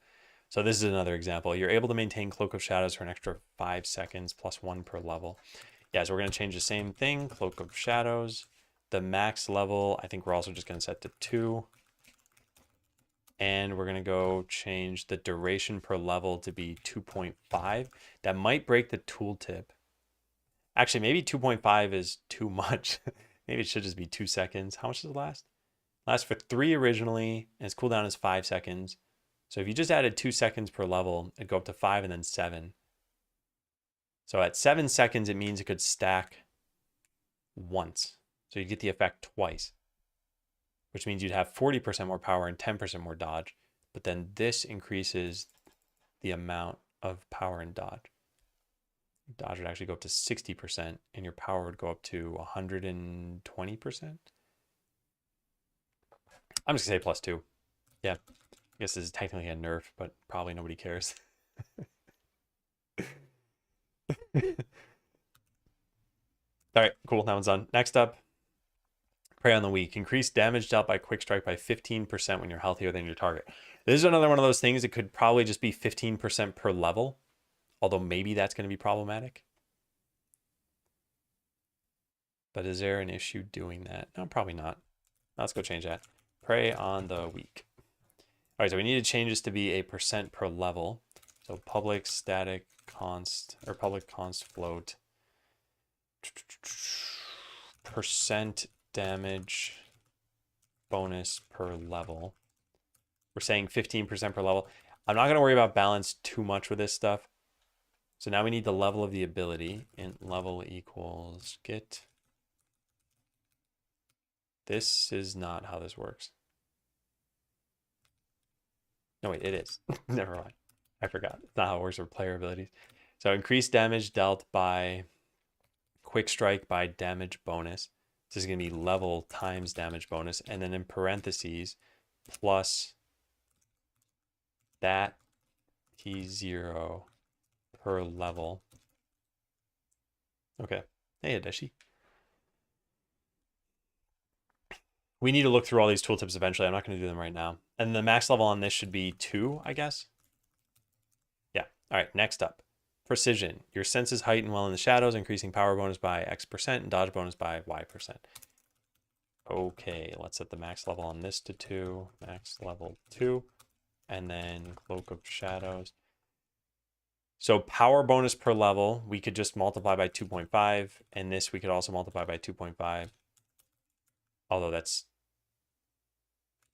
So this is another example. You're able to maintain Cloak of Shadows for an extra 5 seconds plus 1 per level. Yeah, so we're going to change the same thing, Cloak of Shadows. The max level, I think we're also just going to set to 2. And we're going to go change the duration per level to be 2.5. That might break the tooltip. Actually, maybe 2.5 is too much. Maybe it should just be 2 seconds. How much does it last? Lasts for 3 originally, and its cooldown is 5 seconds. So if you just added 2 seconds per level, it'd go up to 5 and then 7. So at 7 seconds, it means it could stack once. So you get the effect twice. which means you'd have 40% more power and 10% more dodge. But then this increases the amount of power and dodge. Dodge would actually go up to 60%, and your power would go up to 120%. I'm just gonna say +2. Yeah, I guess this is technically a nerf, but probably nobody cares. All right, cool. That one's done. Next up, Prey on the Weak. Increase damage dealt by Quick Strike by 15% when you're healthier than your target. This is another one of those things that could probably just be 15% per level, although maybe that's going to be problematic. But is there an issue doing that? No, probably not. Let's go change that. Prey on the Weak. All right, so we need to change this to be a percent per level. So public static const, or public const float. Percent damage bonus per level. We're saying 15% per level. I'm not going to worry about balance too much with this stuff. So now we need the level of the ability. Int level equals get. This is not how this works. No, wait, it is. Never mind. I forgot. It's not how it works with player abilities. So increase damage dealt by Quick Strike by damage bonus. This is going to be level times damage bonus. And then in parentheses, plus that T0 per level. Okay. Hey, Adeshi. We need to look through all these tooltips eventually. I'm not going to do them right now. And the max level on this should be 2, I guess. Yeah. All right. Next up, precision. Your senses heighten while in the shadows, increasing power bonus by X% and dodge bonus by Y%. Okay. Let's set the max level on this to 2. Max level 2. And then Cloak of Shadows. So power bonus per level, we could just multiply by 2.5. And this we could also multiply by 2.5. Although that's,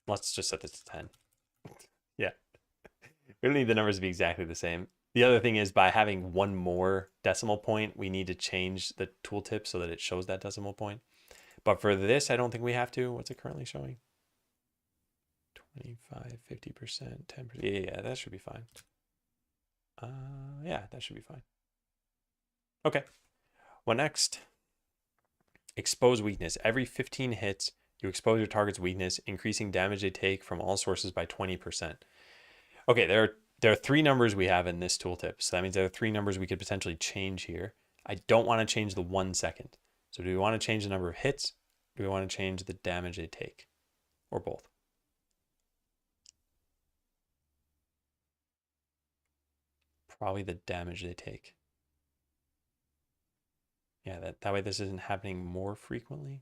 let's just set this to 10. Yeah. We don't need the numbers to be exactly the same. The other thing is by having one more decimal point, we need to change the tooltip so that it shows that decimal point. But for this, I don't think we have to. What's it currently showing? 25, 50%, 10%. Yeah, that should be fine. Yeah, that should be fine. Okay. What next? Expose weakness. Every 15 hits, you expose your target's weakness, increasing damage they take from all sources by 20%. Okay, there are 3 numbers we have in this tooltip. So that means there are 3 numbers we could potentially change here. I don't want to change the 1 second. So do we want to change the number of hits? Do we want to change the damage they take? Or both? Probably the damage they take. Yeah, that way this isn't happening more frequently.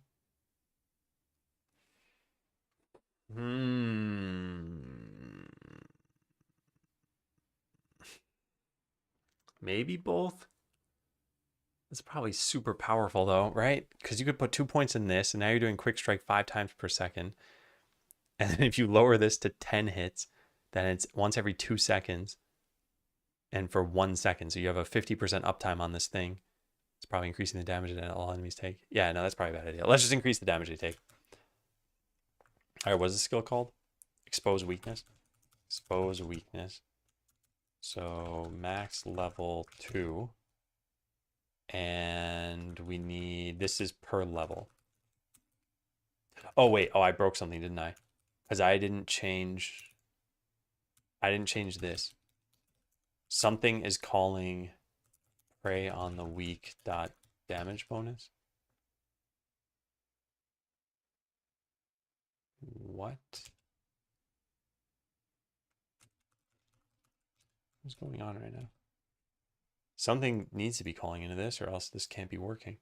Maybe both. It's probably super powerful though, right? Because you could put 2 points in this, and now you're doing Quick Strike 5 times per second. And then if you lower this to 10 hits, then it's once every 2 seconds. And for 1 second. So you have a 50% uptime on this thing. It's probably increasing the damage that all enemies take. Yeah, no, that's probably a bad idea. Let's just increase the damage they take. All right, what's the skill called? Expose weakness. Expose weakness. So max level 2. And we need, this is per level. Oh, wait. Oh, I broke something, didn't I? Because I didn't change this. Something is calling Prey on the Weak dot damage bonus. What? What's going on right now? Something needs to be calling into this, or else this can't be working.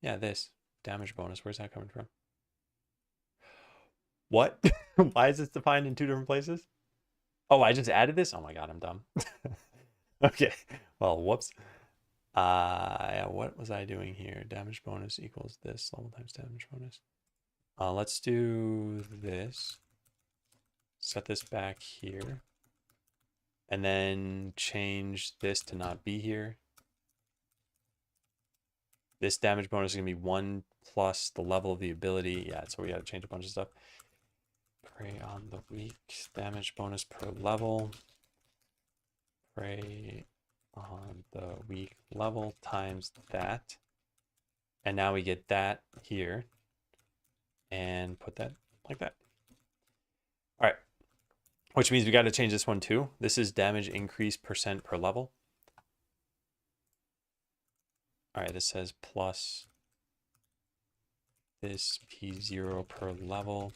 Yeah, this damage bonus. Where's that coming from? What? Why is this defined in 2 different places? Oh, I just added this? Oh my god, I'm dumb. Okay. Well, whoops. Yeah, what was I doing here? Damage bonus equals this level times damage bonus. Let's do this. Set this back here. And then change this to not be here. This damage bonus is going to be 1 plus the level of the ability. Yeah, so we got to change a bunch of stuff. Prey on the weak, damage bonus per level. Prey on the weak level times that. And now we get that here. And put that like that. All right. Which means we got to change this one too. This is damage increase percent per level. All right, this says plus this P0 per level.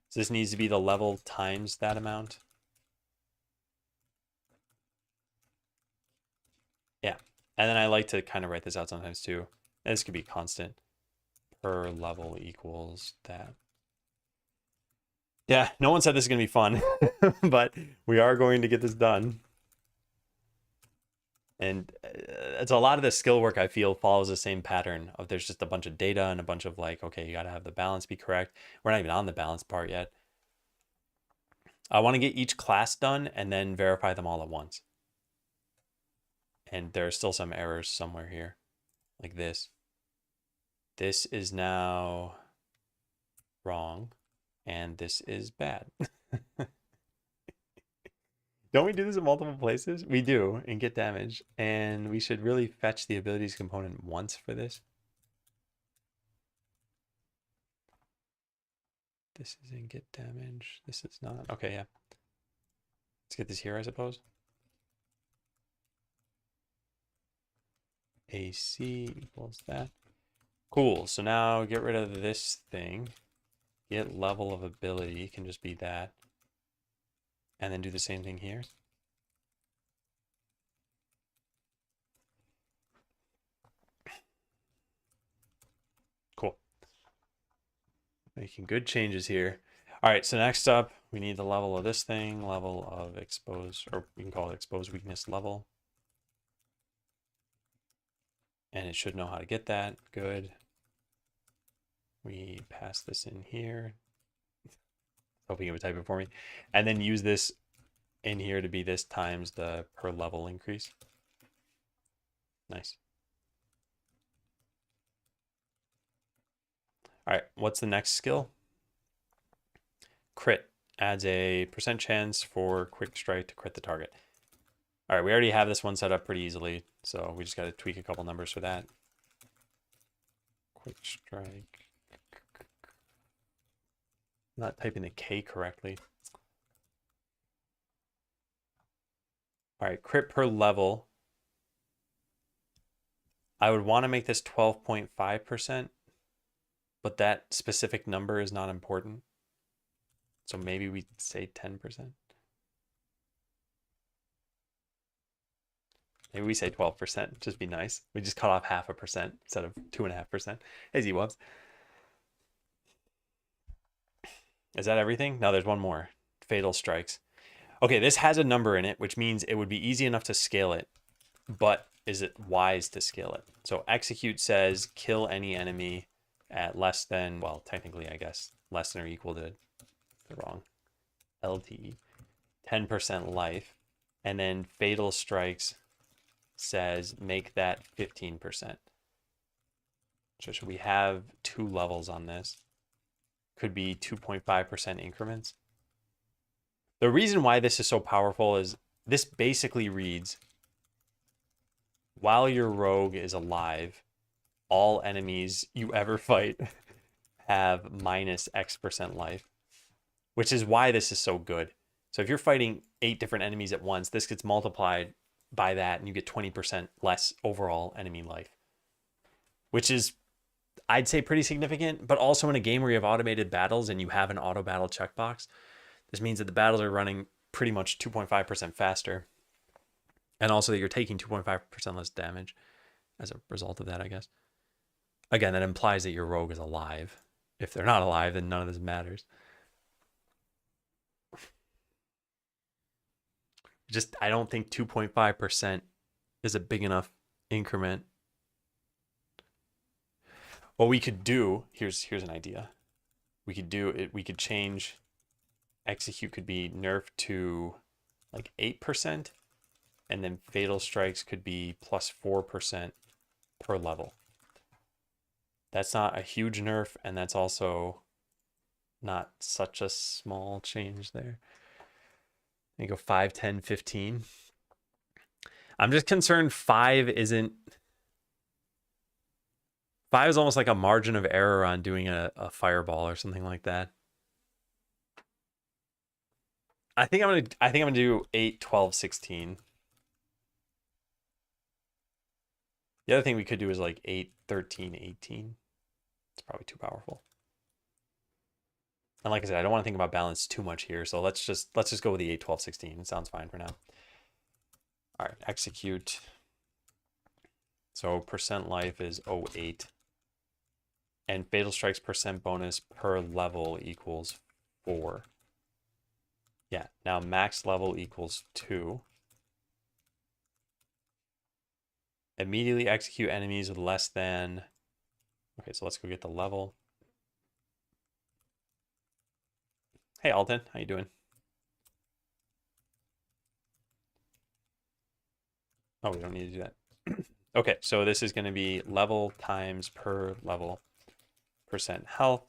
So this needs to be the level times that amount. Yeah. And then I like to kind of write this out sometimes too. This could be constant. Per level equals that. Yeah, no one said this is going to be fun, but we are going to get this done. And it's a lot of the skill work I feel follows the same pattern of there's just a bunch of data and a bunch of like, okay, you got to have the balance be correct. We're not even on the balance part yet. I want to get each class done and then verify them all at once. And there are still some errors somewhere here, like this. This is now wrong, and this is bad. Don't we do this in multiple places? We do, and get damage. And we should really fetch the abilities component once for this. This is in get damage. This is not. Okay, yeah. Let's get this here, I suppose. AC equals that. Cool. So now get rid of this thing. Get level of ability can just be that. And then do the same thing here. Cool. Making good changes here. All right, so next up, we need the level of this thing, level of exposed, or we can call it exposed weakness level. And it should know how to get that. Good. We pass this in here. Hoping it would type it for me. And then use this in here to be this times the per level increase. Nice. All right, what's the next skill? Crit. Adds a % chance for quick strike to crit the target. All right, we already have this one set up pretty easily, so we just got to tweak a couple numbers for that. Quick strike. Not typing the K correctly. All right, crit per level. I would want to make this 12.5%, but that specific number is not important. So maybe we say 10%. Maybe we say 12%, just be nice. We just cut off 0.5% instead of 2.5%. Hey, Z-Wubs. Is that everything? No, there's one more. Fatal strikes. Okay, this has a number in it, which means it would be easy enough to scale it, but is it wise to scale it? So execute says kill any enemy at less than, well, technically, I guess, less than or equal to the wrong LTE, 10% life. And then fatal strikes says make that 15%. So should we have 2 levels on this? Could be 2.5% increments. The reason why this is so powerful is this basically reads, while your rogue is alive, all enemies you ever fight have minus X% life, which is why this is so good. So if you're fighting 8 different enemies at once, this gets multiplied by that and you get 20% less overall enemy life, which is, I'd say, pretty significant. But also in a game where you have automated battles and you have an auto battle checkbox, this means that the battles are running pretty much 2.5% faster. And also that you're taking 2.5% less damage as a result of that, I guess. Again, that implies that your rogue is alive. If they're not alive, then none of this matters. Just, I don't think 2.5% is a big enough increment. What we could do, here's an idea. We could do it, we could change execute could be nerfed to like 8%, and then fatal strikes could be plus 4% per level. That's not a huge nerf, and that's also not such a small change there. You go 5, 10, 15. I'm just concerned 5 isn't... 5 is almost like a margin of error on doing a fireball or something like that. I think I'm gonna do 8, 12, 16. The other thing we could do is like 8, 13, 18. It's probably too powerful. And like I said, I don't want to think about balance too much here, so let's just go with the 8, 12, 16. It sounds fine for now. All right, execute. So percent life is 0.8. And fatal strikes percent bonus per level equals 4. Yeah, now max level equals 2. Immediately execute enemies with less than... Okay, so let's go get the level. Hey, Alden, how you doing? Oh, we don't need to do that. Okay, so this is going to be level times per level percent health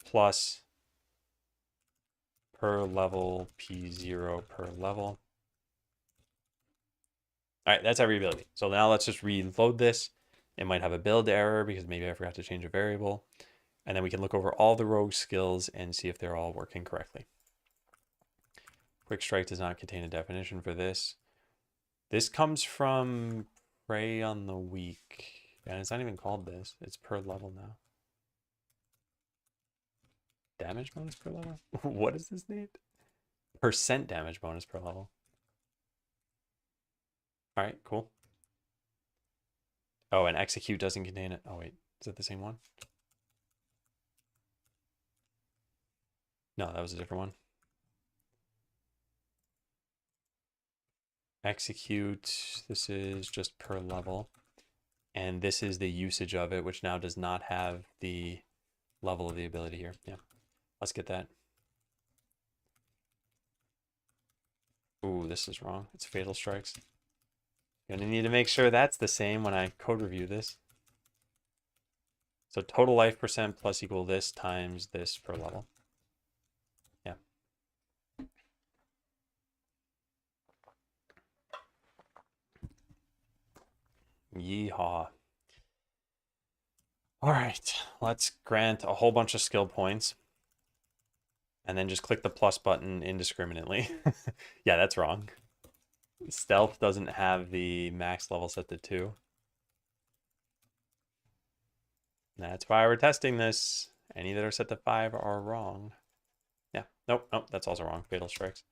plus per level P0 per level. All right, that's every ability. So now let's just reload this. It might have a build error because maybe I forgot to change a variable. And then we can look over all the rogue skills and see if they're all working correctly. Quick Strike does not contain a definition for this. This comes from Prey on the Weak. And it's not even called this. It's per level now. Damage bonus per level? What is this named? Percent damage bonus per level. All right, cool. Oh, and execute doesn't contain it. Oh, wait. Is that the same one? No, that was a different one. Execute. This is just per level. And this is the usage of it, which now does not have the level of the ability here. Yeah, let's get that. Ooh, this is wrong. It's fatal strikes. Gonna need to make sure that's the same when I code review this. So total life percent plus equal this times this per level. Yeah. Yeehaw. All right, let's grant a whole bunch of skill points. And then just click the plus button indiscriminately. Yeah, that's wrong. Stealth doesn't have the max level set to 2. That's why we're testing this. Any that are set to 5 are wrong. Yeah, nope, that's also wrong. Fatal strikes.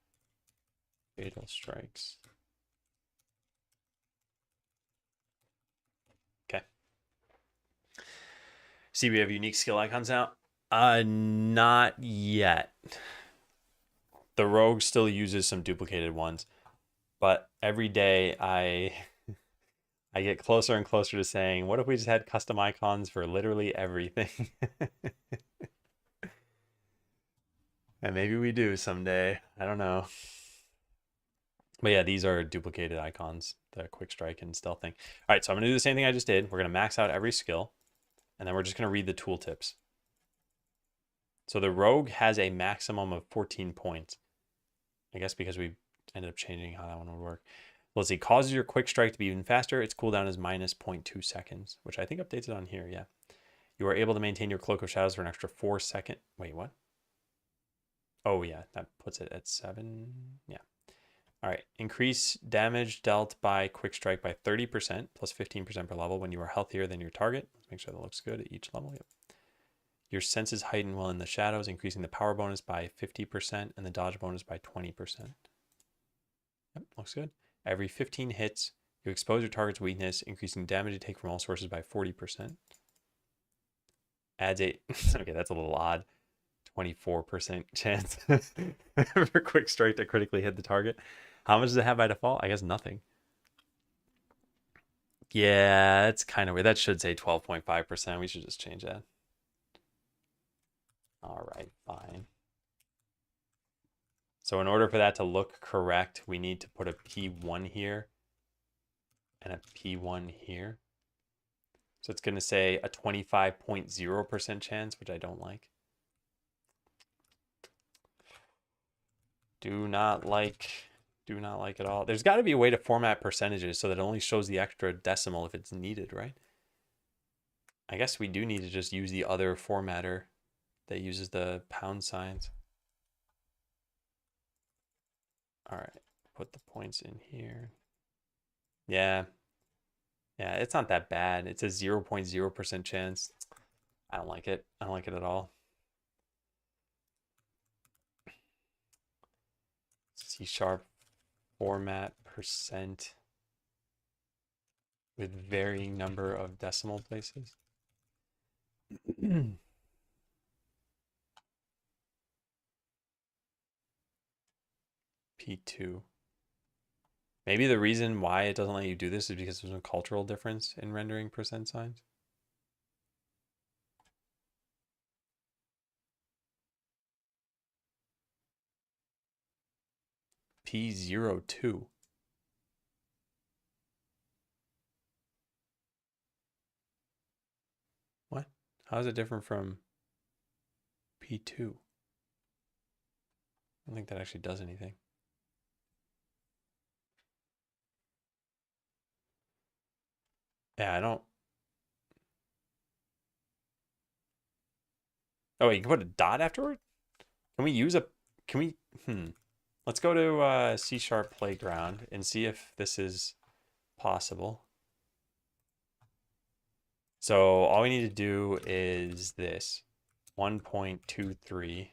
Fatal strikes. Okay. See, we have unique skill icons now. Not yet. The rogue still uses some duplicated ones, but every day I get closer and closer to saying, what if we just had custom icons for literally everything? And maybe we do someday. I don't know. But yeah, these are duplicated icons, the quick strike and stealth thing. All right, so I'm going to do the same thing I just did. We're going to max out every skill, and then we're just going to read the tooltips. So the rogue has a maximum of 14 points. I guess because we ended up changing how that one would work. Let's see, causes your quick strike to be even faster. Its cooldown is minus 0.2 seconds, which I think updates it on here, yeah. You are able to maintain your Cloak of Shadows for an extra 4 seconds. Wait, what? Oh, yeah, that puts it at 7. Yeah. All right, increase damage dealt by quick strike by 30% plus 15% per level when you are healthier than your target. Let's make sure that looks good at each level. Yep. Your senses heighten while in the shadows, increasing the power bonus by 50% and the dodge bonus by 20%. Yep, looks good. Every 15 hits, you expose your target's weakness, increasing damage you take from all sources by 40%. Adds 8. Okay, that's a little odd. 24% chance for quick strike to critically hit the target. How much does it have by default? I guess nothing. Yeah, it's kind of weird. That should say 12.5%. We should just change that. All right, fine. So in order for that to look correct, we need to put a P1 here and a P1 here. So it's going to say a 25.0% chance, which I don't like. Do not like at all. There's got to be a way to format percentages so that it only shows the extra decimal if it's needed, right? I guess we do need to just use the other formatter that uses the pound signs. All right, put the points in here. Yeah. Yeah, it's not that bad. It's a 0.0% chance. I don't like it. I don't like it at all. C# format percent with varying number of decimal places. P2. Maybe the reason why it doesn't let you do this is because there's a cultural difference in rendering percent signs. P02. What? How is it different from P2? I don't think that actually does anything. Yeah, I don't. Oh, wait, you can put a dot afterward? Can we use a, can we, Let's go to C# playground and see if this is possible. So all we need to do is this 1.23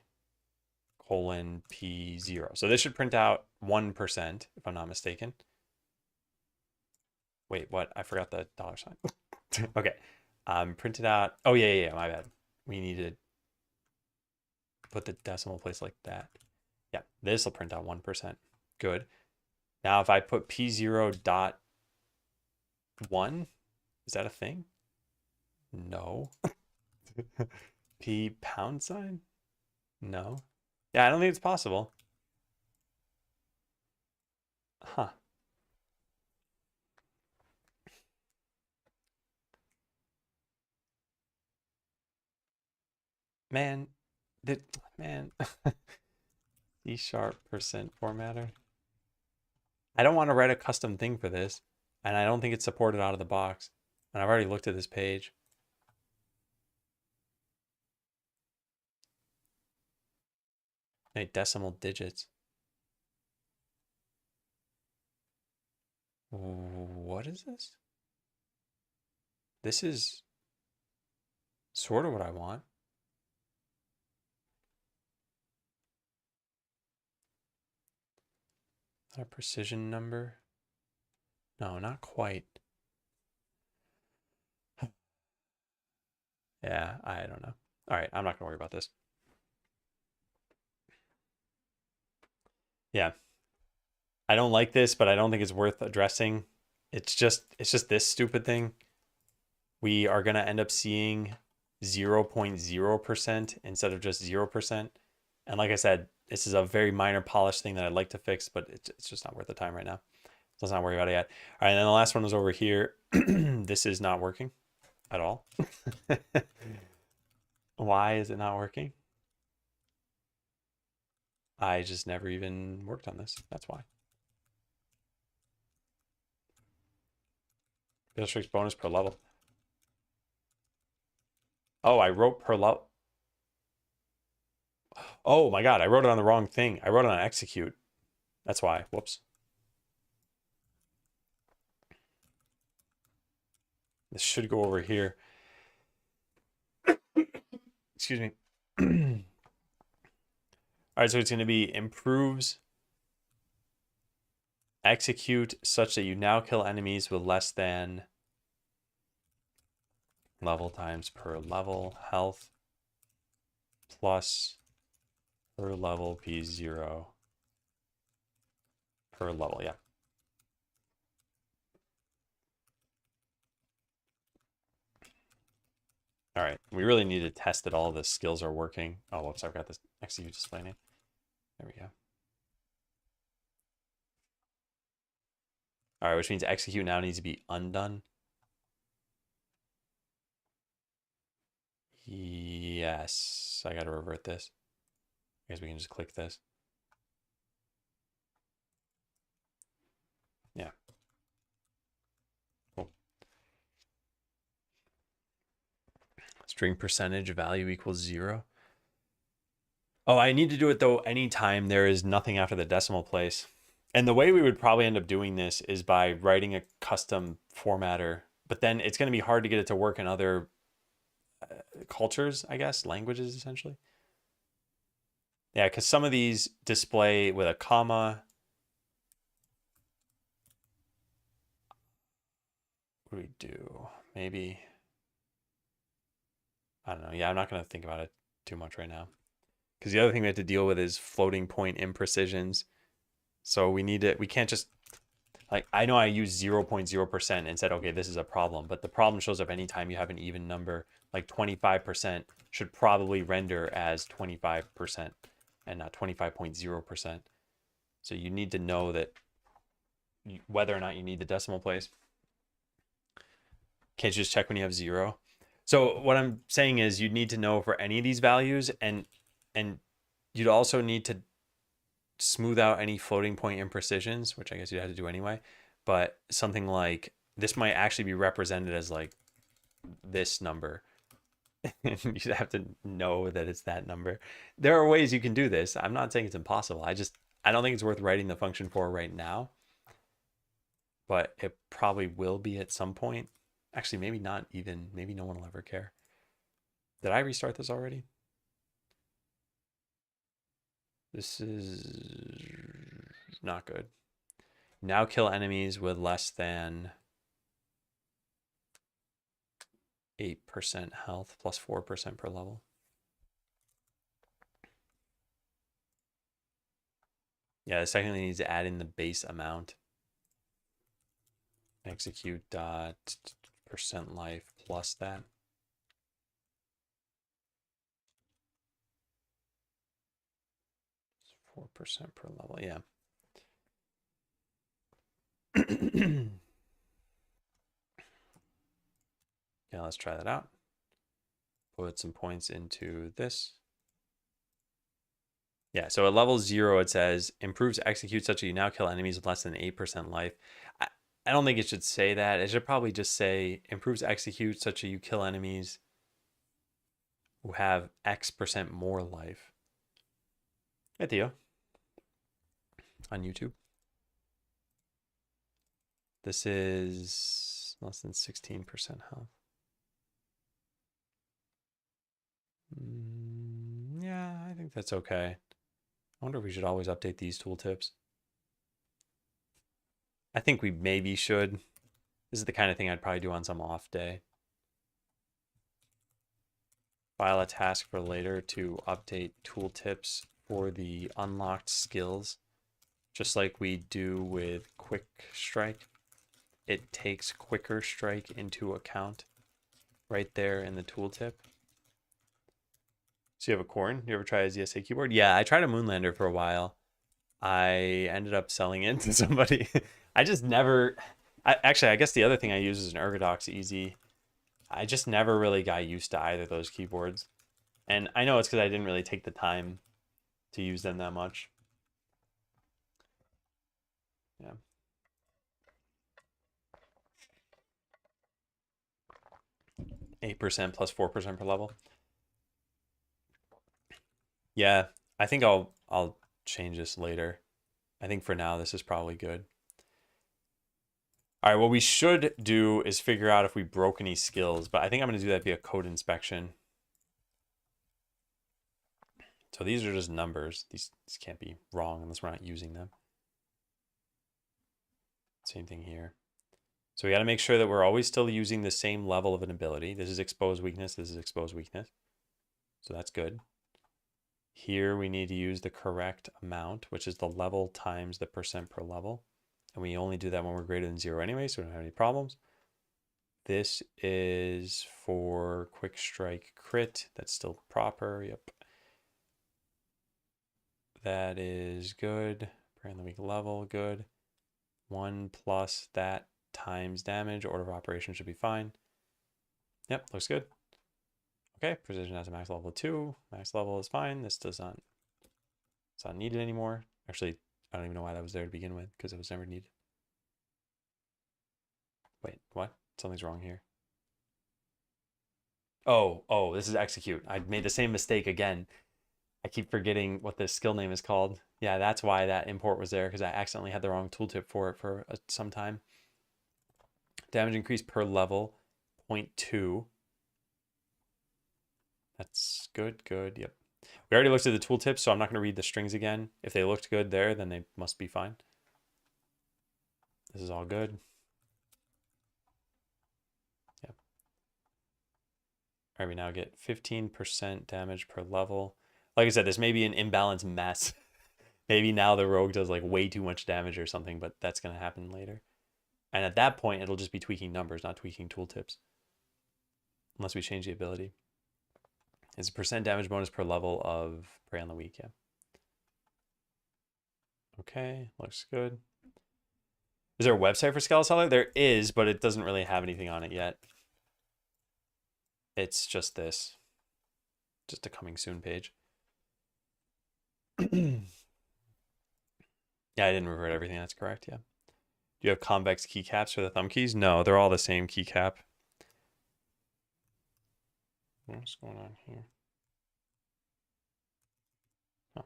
colon P0. So this should print out 1%, if I'm not mistaken. Wait, what? I forgot the dollar sign. Okay. Printed out. Oh, yeah, my bad. We need to put the decimal place like that. Yeah, this will print out 1%. Good. Now if I put P0.1, is that a thing? No. P pound sign? No. Yeah, I don't think it's possible. Huh. Man, man. C# percent formatter. I don't want to write a custom thing for this, and I don't think it's supported out of the box. And I've already looked at this page. Hey, decimal digits. What is this? This is sort of what I want. Not a precision number? No, not quite. Yeah, I don't know. All right, I'm not gonna worry about this. Yeah, I don't like this, but I don't think it's worth addressing. It's just this stupid thing. We are gonna end up seeing 0.0% instead of just 0%. And like I said, this is a very minor polish thing that I'd like to fix, but it's just not worth the time right now. So let's not worry about it yet. All right, and then the last one was over here. This is not working at all. Why is it not working? I just never even worked on this. That's why. Illustrates bonus per level. Oh, I wrote per level. Oh my God, I wrote it on the wrong thing. I wrote it on execute. That's why. Whoops. This should go over here. Excuse me. All right, so it's going to be improves execute such that you now kill enemies with less than level times per level health plus per level P0 per level. Yeah. All right, we really need to test that all the skills are working. Oh, whoops, I've got this execute display name. There we go. All right, which means execute now needs to be undone. Yes, I got to revert this. I guess we can just click this. Yeah. Cool. String percentage value equals 0. Oh, I need to do it though anytime there is nothing after the decimal place. And the way we would probably end up doing this is by writing a custom formatter, but then it's going to be hard to get it to work in other cultures, I guess, languages essentially. Yeah, because some of these display with a comma. What do we do? Maybe, I don't know. Yeah, I'm not going to think about it too much right now. Because the other thing we have to deal with is floating point imprecisions. So we can't just, like, I know I used 0.0% and said, okay, this is a problem. But the problem shows up anytime you have an even number. Like 25% should probably render as 25% and not 25.0%. So you need to know that whether or not you need the decimal place. Can't you just check when you have 0? So what I'm saying is you'd need to know for any of these values, and you'd also need to smooth out any floating point imprecisions, which I guess you'd have to do anyway. But something like this might actually be represented as like this number. You'd have to know that it's that number. There are ways you can do this. I'm not saying it's impossible. I don't think it's worth writing the function for right now. But it probably will be at some point. Actually, maybe not even. Maybe no one will ever care. Did I restart this already? This is not good. Now kill enemies with less than 8% health plus 4% per level. Yeah, the second needs to add in the base amount. Execute dot percent life plus that. 4% per level, yeah. Yeah, let's try that out. Put some points into this. Yeah, so at level 0, it says improves execute such that you now kill enemies with less than 8% life. I don't think it should say that. It should probably just say improves execute such that you kill enemies who have X% more life. Hey, Theo. On YouTube. This is less than 16% health. Yeah, I think that's okay. I wonder if we should always update these tooltips. I think we maybe should. This is the kind of thing I'd probably do on some off day. File a task for later to update tooltips for the unlocked skills. Just like we do with Quick Strike. It takes Quicker Strike into account right there in the tooltip. So you have a Corn? You ever try a ZSA keyboard? Yeah, I tried a Moonlander for a while. I ended up selling it to somebody. I just never... Actually, I guess the other thing I use is an Ergodox Easy. I just never really got used to either of those keyboards. And I know it's because I didn't really take the time to use them that much. Yeah. %8% plus 4% per level. Yeah, I think I'll change this later. I think for now this is probably good. All right, what we should do is figure out if we broke any skills, but I think I'm going to do that via code inspection. So these are just numbers. These can't be wrong unless we're not using them. Same thing here. So we got to make sure that we're always still using the same level of an ability. This is exposed weakness. This is exposed weakness. So that's good. Here we need to use the correct amount, which is the level times the % per level. And we only do that when we're greater than 0 anyway, so we don't have any problems. This is for Quick Strike Crit. That's still proper. Yep. That is good. Brand the weak level, good. 1 plus that times damage. Order of operations should be fine. Yep, looks good. Okay, precision has a max level 2. Max level is fine. This does not, it's not needed anymore. Actually, I don't even know why that was there to begin with, because it was never needed. Wait, what? Something's wrong here. Oh, this is execute. I made the same mistake again. I keep forgetting what this skill name is called. Yeah, that's why that import was there, because I accidentally had the wrong tooltip for it for some time. Damage increase per level, 0.2. That's good, yep. We already looked at the tooltips, so I'm not going to read the strings again. If they looked good there, then they must be fine. This is all good. Yep. All right, we now get 15% damage per level. Like I said, this may be an imbalanced mess. Maybe now the rogue does like way too much damage or something, but that's going to happen later. And at that point, it'll just be tweaking numbers, not tweaking tooltips. Unless we change the ability. It's a percent damage bonus per level of Prey on the Weak, yeah. Okay, looks good. Is there a website for Skeleseller? There is, but it doesn't really have anything on it yet. It's just this. Just a coming soon page. Yeah, I didn't revert everything. That's correct, yeah. Do you have convex keycaps for the thumb keys? No, they're all the same keycap. What's going on here? Oh.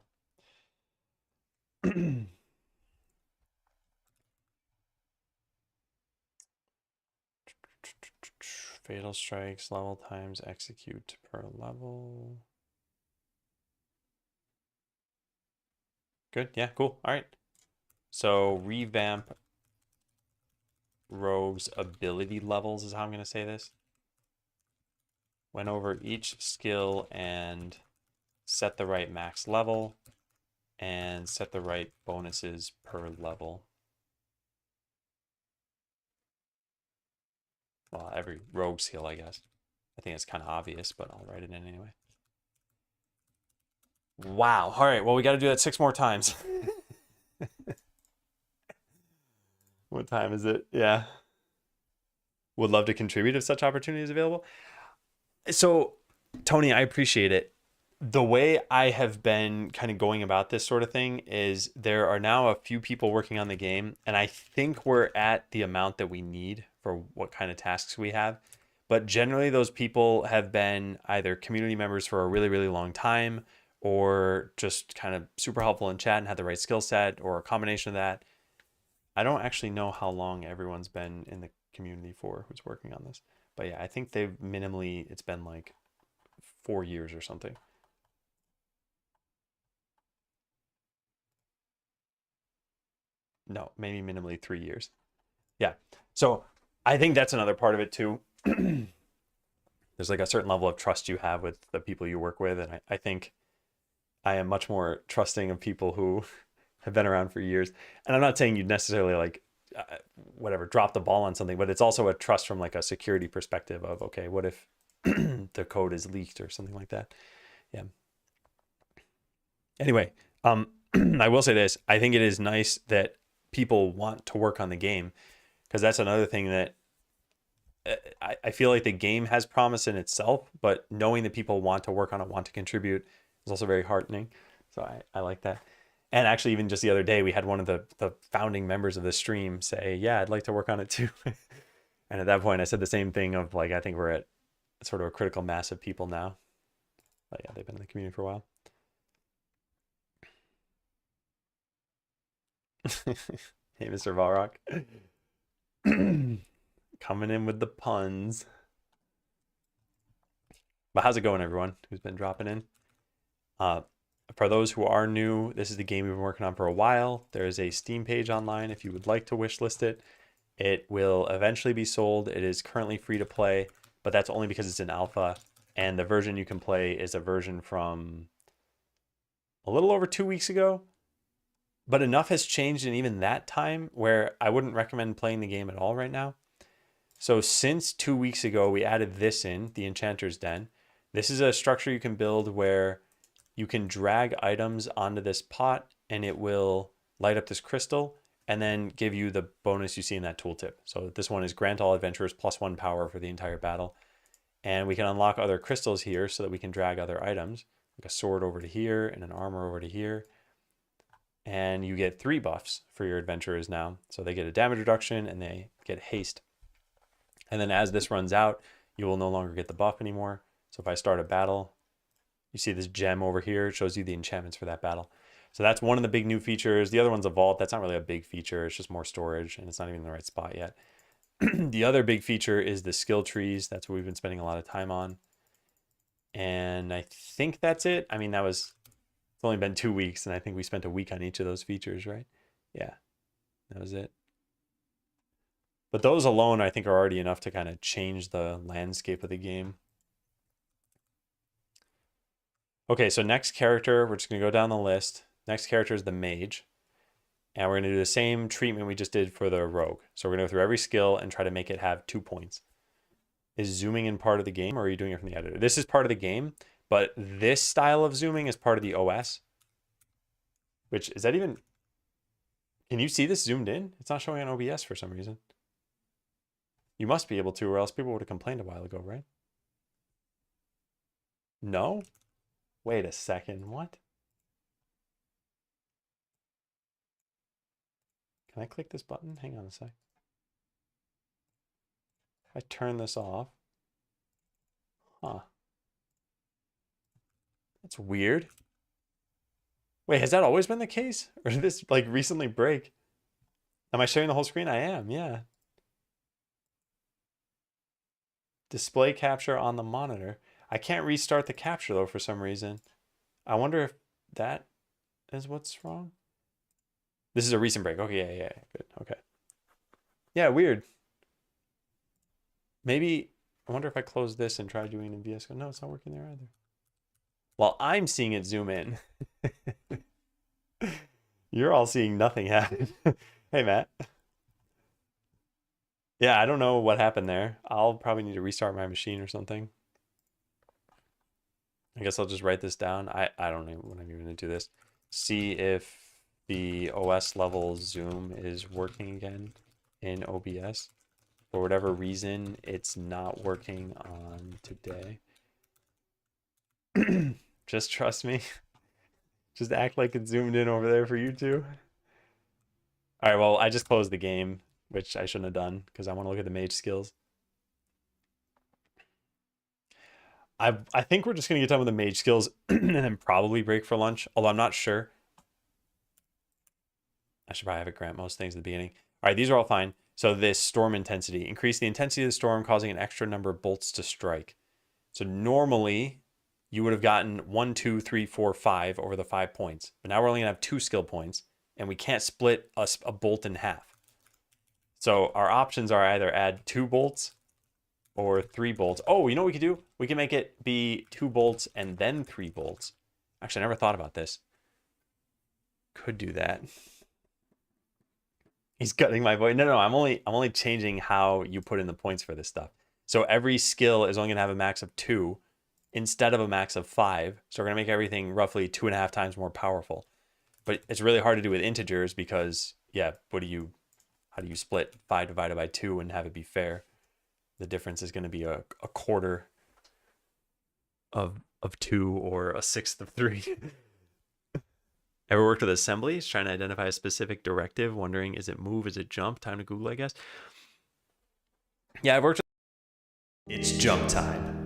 Fatal strikes, level times, execute per level. Good, yeah, cool. All right. So revamp rogue's ability levels is how I'm going to say this. Went over each skill and set the right max level and set the right bonuses per level. Well, every rogue skill, I guess. I think it's kind of obvious, but I'll write it in anyway. Wow. All right. Well, we got to do that 6 more times. What time is it? Yeah. Would love to contribute if such opportunity is available. So, Tony, I appreciate it. The way I have been kind of going about this sort of thing is there are now a few people working on the game, and I think we're at the amount that we need for what kind of tasks we have. But generally, those people have been either community members for a really, really long time, or just kind of super helpful in chat and had the right skill set, or a combination of that. I don't actually know how long everyone's been in the community for who's working on this. But yeah, I think they've minimally, it's been like 4 years or something. No, maybe minimally 3 years. Yeah. So I think that's another part of it too. There's like a certain level of trust you have with the people you work with. And I think I am much more trusting of people who have been around for years. And I'm not saying you'd necessarily like, whatever, drop the ball on something, but it's also a trust from like a security perspective of, okay, what if the code is leaked or something like that? Yeah. Anyway, I will say this. I think it is nice that people want to work on the game, because that's another thing that I feel like the game has promise in itself, but knowing that people want to work on it, want to contribute is also very heartening. So I like that. And actually, even just the other day, we had one of the founding members of the stream say, yeah, I'd like to work on it too. And at that point, I said the same thing of like, I think we're at sort of a critical mass of people now. But yeah, they've been in the community for a while. Hey, Mr. Valrock. Coming in with the puns. But how's it going, everyone who's been dropping in? For those who are new, this is the game we've been working on for a while. There is a Steam page online if you would like to wishlist it. It will eventually be sold. It is currently free to play, but that's only because it's an alpha. And the version you can play is a version from a little over 2 weeks ago. But enough has changed in even that time where I wouldn't recommend playing the game at all right now. So since 2 weeks ago, we added this in, the Enchanter's Den. This is a structure you can build where you can drag items onto this pot and it will light up this crystal and then give you the bonus you see in that tooltip. So this one is grant all adventurers +1 power for the entire battle. And we can unlock other crystals here so that we can drag other items, like a sword over to here and an armor over to here. And you get 3 buffs for your adventurers now. So they get a damage reduction and they get haste. And then as this runs out, you will no longer get the buff anymore. So if I start a battle, you see this gem over here. It shows you the enchantments for that battle. So that's one of the big new features. The other one's a vault. That's not really a big feature. It's just more storage, and it's not even in the right spot yet. The other big feature is the skill trees. That's what we've been spending a lot of time on. And I think that's it. I mean, it's only been 2 weeks, and I think we spent a week on each of those features, right? Yeah, that was it. But those alone, I think, are already enough to kind of change the landscape of the game. Okay, so next character, we're just going to go down the list. Next character is the mage. And we're going to do the same treatment we just did for the rogue. So we're going to go through every skill and try to make it have 2 points. Is zooming in part of the game, or are you doing it from the editor? This is part of the game, but this style of zooming is part of the OS. Which, is that even... Can you see this zoomed in? It's not showing on OBS for some reason. You must be able to, or else people would have complained a while ago, right? No? Wait a second, what? Can I click this button? Hang on a sec. If I turn this off. Huh. That's weird. Wait, has that always been the case? Or did this like recently break? Am I sharing the whole screen? I am, yeah. Display capture on the monitor. I can't restart the capture though for some reason. I wonder if that is what's wrong. This is a recent break. Okay, yeah, good. Okay. Yeah, weird. Maybe, I wonder if I close this and try doing it in VS Code. No, it's not working there either. Well, I'm seeing it zoom in. You're all seeing nothing happen. Hey, Matt. Yeah, I don't know what happened there. I'll probably need to restart my machine or something. I guess I'll just write this down. I don't know when I'm even going to do this. See if the OS level zoom is working again in OBS. For whatever reason, it's not working on today. Just trust me. Just act like it's zoomed in over there for you too. All right, well, I just closed the game, which I shouldn't have done because I want to look at the mage skills. I think we're just going to get done with the mage skills and then probably break for lunch, although I'm not sure. I should probably have it grant most things at the beginning. All right, these are all fine. So this storm intensity. Increase the intensity of the storm, causing an extra number of bolts to strike. So normally you would have gotten 1, 2, 3, 4, 5 over the 5 points. But now we're only going to have 2 skill points, and we can't split a bolt in half. So our options are either add 2 bolts or 3 bolts. Oh, you know what we could do? We can make it be 2 bolts and then 3 bolts. Actually, I never thought about this. Could do that. He's cutting my voice. No, I'm only changing how you put in the points for this stuff. So every skill is only gonna have a max of 2 instead of a max of 5. So we're gonna make everything roughly 2.5 times more powerful. But it's really hard to do with integers because, yeah, how do you split 5 divided by 2 and have it be fair? The difference is gonna be a quarter of 2 or a sixth of 3. Ever worked with assemblies, trying to identify a specific directive, wondering, is it move, is it jump? Time to Google, I guess. Yeah, I've worked with... It's jump time.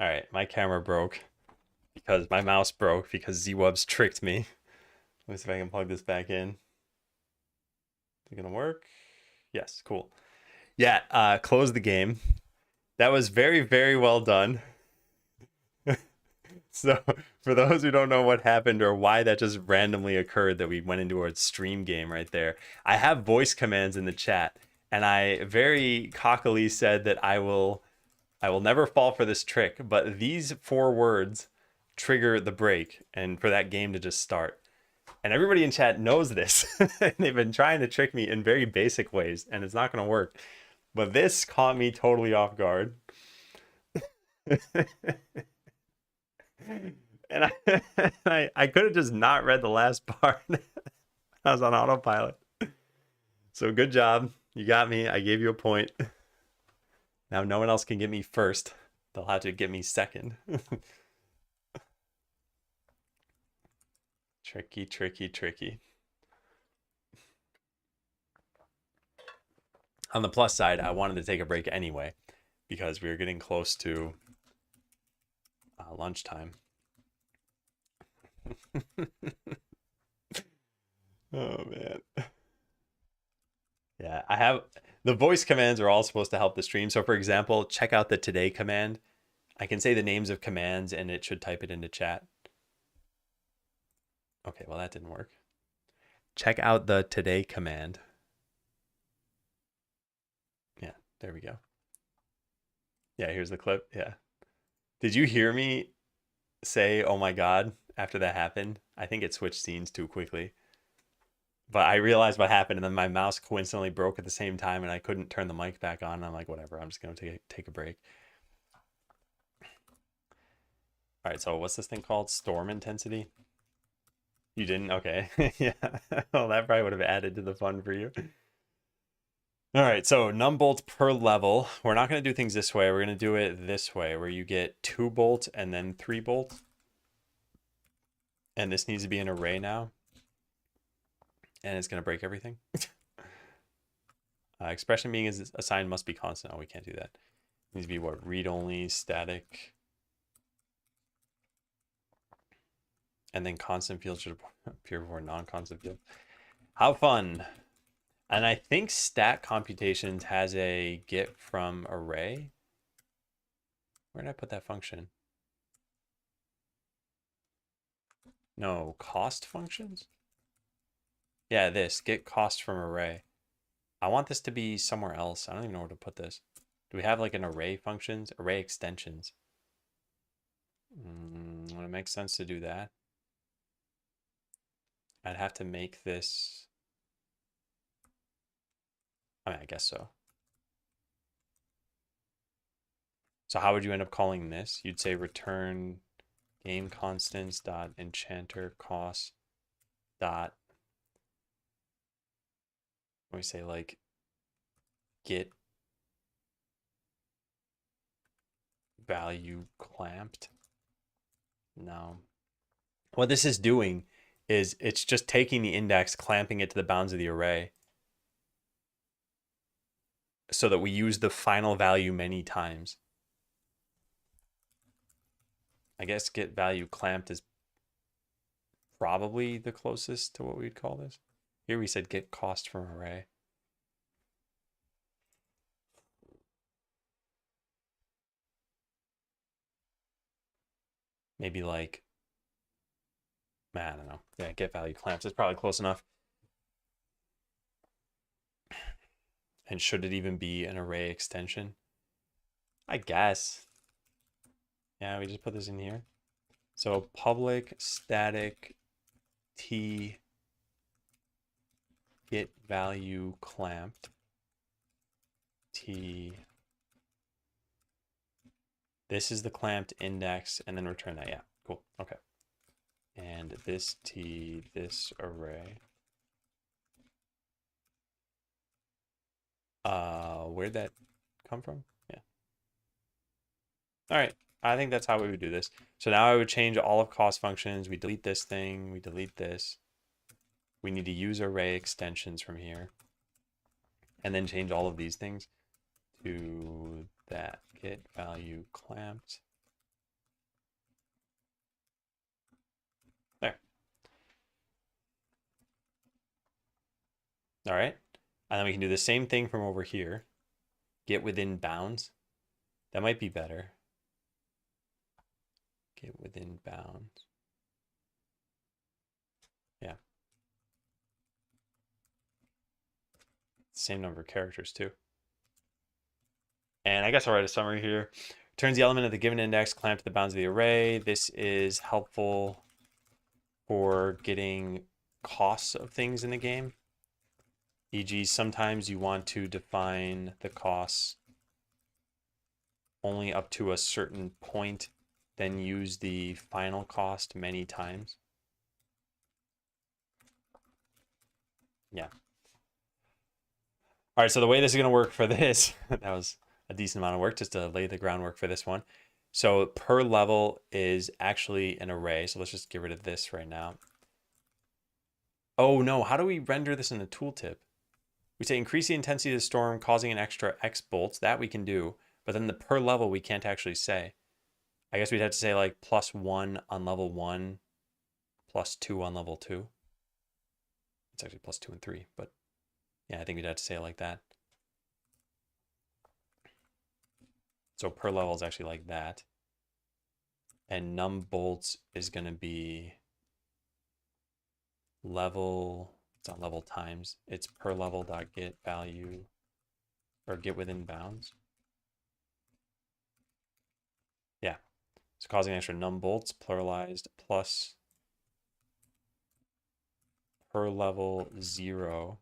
All right, my camera broke because my mouse broke because ZWebs tricked me. Let me see if I can plug this back in. Is it gonna work? Yes, cool. Yeah, close the game. That was very, very well done. So, for those who don't know what happened or why that just randomly occurred, that we went into a stream game right there, I have voice commands in the chat, and I very cockily said that I will never fall for this trick, but these 4 words trigger the break and for that game to just start. And everybody in chat knows this. And they've been trying to trick me in very basic ways, and it's not going to work. But this caught me totally off guard. And I could have just not read the last part. I was on autopilot. So good job. You got me. I gave you a point. Now no one else can get me first. They'll have to get me second. Tricky, tricky, tricky. On the plus side, I wanted to take a break anyway because we were getting close to lunchtime. Oh man. Yeah, I have the voice commands are all supposed to help the stream. So for example, check out the today command. I can say the names of commands and it should type it into chat. Okay, well that didn't work. Check out the today command. Yeah, there we go. Yeah, here's the clip. Yeah. Did you hear me say, oh my God, after that happened? I think it switched scenes too quickly. But I realized what happened, and then my mouse coincidentally broke at the same time, and I couldn't turn the mic back on. And I'm like, whatever, I'm just going to take a break. All right, so what's this thing called? Storm intensity? You didn't? Okay. Yeah. Well, that probably would have added to the fun for you. All right, so num bolts per level. We're not going to do things this way. We're going to do it this way, where you get 2 bolts and then 3 bolts. And this needs to be an array now. And it's going to break everything. Expression being is assigned must be constant. Oh, we can't do that. It needs to be what? Read-only, static. And then constant field should appear before non-constant field. How fun. And I think stat computations has a get from array. Where did I put that function? No, cost functions? Yeah, this, get cost from array. I want this to be somewhere else. I don't even know where to put this. Do we have like an array functions? Array extensions. Would it make sense to do that? I'd have to make this... I mean, I guess so. So how would you end up calling this? You'd say return game constants dot enchanter cost dot, we say like get value clamped. No. What this is doing is it's just taking the index, clamping it to the bounds of the array so that we use the final value many times. I guess get value clamped is probably the closest to what we'd call this. Here we said get cost from array. Maybe like, I don't know. Yeah, get value clamps is probably close enough. And should it even be an array extension? I guess. Yeah, we just put this in here. So public static t get value clamped t. This is the clamped index, and then return that. Yeah, cool. Okay. And this t, this array. Where'd that come from? Yeah. All right. I think that's how we would do this. So now I would change all of cost functions. We delete this thing. We delete this. We need to use array extensions from here. And then change all of these things to that get value clamped All right. And then we can do the same thing from over here. Get within bounds. That might be better. Get within bounds. Yeah. Same number of characters too. And I guess I'll write a summary here. Returns the element of the given index clamped to the bounds of the array. This is helpful for getting costs of things in the game. E.g., sometimes you want to define the costs only up to a certain point, then use the final cost many times. Yeah. All right, so the way this is going to work for this, that was a decent amount of work just to lay the groundwork for this one. So per level is actually an array. So let's just get rid of this right now. Oh no, how do we render this in the tooltip? We say increase the intensity of the storm, causing an extra X bolts. That we can do, but then the per level we can't actually say. I guess we'd have to say like +1 on level 1, +2 on level 2. It's actually +2 and 3, but yeah, I think we'd have to say it like that. So per level is actually like that. And num bolts is going to be level, it's not level times, it's per level dot get value, or get within bounds. Yeah, so causing extra num bolts, pluralized, plus per level 0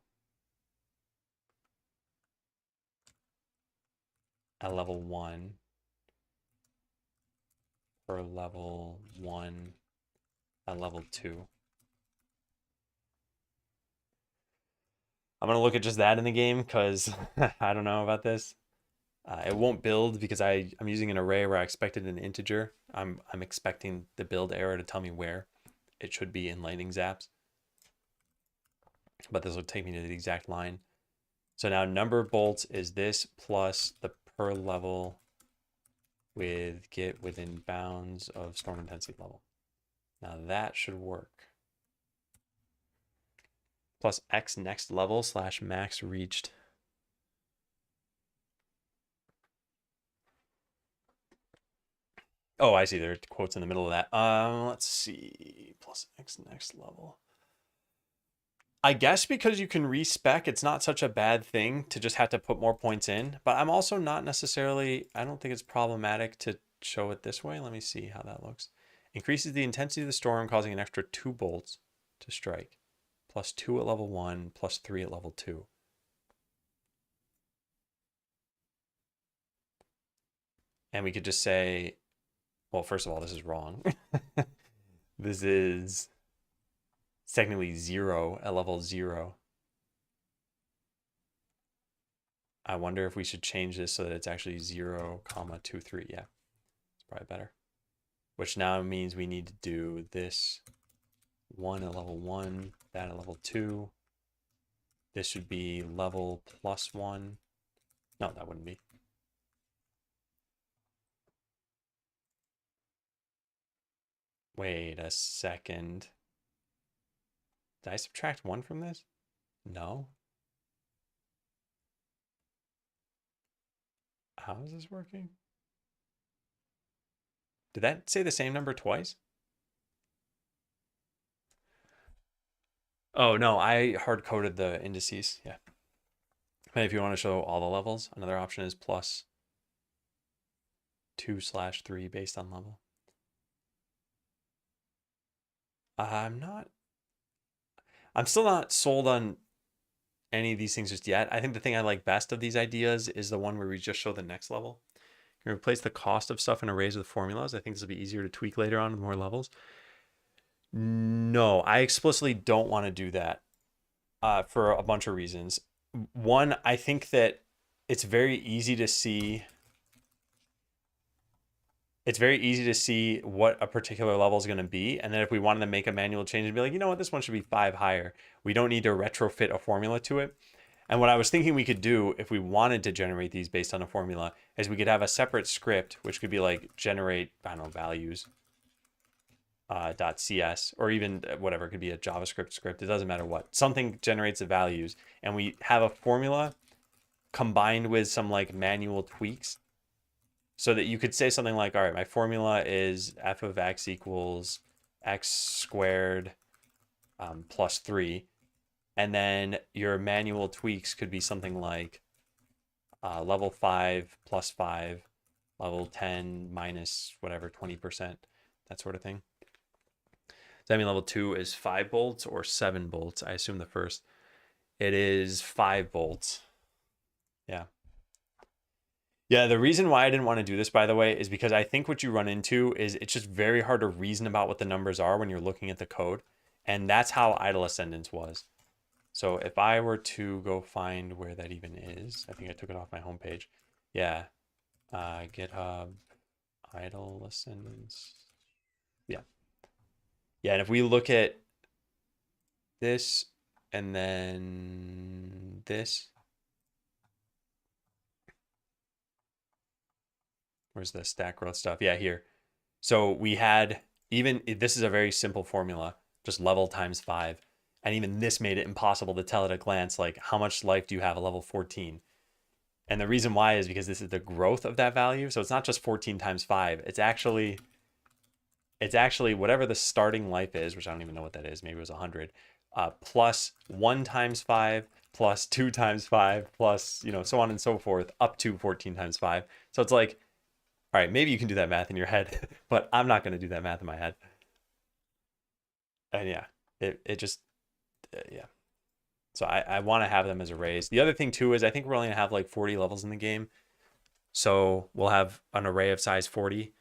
at level 1, per level 1 at level 2. I'm going to look at just that in the game because I don't know about this. It won't build because I'm using an array where I expected an integer. I'm expecting the build error to tell me where it should be in lightning zaps. But this will take me to the exact line. So now number of bolts is this plus the per level with get within bounds of storm intensity level. Now that should work. Plus X next level / max reached. Oh, I see. There are quotes in the middle of that. Let's see. Plus X next level. I guess because you can respec, it's not such a bad thing to just have to put more points in. But I'm also not necessarily, I don't think it's problematic to show it this way. Let me see how that looks. Increases the intensity of the storm, causing an extra 2 bolts to strike. +2 at level 1, +3 at level 2. And we could just say, well, first of all, this is wrong. This is technically 0 at level 0. I wonder if we should change this so that it's actually 0,23. Yeah, it's probably better. Which now means we need to do this 1 at level 1, that at level 2. This should be level +1. No, that wouldn't be. Wait a second. Did I subtract 1 from this? No. How is this working? Did that say the same number twice? Oh, no, I hard-coded the indices. Yeah. And if you want to show all the levels, another option is +2/3 based on level. I'm still not sold on any of these things just yet. I think the thing I like best of these ideas is the one where we just show the next level. You can replace the cost of stuff in arrays with formulas. I think this will be easier to tweak later on with more levels. No, I explicitly don't want to do that for a bunch of reasons. One, I think that it's very easy to see what a particular level is going to be. And then if we wanted to make a manual change and be like, you know what, this one should be 5 higher. We don't need to retrofit a formula to it. And what I was thinking we could do if we wanted to generate these based on a formula is we could have a separate script, which could be like generate, I don't know, values. .cs, or even whatever, it could be a JavaScript script. It doesn't matter what. Something generates the values, and we have a formula combined with some like manual tweaks, so that you could say something like, all right, my formula is f of x equals x squared plus 3. And then your manual tweaks could be something like level 5 plus 5, level 10 minus whatever, 20%, that sort of thing. Does that mean level 2 is 5 bolts or 7 bolts? I assume the first. It is 5 bolts. Yeah. Yeah, the reason why I didn't want to do this, by the way, is because I think what you run into is it's just very hard to reason about what the numbers are when you're looking at the code. And that's how idle ascendance was. So if I were to go find where that even is, I think I took it off my homepage. Yeah, GitHub, idle ascendance. Yeah. Yeah, and if we look at this and then this, where's the stack growth stuff? Yeah, here. So we had, even, this is a very simple formula, just level times 5. And even this made it impossible to tell at a glance, like, how much life do you have at level 14? And the reason why is because this is the growth of that value. So it's not just 14 times 5. It's actually whatever the starting life is, which I don't even know what that is. Maybe it was 100, plus 1 times 5, plus 2 times 5, plus, so on and so forth, up to 14 times 5. So it's like, all right, maybe you can do that math in your head, but I'm not going to do that math in my head. And yeah, it just, yeah. So I want to have them as arrays. The other thing too is I think we're only going to have like 40 levels in the game. So we'll have an array of size 40.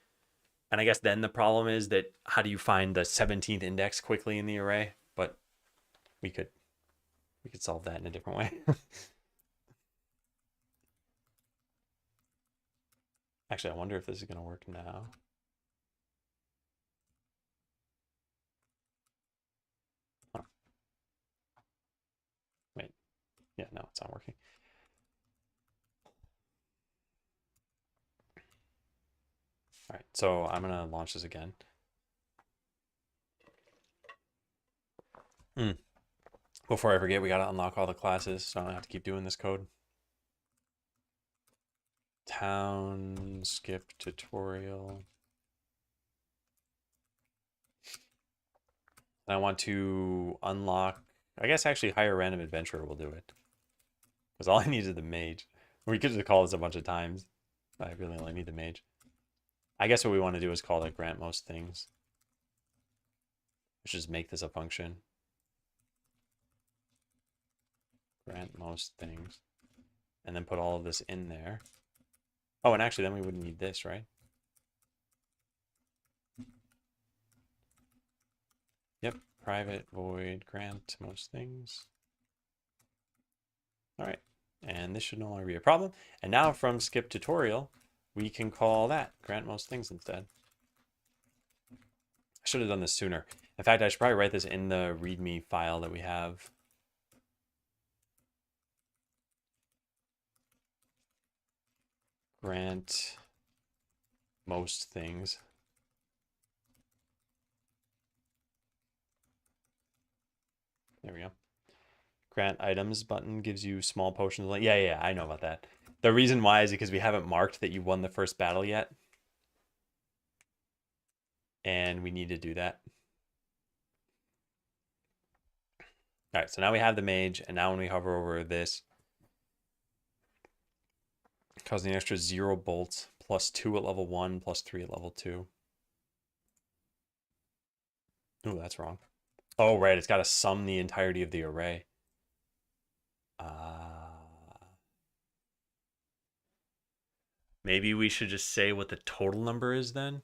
And I guess then the problem is that how do you find the 17th index quickly in the array? But we could solve that in a different way. Actually, I wonder if this is going to work now. Huh. Wait. Yeah, no, it's not working. All right, so I'm going to launch this again. Before I forget, we got to unlock all the classes, so I don't have to keep doing this code. Town, skip tutorial. And I want to unlock, I guess actually hire random adventurer will do it. Because all I need is the mage. We could just call this a bunch of times. I really only need the mage. I guess what we want to do is call it grant most things. Let's just make this a function. Grant most things. And then put all of this in there. Oh, and actually then we wouldn't need this, right? Yep, private void grant most things. All right, and this should no longer be a problem. And now from skip tutorial, we can call that grant most things instead. I should have done this sooner. In fact, I should probably write this in the README file that we have. Grant most things. There we go. Grant items button gives you small potions. Yeah, I know about that. The reason why is because we haven't marked that you won the first battle yet. And we need to do that. All right, so now we have the mage, and now when we hover over this, causing an extra 0 bolts, plus 2 at level 1, plus 3 at level 2. Oh, that's wrong. Oh, right, it's got to sum the entirety of the array. Maybe we should just say what the total number is then?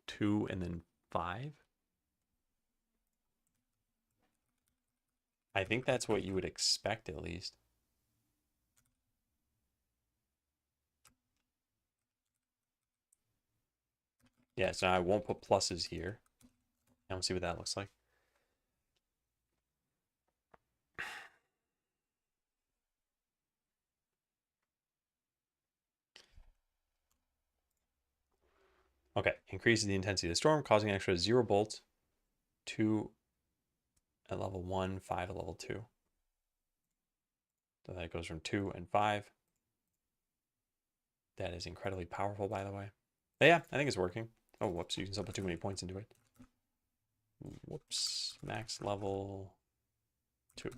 Two and then 5? I think that's what you would expect at least. Yeah, so I won't put pluses here. And we'll see what that looks like. increases the intensity of the storm, causing an extra 0 bolts, 2 at level 1, 5 at level 2. So that goes from 2 and 5. That is incredibly powerful, by the way. But yeah, I think it's working. Oh, whoops, you can still put too many points into it. Whoops, max level 2.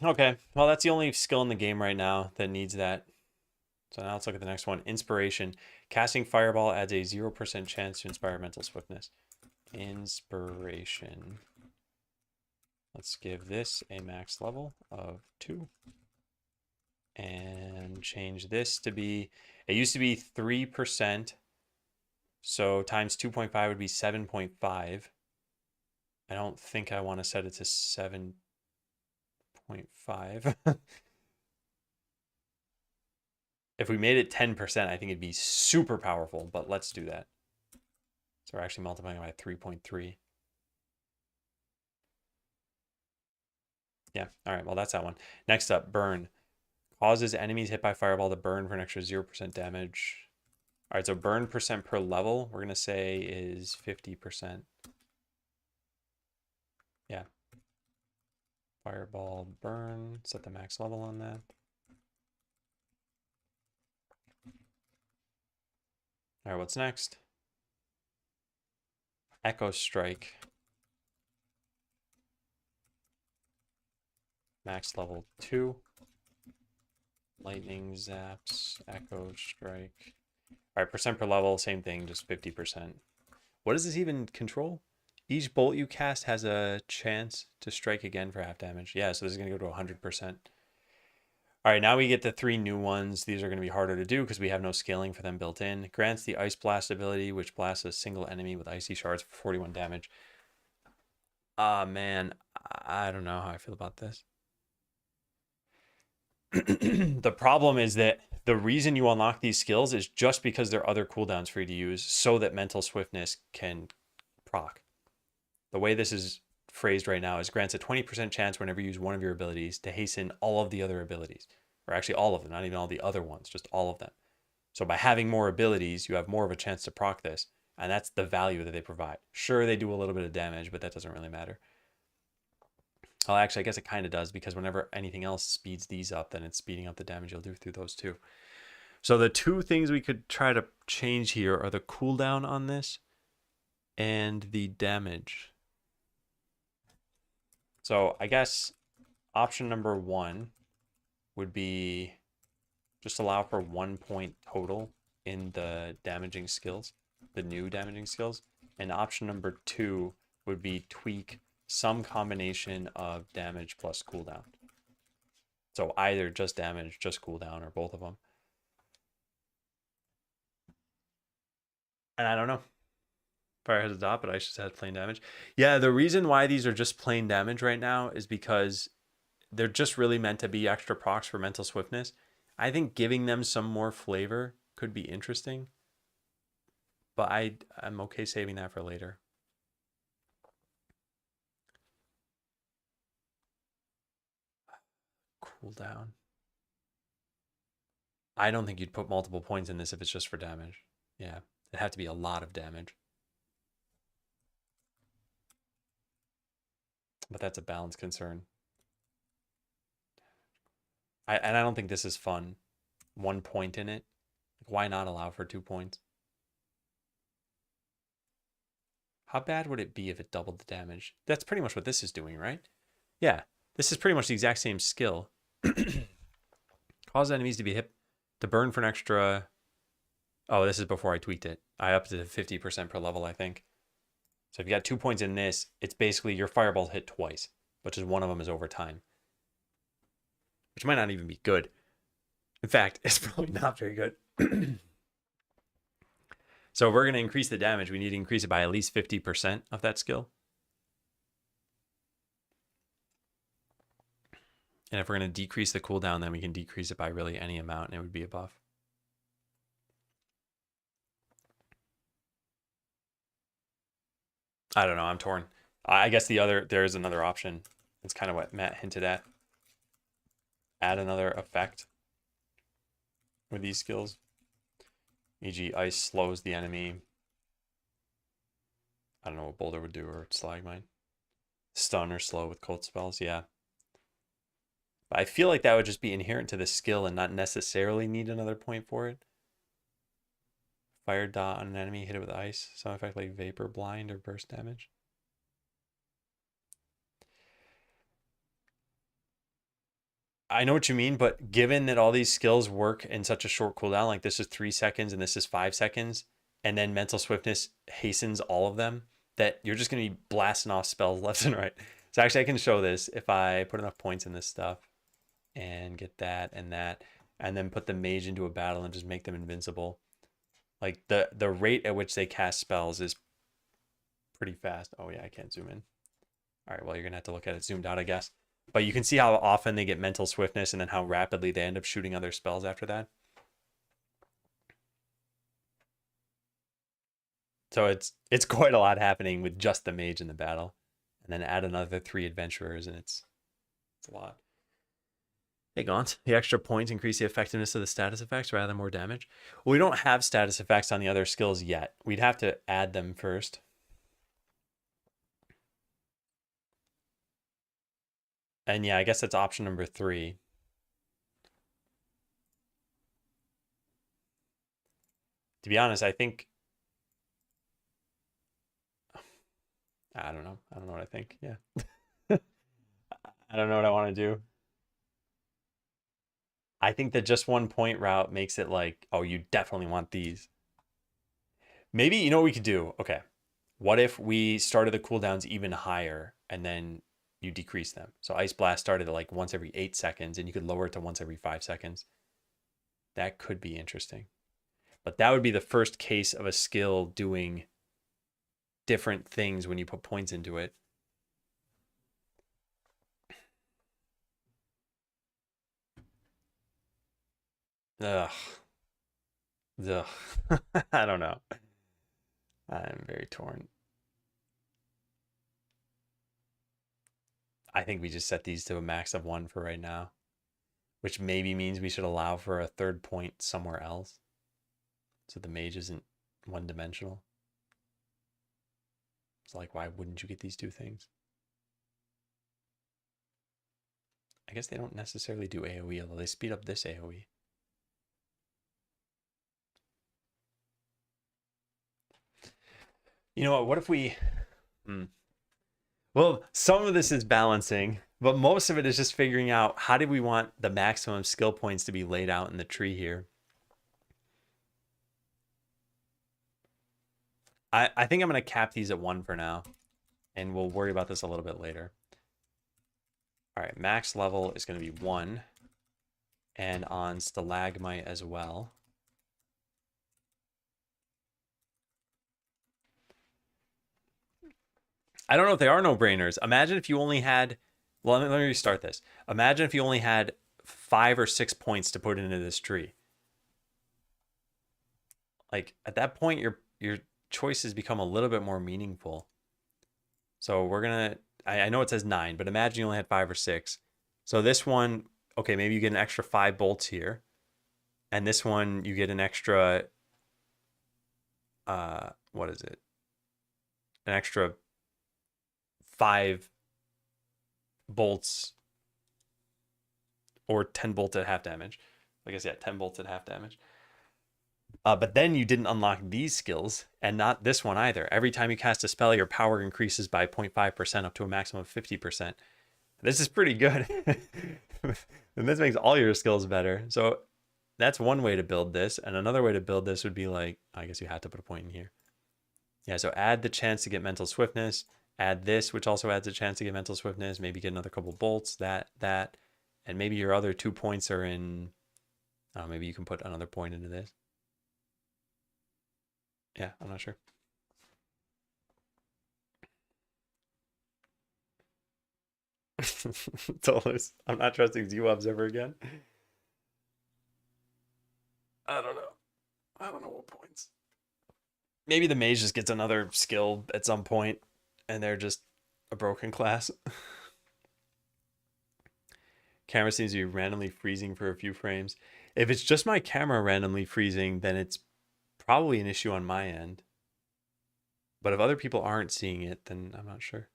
Okay, well, that's the only skill in the game right now that needs that. So now let's look at the next one. Inspiration. Casting Fireball adds a 0% chance to inspire mental swiftness. Inspiration. Let's give this a max level of 2. And change this to be, it used to be 3%. So times 2.5 would be 7.5. I don't think I want to set it to 7.5. If we made it 10%, I think it'd be super powerful, but let's do that. So we're actually multiplying by 3.3. Yeah, all right, well, that's that one. Next up, burn. Causes enemies hit by fireball to burn for an extra 0% damage. All right, so burn percent per level, we're going to say is 50%. Yeah. Fireball burn, set the max level on that. All right, what's next? Echo Strike. Max level 2. Lightning Zaps, Echo Strike. All right, percent per level, same thing, just 50%. What does this even control? Each bolt you cast has a chance to strike again for half damage. Yeah, so this is going to go to 100%. All right, now we get the 3 new ones. These are going to be harder to do because we have no scaling for them built in. Grants the Ice Blast ability, which blasts a single enemy with icy shards for 41 damage. Ah, man, I don't know how I feel about this. The problem is that the reason you unlock these skills is just because there are other cooldowns for you to use so that mental swiftness can proc. The way this is phrased right now is grants a 20% chance whenever you use one of your abilities to hasten all of the other abilities, or actually all of them, not even all the other ones, just all of them. So by having more abilities, you have more of a chance to proc this, and that's the value that they provide. Sure, they do a little bit of damage, but that doesn't really matter. Well, actually, I guess it kind of does, because whenever anything else speeds these up, then it's speeding up the damage you'll do through those too. So the 2 things we could try to change here are the cooldown on this and the damage. So I guess option number 1 would be just allow for 1 point total in the damaging skills, the new damaging skills. And option number 2 would be tweak some combination of damage plus cooldown. So either just damage, just cooldown, or both of them. And I don't know. Fire has a dot, but Ice just has plain damage. Yeah, the reason why these are just plain damage right now is because they're just really meant to be extra procs for mental swiftness. I think giving them some more flavor could be interesting, but I'm okay saving that for later. Cooldown. I don't think you'd put multiple points in this if it's just for damage. Yeah, it'd have to be a lot of damage. But that's a balance concern. And I don't think this is fun. 1 point in it. Why not allow for 2 points? How bad would it be if it doubled the damage? That's pretty much what this is doing, right? Yeah, this is pretty much the exact same skill. Cause enemies to be hit to burn for an extra. Oh, this is before I tweaked it. I upped it to 50% per level, I think. So if you got 2 points in this, it's basically your fireballs hit twice, which is one of them is over time, which might not even be good. In fact, it's probably not very good. So if we're going to increase the damage, we need to increase it by at least 50% of that skill. And if we're going to decrease the cooldown, then we can decrease it by really any amount, and it would be a buff. I don't know. I'm torn. I guess there is another option. It's kind of what Matt hinted at. add another effect with these skills. E.g. ice slows the enemy. I don't know what boulder would do, or slag mine. Stun or slow with cold spells, yeah. But I feel like that would just be inherent to the skill and not necessarily need another point for it. Fire dot on an enemy, hit it with ice. Some effect like vapor, blind, or burst damage. I know what you mean, but given that all these skills work in such a short cooldown, like this is 3 seconds and this is 5 seconds, and then mental swiftness hastens all of them, that you're just going to be blasting off spells left and right. So actually, I can show this if I put enough points in this stuff and get that, and then put the mage into a battle and just make them invincible. Like the rate at which they cast spells is pretty fast. Oh yeah, I can't zoom in. All right, well, you're going to have to look at it zoomed out, I guess. But you can see how often they get mental swiftness and then how rapidly they end up shooting other spells after that. So it's quite a lot happening with just the mage in the battle. And then add another 3 adventurers and it's a lot. Hey Gaunt, the extra points increase the effectiveness of the status effects rather than more damage. Well, we don't have status effects on the other skills yet. We'd have to add them first. And yeah, I guess that's option number 3. To be honest, I think... I don't know. I don't know what I think. Yeah. I don't know what I want to do. I think that just 1 point route makes it like, oh, you definitely want these. Maybe, you know what we could do? Okay. What if we started the cooldowns even higher and then you decrease them? So Ice Blast started at like once every 8 seconds and you could lower it to once every 5 seconds. That could be interesting. But that would be the first case of a skill doing different things when you put points into it. Ugh. Ugh. I don't know. I'm very torn. I think we just set these to a max of 1 for right now, which maybe means we should allow for a 3rd point somewhere else, so the mage isn't one-dimensional. It's like, why wouldn't you get these 2 things? I guess they don't necessarily do AoE, although they speed up this AoE. You know what if we... Well, some of this is balancing, but most of it is just figuring out how do we want the maximum skill points to be laid out in the tree here. I think I'm going to cap these at 1 for now, and we'll worry about this a little bit later. All right, max level is going to be 1, and on stalagmite as well. I don't know if they are no-brainers. Imagine if you only had... Well, let me restart this. Imagine if you only had 5 or 6 points to put into this tree. Like, at that point, your choices become a little bit more meaningful. So we're going to... I know it says 9, but imagine you only had 5 or 6. So this one, okay, maybe you get an extra 5 bolts here. And this one, you get an extra... what is it? An extra 5 bolts or 10 bolts at half damage. Like I said, 10 bolts at half damage. But then you didn't unlock these skills, and not this one either. Every time you cast a spell, your power increases by 0.5% up to a maximum of 50%. This is pretty good. And this makes all your skills better. So that's one way to build this. And another way to build this would be like, I guess you had to put a point in here. Yeah, so add the chance to get mental swiftness. Add this, which also adds a chance to get mental swiftness. Maybe get another couple bolts, that. And maybe your other 2 points are in... maybe you can put another point into this. Yeah, I'm not sure. Tolus, I'm not trusting Z-Wobs ever again. I don't know. I don't know what points. Maybe the mage just gets another skill at some point, and they're just a broken class. Camera seems to be randomly freezing for a few frames. If it's just my camera randomly freezing, then it's probably an issue on my end. But if other people aren't seeing it, then I'm not sure.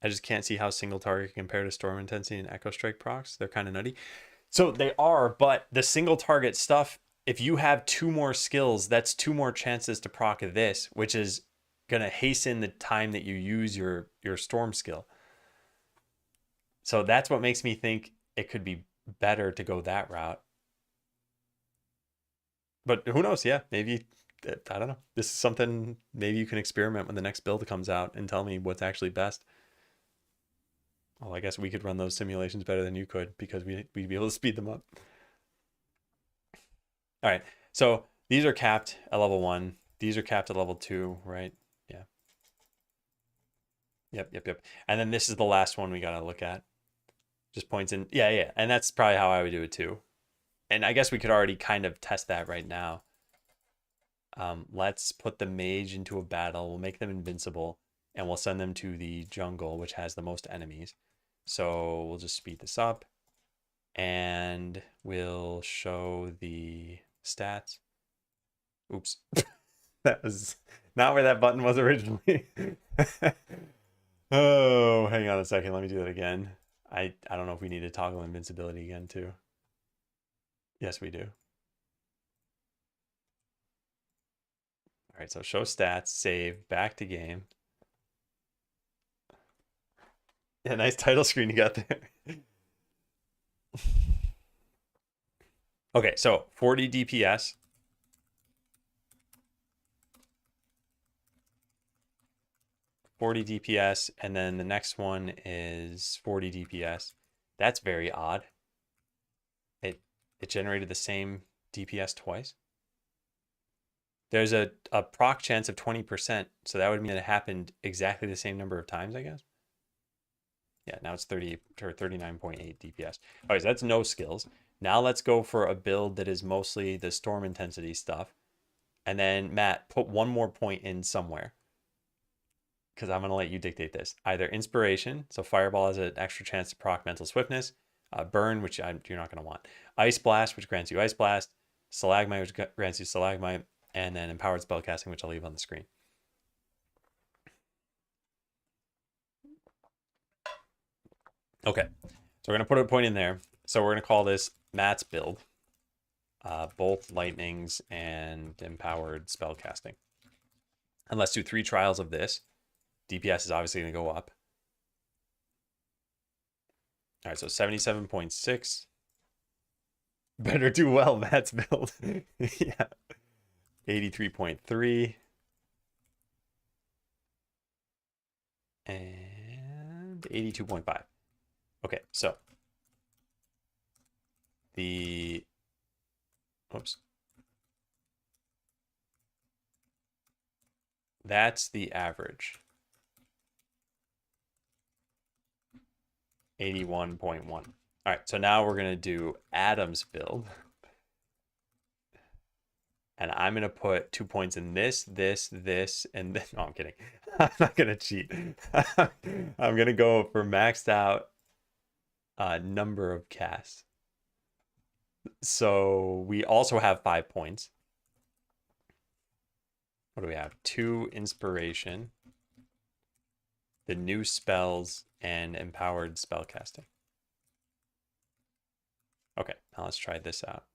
I just can't see how single target can compare to storm intensity and echo strike procs. They're kind of nutty. So they are, but the single target stuff, if you have 2 more skills, that's 2 more chances to proc this, which is going to hasten the time that you use your storm skill. So that's what makes me think it could be better to go that route. But who knows? Yeah, maybe, I don't know. This is something maybe you can experiment when the next build comes out and tell me what's actually best. Well, I guess we could run those simulations better than you could because we'd be able to speed them up. All right, so these are capped at level 1. These are capped at level 2, right? Yeah. Yep. And then this is the last one we got to look at. Just points in. Yeah. And that's probably how I would do it too. And I guess we could already kind of test that right now. Let's put the mage into a battle. We'll make them invincible. And we'll send them to the jungle, which has the most enemies. So we'll just speed this up. And we'll show the stats. Oops. That was not where that button was originally. Oh, hang on a second. Let me do that again. I don't know if we need to toggle invincibility again too. Yes, we do. All right, so show stats, save, back to game. Yeah, nice title screen you got there. Okay, so 40 DPS. 40 DPS, and then the next one is 40 DPS. That's very odd. It generated the same DPS twice. There's a proc chance of 20%, so that would mean that it happened exactly the same number of times, I guess. Yeah, now it's 30 or 39.8 DPS. All right, so that's no skills. Now let's go for a build that is mostly the storm intensity stuff. And then, Matt, put 1 more point in somewhere, because I'm going to let you dictate this. Either inspiration, so fireball has an extra chance to proc mental swiftness. Burn, which you're not going to want. Ice blast, which grants you ice blast. Stalagmite, which grants you stalagmite. And then empowered spellcasting, which I'll leave on the screen. Okay, so we're going to put a point in there. So we're going to call this Matt's build. Both lightnings and empowered spellcasting. And let's do 3 trials of this. DPS is obviously going to go up. All right, so 77.6. Better do well, Matt's build. Yeah. 83.3. And 82.5. Okay, so that's the average. 81.1. All right, so now we're going to do Adam's build. And I'm going to put 2 points in this, and this. No, I'm kidding. I'm not going to cheat. I'm going to go for maxed out number of casts. So we also have 5 points. What do we have? 2 inspiration, the new spells, and empowered spellcasting. Okay, now let's try this out.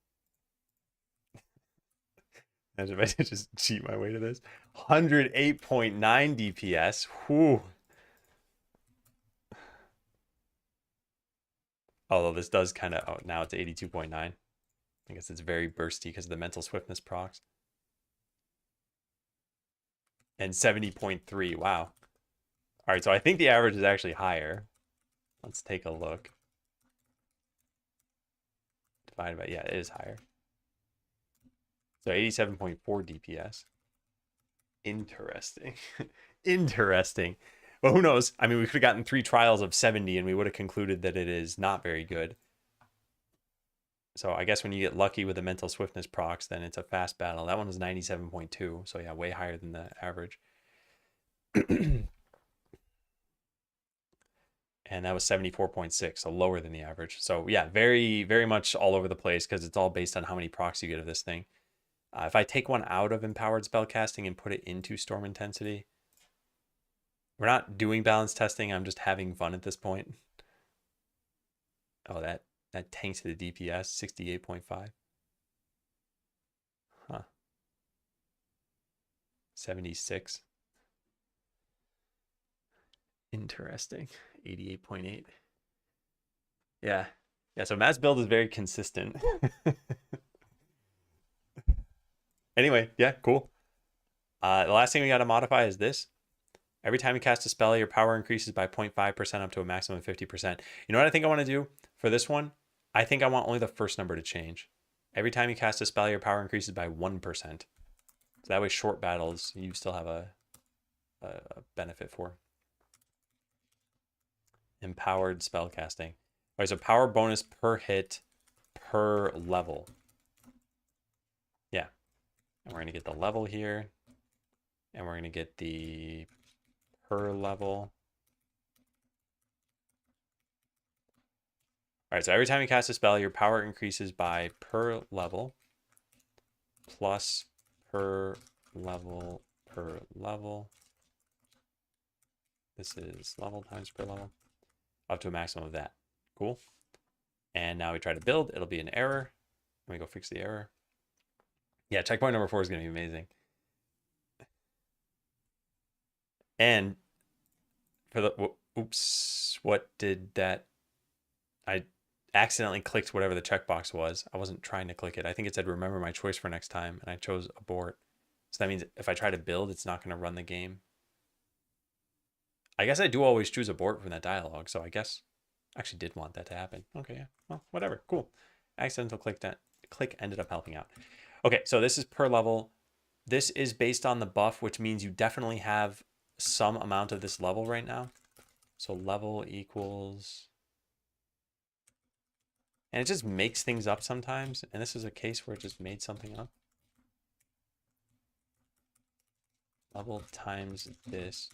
Imagine if I just cheat my way to this. 108.9 DPS. Whew. Although this does kind of, oh, now it's 82.9. I guess it's very bursty because of the mental swiftness procs. And 70.3. Wow. All right, so I think the average is actually higher. Let's take a look. Divided by, yeah, it is higher. So 87.4 DPS. Interesting. Interesting. Well, who knows? I mean, we could have gotten 3 trials of 70 and we would have concluded that it is not very good. So I guess when you get lucky with the mental swiftness procs, then it's a fast battle. That one was 97.2. So yeah, way higher than the average. and that was 74.6, so lower than the average. So yeah, very, very much all over the place because it's all based on how many procs you get of this thing. If I take one out of empowered spellcasting and put it into storm intensity, we're not doing balance testing. I'm just having fun at this point. Oh, that tanks to the DPS, 68.5. Huh. 76. Interesting. 88.8. Yeah. Yeah, so Matt's build is very consistent. Anyway, yeah, cool. The last thing we got to modify is this. Every time you cast a spell, your power increases by 0.5% up to a maximum of 50%. You know what I think I want to do for this one? I think I want only the first number to change. Every time you cast a spell, your power increases by 1%. So that way short battles, you still have a benefit for. Empowered spellcasting. All right, so power bonus per hit per level. Yeah. And we're going to get the level here. And we're going to get the per level. All right, so every time you cast a spell, your power increases by per level plus per level per level. This is level times per level up to a maximum of that. Cool. And now we try to build. It'll be an error. Let me go fix the error. Yeah, checkpoint number 4 is going to be amazing. And for the, oops, what did that? I accidentally clicked whatever the checkbox was. I wasn't trying to click it. I think it said remember my choice for next time, and I chose abort. So that means if I try to build, it's not going to run the game. I guess I do always choose abort from that dialogue, so I guess I actually did want that to happen. Okay, yeah, well, whatever, cool. Accidental click ended up helping out. Okay, so this is per level. This is based on the buff, which means you definitely have some amount of this level right now. So level equals... And it just makes things up sometimes. And this is a case where it just made something up. Level times this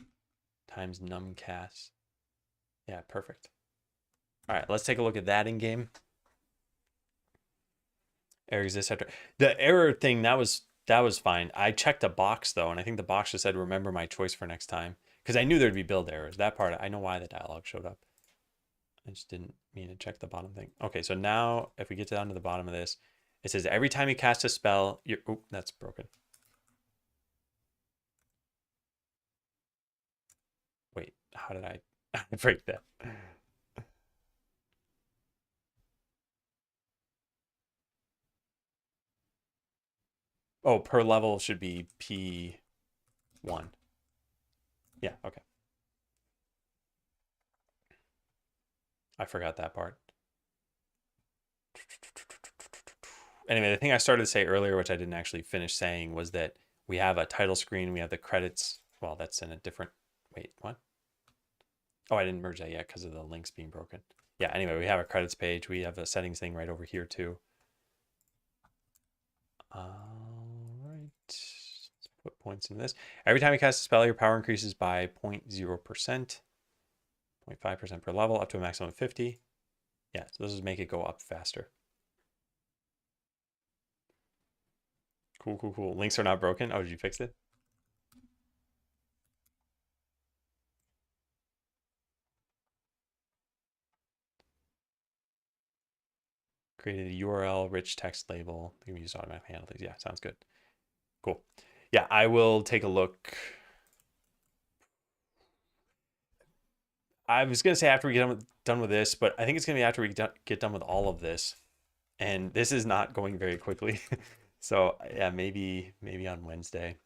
times numcast. Yeah, perfect. All right, let's take a look at that in game. Error exists after the error thing. That was fine. I checked a box though, and I think the box just said remember my choice for next time because I knew there'd be build errors. That part I know why the dialogue showed up. I just didn't mean to check the bottom thing. Okay, so now if we get down to the bottom of this, it says every time you cast a spell, you're... Oh, that's broken. Wait, how did I break that? Oh, per level should be P1. Yeah, okay. I forgot that part. Anyway, the thing I started to say earlier, which I didn't actually finish saying, was that we have a title screen, we have the credits. Well, that's in a different... Wait, what? Oh, I didn't merge that yet because of the links being broken. Yeah, anyway, we have a credits page. We have a settings thing right over here too. All right. Let's put points in this. Every time you cast a spell, your power increases by 0.0%, 0.5% per level, up to a maximum of 50. Yeah, so this is make it go up faster. Cool, cool, cool. Links are not broken. Oh, did you fix it? Created a URL, rich text label. You can use automatically handle these. Yeah, sounds good. Cool. Yeah, I will take a look. I was going to say after we get done with this, but I think it's going to be after we get done with all of this. And this is not going very quickly. So yeah, maybe on Wednesday.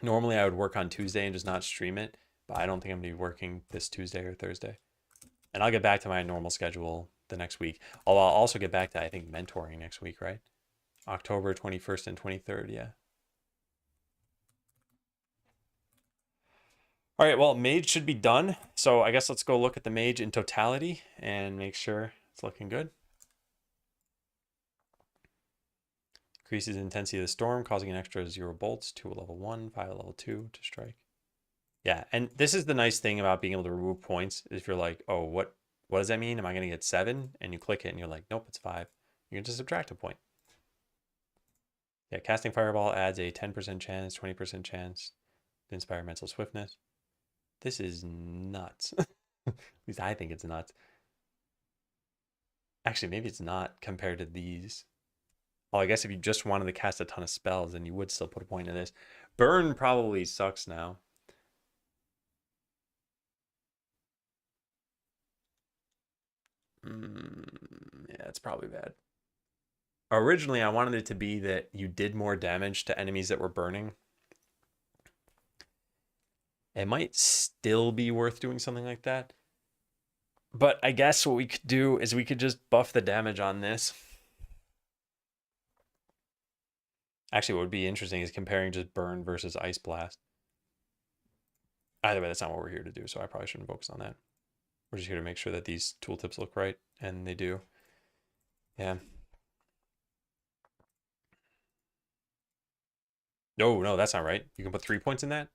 Normally I would work on Tuesday and just not stream it, but I don't think I'm going to be working this Tuesday or Thursday. And I'll get back to my normal schedule the next week. I'll also get back to, I think, mentoring next week, right? October 21st and 23rd, yeah. All right, well, mage should be done. So I guess let's go look at the mage in totality and make sure it's looking good. Increases the intensity of the storm, causing an extra 0 bolts, 2 at level 1, 5 at level 2 to strike. Yeah, and this is the nice thing about being able to remove points. If you're like, oh, what does that mean? Am I going to get 7? And you click it and you're like, nope, it's 5. You can just subtract a point. Yeah, casting Fireball adds a 10% chance, 20% chance to inspire mental swiftness. This is nuts. At least I think it's nuts. Actually, maybe it's not compared to these. Oh, I guess if you just wanted to cast a ton of spells, then you would still put a point in this. Burn probably sucks now. Yeah, it's probably bad. Originally, I wanted it to be that you did more damage to enemies that were burning. It might still be worth doing something like that. But I guess what we could do is we could just buff the damage on this. Actually, what would be interesting is comparing just burn versus ice blast. Either way, that's not what we're here to do, so I probably shouldn't focus on that. We're just here to make sure that these tooltips look right, and they do. Yeah. No, that's not right. You can put 3 points in that?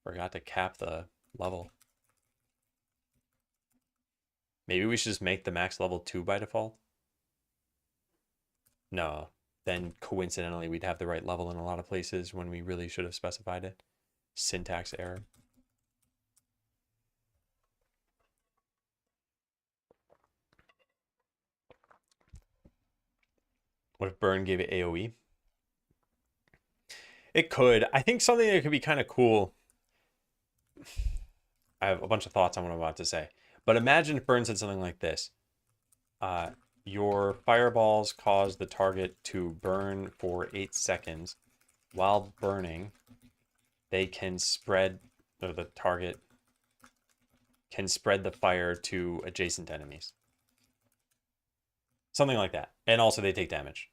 Forgot to cap the level. Maybe we should just make the max level 2 by default? No. Then coincidentally, we'd have the right level in a lot of places when we really should have specified it. Syntax error. What if burn gave it AoE? It could. I think something that could be kind of cool. I have a bunch of thoughts on what I'm about to say. But imagine if burn said something like this. Your fireballs cause the target to burn for 8 seconds. While burning, they can spread, or the target can spread the fire to adjacent enemies. Something like that. And also they take damage.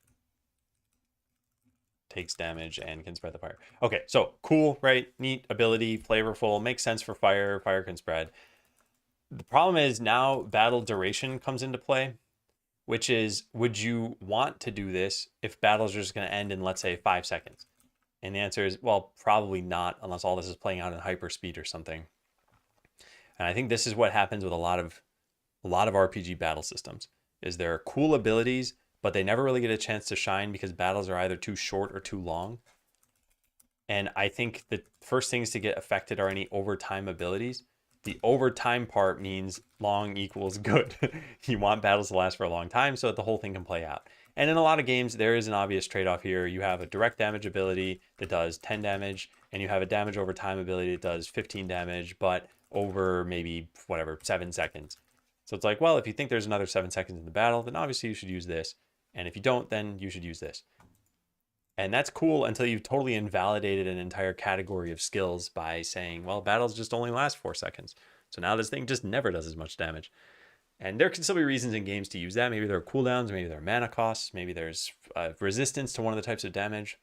Takes damage and can spread the fire. Okay, so cool, right? Neat ability, flavorful, makes sense for fire. Fire can spread. The problem is now battle duration comes into play, which is, would you want to do this if battles are just going to end in, let's say, 5 seconds? And the answer is, well, probably not, unless all this is playing out in hyperspeed or something. And I think this is what happens with a lot of RPG battle systems. Is there are cool abilities, but they never really get a chance to shine because battles are either too short or too long. And I think the first things to get affected are any overtime abilities. The overtime part means long equals good. You want battles to last for a long time so that the whole thing can play out. And in a lot of games, there is an obvious trade-off here. You have a direct damage ability that does 10 damage, and you have a damage over time ability that does 15 damage, but over maybe, whatever, 7 seconds. So it's like, well, if you think there's another 7 seconds in the battle, then obviously you should use this. And if you don't, then you should use this. And that's cool until you've totally invalidated an entire category of skills by saying, well, battles just only last 4 seconds. So now this thing just never does as much damage. And there can still be reasons in games to use that. Maybe there are cooldowns, maybe there are mana costs, maybe there's resistance to one of the types of damage.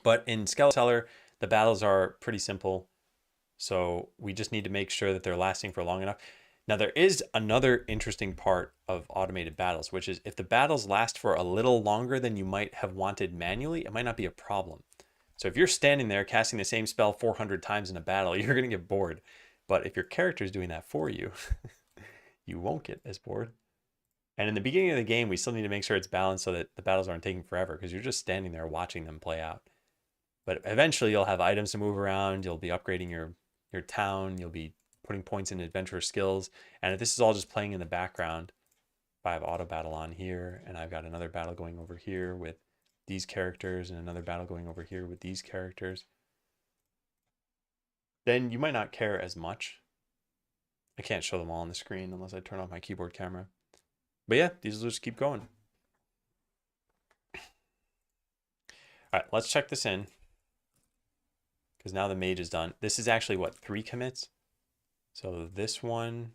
But in Skeleseller, the battles are pretty simple. So we just need to make sure that they're lasting for long enough. Now, there is another interesting part of automated battles, which is if the battles last for a little longer than you might have wanted manually, it might not be a problem. So if you're standing there casting the same spell 400 times in a battle, you're going to get bored. But if your character is doing that for you, you won't get as bored. And in the beginning of the game, we still need to make sure it's balanced so that the battles aren't taking forever because you're just standing there watching them play out. But eventually you'll have items to move around. You'll be upgrading your town. You'll be putting points in adventure skills. And if this is all just playing in the background, if I have auto battle on here and I've got another battle going over here with these characters and another battle going over here with these characters, then you might not care as much. I can't show them all on the screen unless I turn off my keyboard camera. But yeah, these will just keep going. All right, let's check this in. Because now the mage is done. This is actually what, 3 commits? So this one,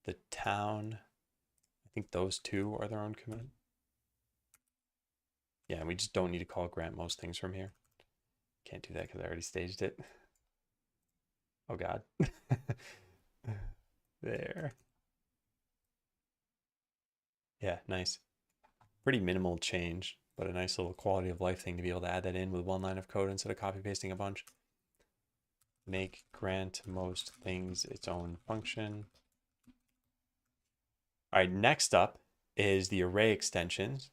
the town, I think those 2 are their own commit. Yeah, we just don't need to call grant most things from here. Can't do that because I already staged it. Oh God. There. Yeah, nice. Pretty minimal change. but a nice little quality of life thing to be able to add that in with one line of code instead of copy pasting a bunch. Make grant most things its own function. All right, next up is the array extensions.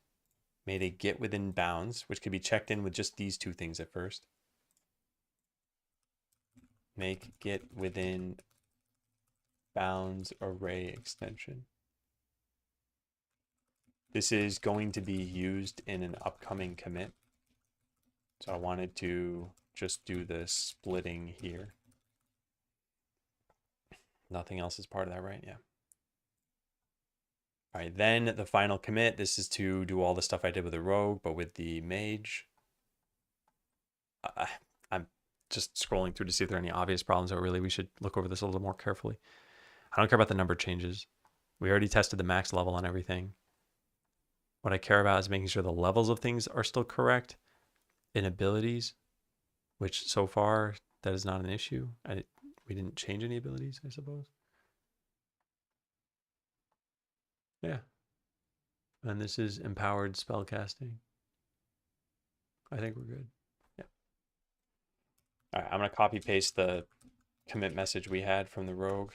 Made a get within bounds, which could be checked in with just these two things at first. Make get within bounds array extension. This is going to be used in an upcoming commit. So I wanted to just do the splitting here. Nothing else is part of that, right? Yeah. All right, then the final commit, this is to do all the stuff I did with the rogue, but with the mage. I'm just scrolling through to see if there are any obvious problems, or really we should look over this a little more carefully. I don't care about the number changes. We already tested the max level on everything. What I care about is making sure the levels of things are still correct in abilities, which so far that is not an issue. We didn't change any abilities, I suppose. Yeah. And this is empowered spellcasting. I think we're good. Yeah. All right, I'm going to copy paste the commit message we had from the rogue.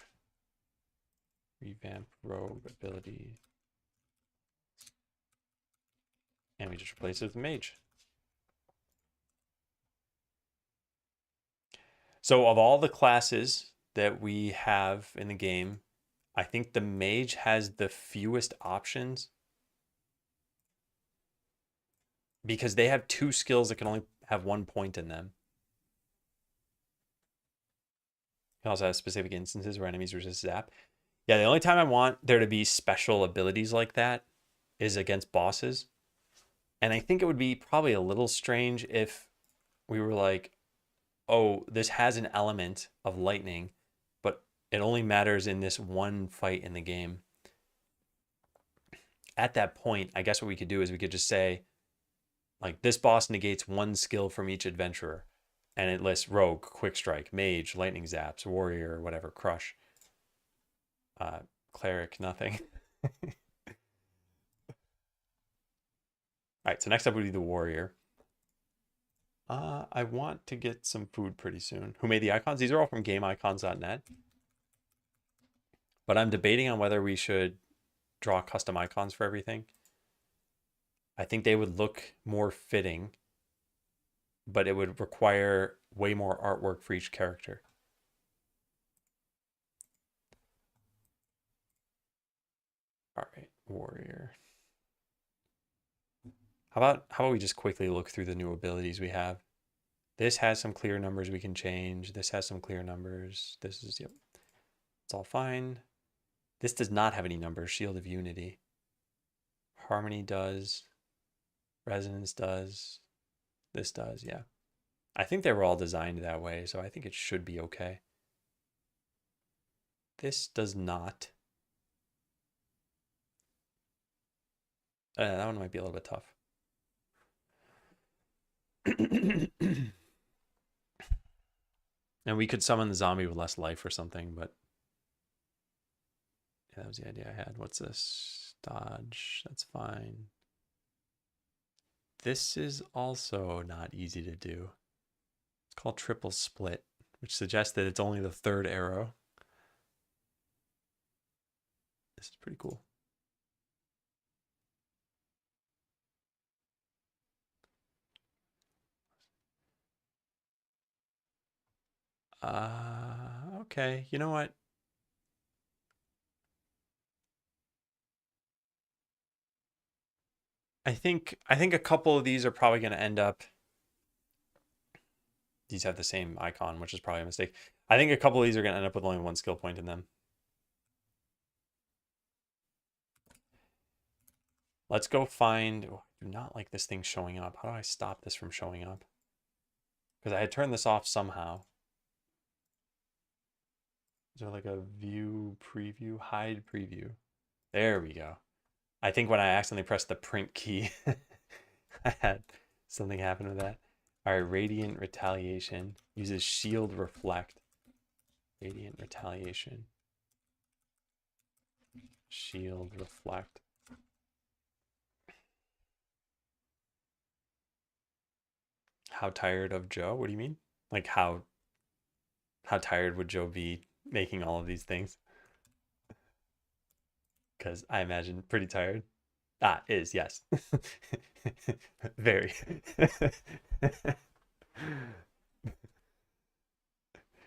Revamp rogue ability. And we just replace it with mage. So of all the classes that we have in the game, I think the mage has the fewest options because they have 2 skills that can only have 1 point in them. You can also have specific instances where enemies resist zap. Yeah, the only time I want there to be special abilities like that is against bosses. And I think it would be probably a little strange if we were like, oh, this has an element of lightning, but it only matters in this one fight in the game. At that point, I guess what we could do is we could just say, like, this boss negates 1 skill from each adventurer. And it lists rogue, quick strike, mage, lightning zaps, warrior, whatever, crush. Cleric, nothing. All right, so next up would be the warrior. I want to get some food pretty soon. Who made the icons? These are all from gameicons.net. But I'm debating on whether we should draw custom icons for everything. I think they would look more fitting, but it would require way more artwork for each character. All right, warrior. How about we just quickly look through the new abilities we have? This has some clear numbers we can change. This has some clear numbers. This is, yep, it's all fine. This does not have any numbers. Shield of Unity. Harmony does. Resonance does. This does, yeah. I think they were all designed that way, so I think it should be okay. This does not. That one might be a little bit tough. And we could summon the zombie with less life or something, but yeah, that was the idea I had. What's this? Dodge. That's fine. This is also not easy to do. It's called triple split, which suggests that it's only the 3rd arrow. This is pretty cool. Okay. You know what? I think a couple of these are probably going to end up. These have the same icon, which is probably a mistake. I think a couple of these are going to end up with only 1 skill point in them. Let's go find. Oh, I do not like this thing showing up. How do I stop this from showing up? Because I had turned this off somehow. Is there like a view preview, hide preview? There we go. I think when I accidentally pressed the print key, I had something happen with that. All right, Radiant Retaliation uses Shield Reflect. Radiant Retaliation. Shield Reflect. How tired of Joe? What do you mean? Like how tired would Joe be making all of these things? Because I imagine pretty tired. Ah, is, yes. Very.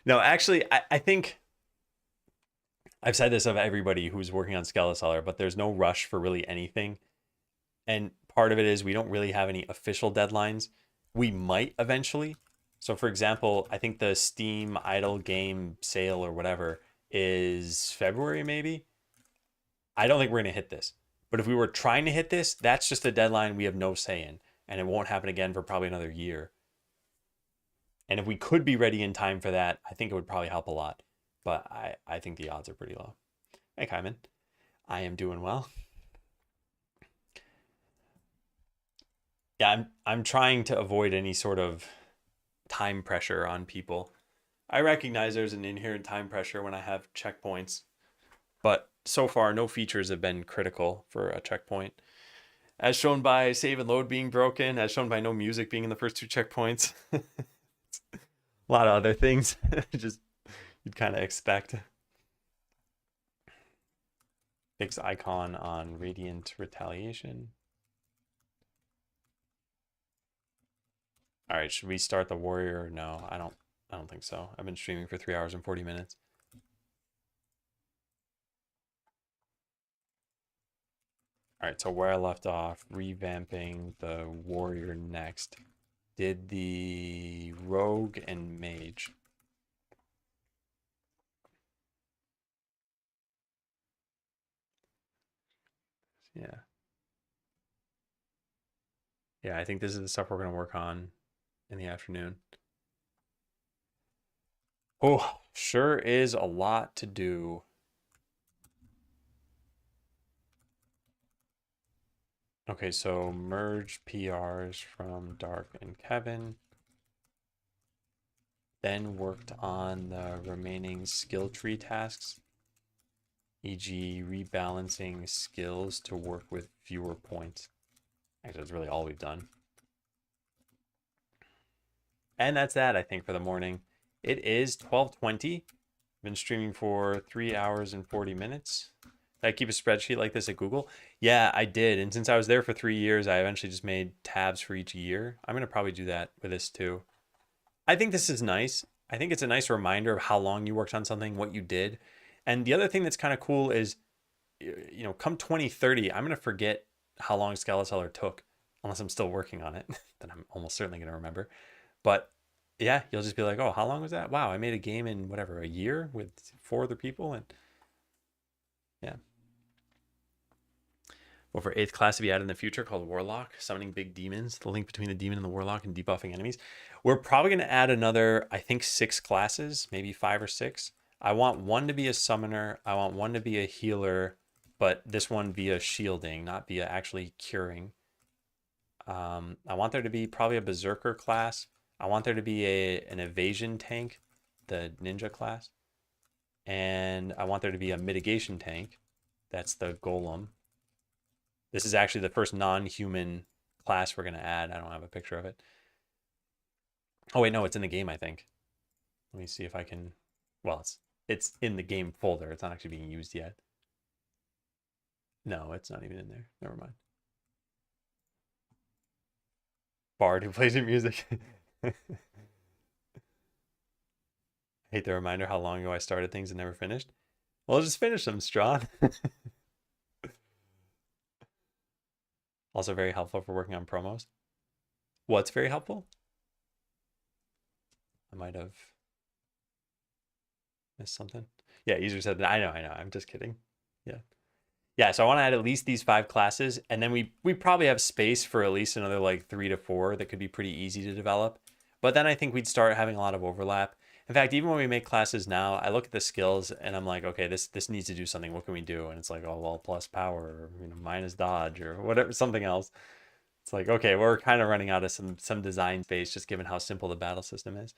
No, actually, I think I've said this of everybody who's working on Skeleseller, but there's no rush for really anything. And part of it is we don't really have any official deadlines. We might eventually. So, for example, I think the Steam idle game sale or whatever is February, maybe. I don't think we're going to hit this. But if we were trying to hit this, that's just a deadline we have no say in. And it won't happen again for probably another year. And if we could be ready in time for that, I think it would probably help a lot. But I think the odds are pretty low. Hey, Kyman. I am doing well. Yeah, I'm trying to avoid any sort of time pressure on people. I recognize there's an inherent time pressure when I have checkpoints, but so far no features have been critical for a checkpoint. As shown by save and load being broken, as shown by no music being in the first two checkpoints. A lot of other things just you'd kind of expect. Fix icon on Radiant Retaliation. All right, should we start the warrior? No, I don't think so. I've been streaming for 3 hours and 40 minutes. All right, so where I left off, revamping the warrior next. Did the rogue and mage. Yeah. Yeah, I think this is the stuff we're going to work on in the afternoon. Oh, sure is a lot to do. Okay, so merge PRs from Dark and Kevin. Then worked on the remaining skill tree tasks, e.g. rebalancing skills to work with fewer points. Actually, that's really all we've done. And that's that, I think, for the morning. It is 12:20. Been streaming for 3 hours and 40 minutes. Did I keep a spreadsheet like this at Google? Yeah, I did. And since I was there for 3 years, I eventually just made tabs for each year. I'm going to probably do that with this too. I think this is nice. I think it's a nice reminder of how long you worked on something, what you did. And the other thing that's kind of cool is, you know, come 2030, I'm going to forget how long Skeleseller took, unless I'm still working on it. Then I'm almost certainly going to remember. But yeah, you'll just be like, oh, how long was that? Wow, I made a game in whatever, a year with 4 other people. And yeah. Well, for 8th class to be added in the future called Warlock, summoning big demons, the link between the demon and the Warlock and debuffing enemies. We're probably going to add another, I think, 6 classes, maybe 5 or 6. I want one to be a summoner. I want one to be a healer, but this one via shielding, not via actually curing. I want there to be probably a berserker class. I want there to be an evasion tank, the ninja class. And I want there to be a mitigation tank. That's the golem. This is actually the first non-human class we're going to add. I don't have a picture of it. Oh, wait, no, it's in the game, I think. Let me see if I can... Well, it's in the game folder. It's not actually being used yet. No, it's not even in there. Never mind. Bard who plays your music. I hate the reminder how long ago I started things and never finished. Well, I'll just finish them, Strawn. Also very helpful for working on promos. What's very helpful? I might have missed something. Yeah, user said that. I know. I'm just kidding. Yeah. Yeah, so I want to add at least these 5 classes, and then we probably have space for at least another like 3 to 4 that could be pretty easy to develop. But then I think we'd start having a lot of overlap. In fact, even when we make classes now, I look at the skills and I'm like, okay, this needs to do something. What can we do? And it's like, oh well, plus power, or minus dodge, or whatever, something else. It's like, okay, we're kind of running out of some design space just given how simple the battle system is.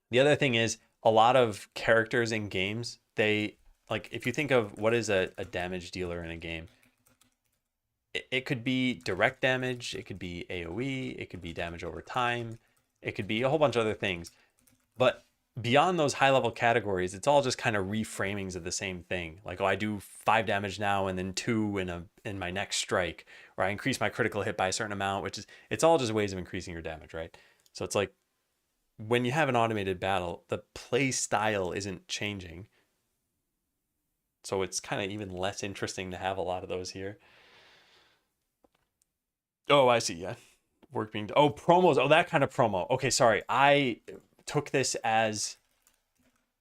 The other thing is a lot of characters in games, they like if you think of what is a damage dealer in a game, it could be direct damage, it could be AoE, it could be damage over time, it could be a whole bunch of other things. But beyond those high level categories, it's all just kind of reframings of the same thing. Like, oh, I do 5 damage now and then 2 in my next strike, or I increase my critical hit by a certain amount, which is, it's all just ways of increasing your damage, right? So it's like when you have an automated battle, the play style isn't changing. So it's kind of even less interesting to have a lot of those here. Oh, I see. Yeah. Work being, oh, promos. Oh, that kind of promo. Okay, sorry. I took this as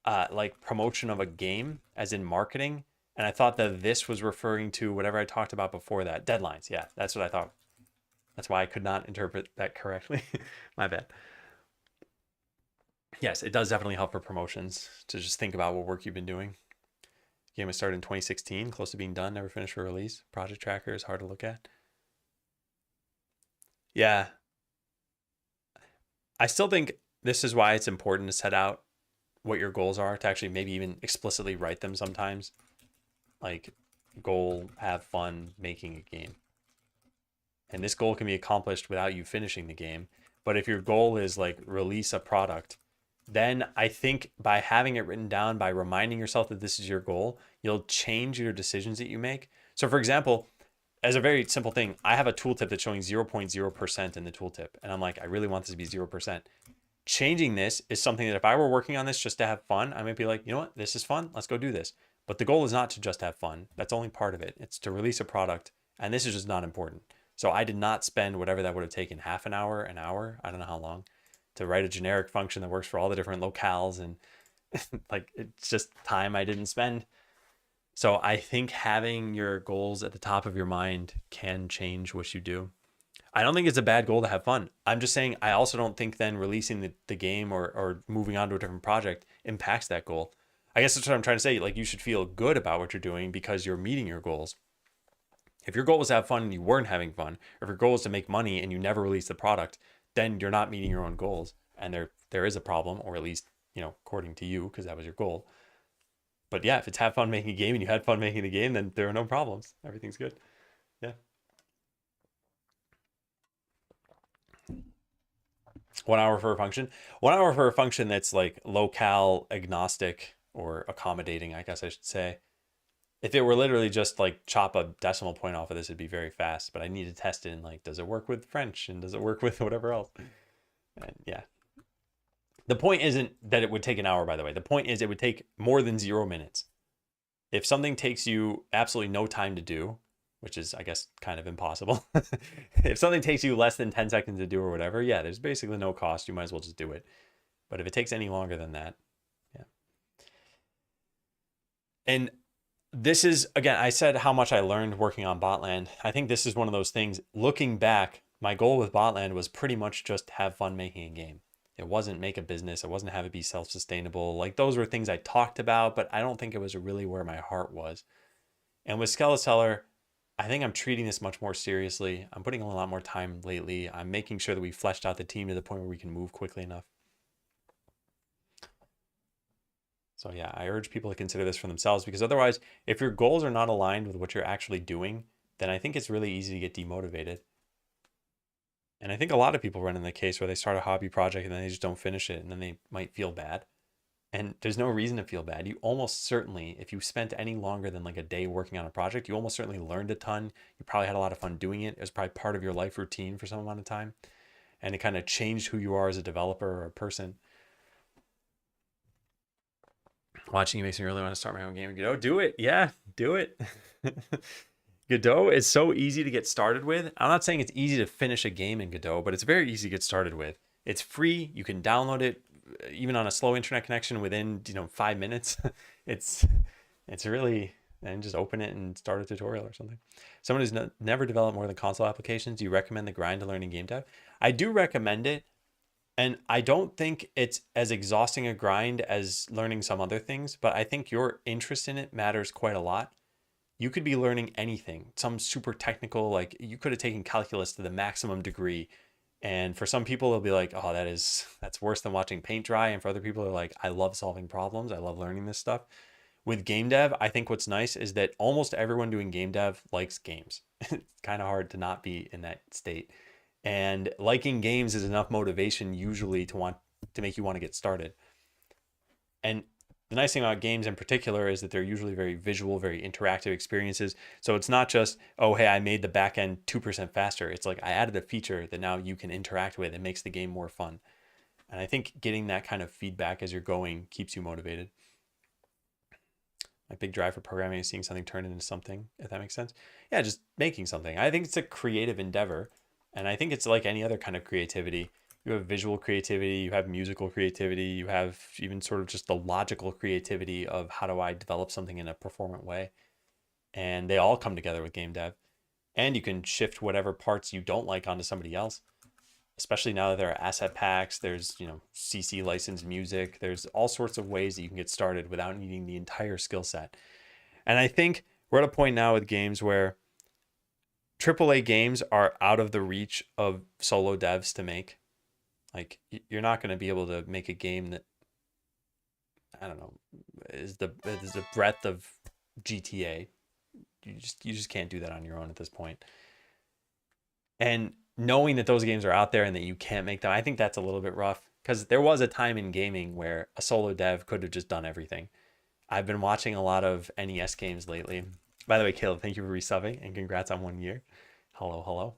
like promotion of a game, as in marketing, and I thought that this was referring to whatever I talked about before that. Deadlines. Yeah, that's what I thought. That's why I could not interpret that correctly. My bad. Yes, it does definitely help for promotions to just think about what work you've been doing. Game was started in 2016, close to being done, never finished for release. Project tracker is hard to look at. Yeah, I still think this is why it's important to set out what your goals are, to actually maybe even explicitly write them sometimes. Like, goal, have fun making a game. And this goal can be accomplished without you finishing the game. But if your goal is like release a product, then I think by having it written down, by reminding yourself that this is your goal, you'll change your decisions that you make. So for example, as a very simple thing, I have a tooltip that's showing 0.0% in the tooltip. And I'm like, I really want this to be 0%. Changing this is something that if I were working on this just to have fun, I might be like, you know what, this is fun, let's go do this. But the goal is not to just have fun. That's only part of it. It's to release a product, and this is just not important. So I did not spend whatever that would have taken, half an hour, I don't know how long, to write a generic function that works for all the different locales, and like, it's just time I didn't spend. So I think having your goals at the top of your mind can change what you do. I don't think it's a bad goal to have fun. I'm just saying I also don't think then releasing the game or moving on to a different project impacts that goal. I guess that's what I'm trying to say. Like, you should feel good about what you're doing because you're meeting your goals. If your goal was to have fun and you weren't having fun, or if your goal is to make money and you never release the product, then you're not meeting your own goals. And there is a problem, or at least, according to you, because that was your goal. But yeah, if it's have fun making a game and you had fun making the game, then there are no problems. Everything's good. Yeah. 1 hour for a function. 1 hour for a function that's like locale agnostic or accommodating, I guess I should say. If it were literally just like chop a decimal point off of this, it'd be very fast. But I need to test it in like, does it work with French and does it work with whatever else? And yeah. The point isn't that it would take an hour, by the way. The point is it would take more than 0 minutes. If something takes you absolutely no time to do, which is, I guess, kind of impossible. If something takes you less than 10 seconds to do or whatever, yeah, there's basically no cost. You might as well just do it. But if it takes any longer than that, yeah. And this is, again, I said how much I learned working on Botland. I think this is one of those things. Looking back, my goal with Botland was pretty much just have fun making a game. It wasn't make a business. It wasn't have it be self-sustainable. Like, those were things I talked about, but I don't think it was really where my heart was. And with Skeleseller, I think I'm treating this much more seriously. I'm putting a lot more time lately. I'm making sure that we fleshed out the team to the point where we can move quickly enough. So yeah, I urge people to consider this for themselves, because otherwise, if your goals are not aligned with what you're actually doing, then I think it's really easy to get demotivated. And I think a lot of people run in the case where they start a hobby project and then they just don't finish it, and then they might feel bad. And there's no reason to feel bad. You almost certainly, if you spent any longer than like a day working on a project, you almost certainly learned a ton. You probably had a lot of fun doing it. It was probably part of your life routine for some amount of time. And it kind of changed who you are as a developer or a person. Watching you makes me really want to start my own game. Godot, do it. Yeah, do it. Godot is so easy to get started with. I'm not saying it's easy to finish a game in Godot, but it's very easy to get started with. It's free. You can download it even on a slow internet connection within 5 minutes. it's really, and just open it and start a tutorial or something. Someone who's never developed more than console applications, do you recommend the grind to learning game dev? I do recommend it, and I don't think it's as exhausting a grind as learning some other things, but I think your interest in it matters quite a lot. You could be learning anything, some super technical, like you could have taken calculus to the maximum degree. And for some people, they'll be like, oh, that's worse than watching paint dry. And for other people, they're like, I love solving problems. I love learning this stuff. With game dev, I think what's nice is that almost everyone doing game dev likes games. It's kind of hard to not be in that state. And liking games is enough motivation usually to make you want to get started. And the nice thing about games in particular is that they're usually very visual, very interactive experiences. So it's not just, oh, hey, I made the back end 2% faster. It's like I added a feature that now you can interact with and makes the game more fun. And I think getting that kind of feedback as you're going keeps you motivated. My big drive for programming is seeing something turn into something, if that makes sense. Yeah, just making something. I think it's a creative endeavor. And I think it's like any other kind of creativity. You have visual creativity, you have musical creativity, you have even sort of just the logical creativity of how do I develop something in a performant way. And they all come together with game dev. And you can shift whatever parts you don't like onto somebody else, especially now that there are asset packs, there's, CC licensed music, there's all sorts of ways that you can get started without needing the entire skill set. And I think we're at a point now with games where AAA games are out of the reach of solo devs to make. Like you're not going to be able to make a game that, I don't know, is the breadth of GTA. You just can't do that on your own at this point. And knowing that those games are out there and that you can't make them, I think that's a little bit rough, because there was a time in gaming where a solo dev could have just done everything. I've been watching a lot of NES games lately. By the way, Caleb, thank you for resubbing and congrats on 1 year. Hello, hello.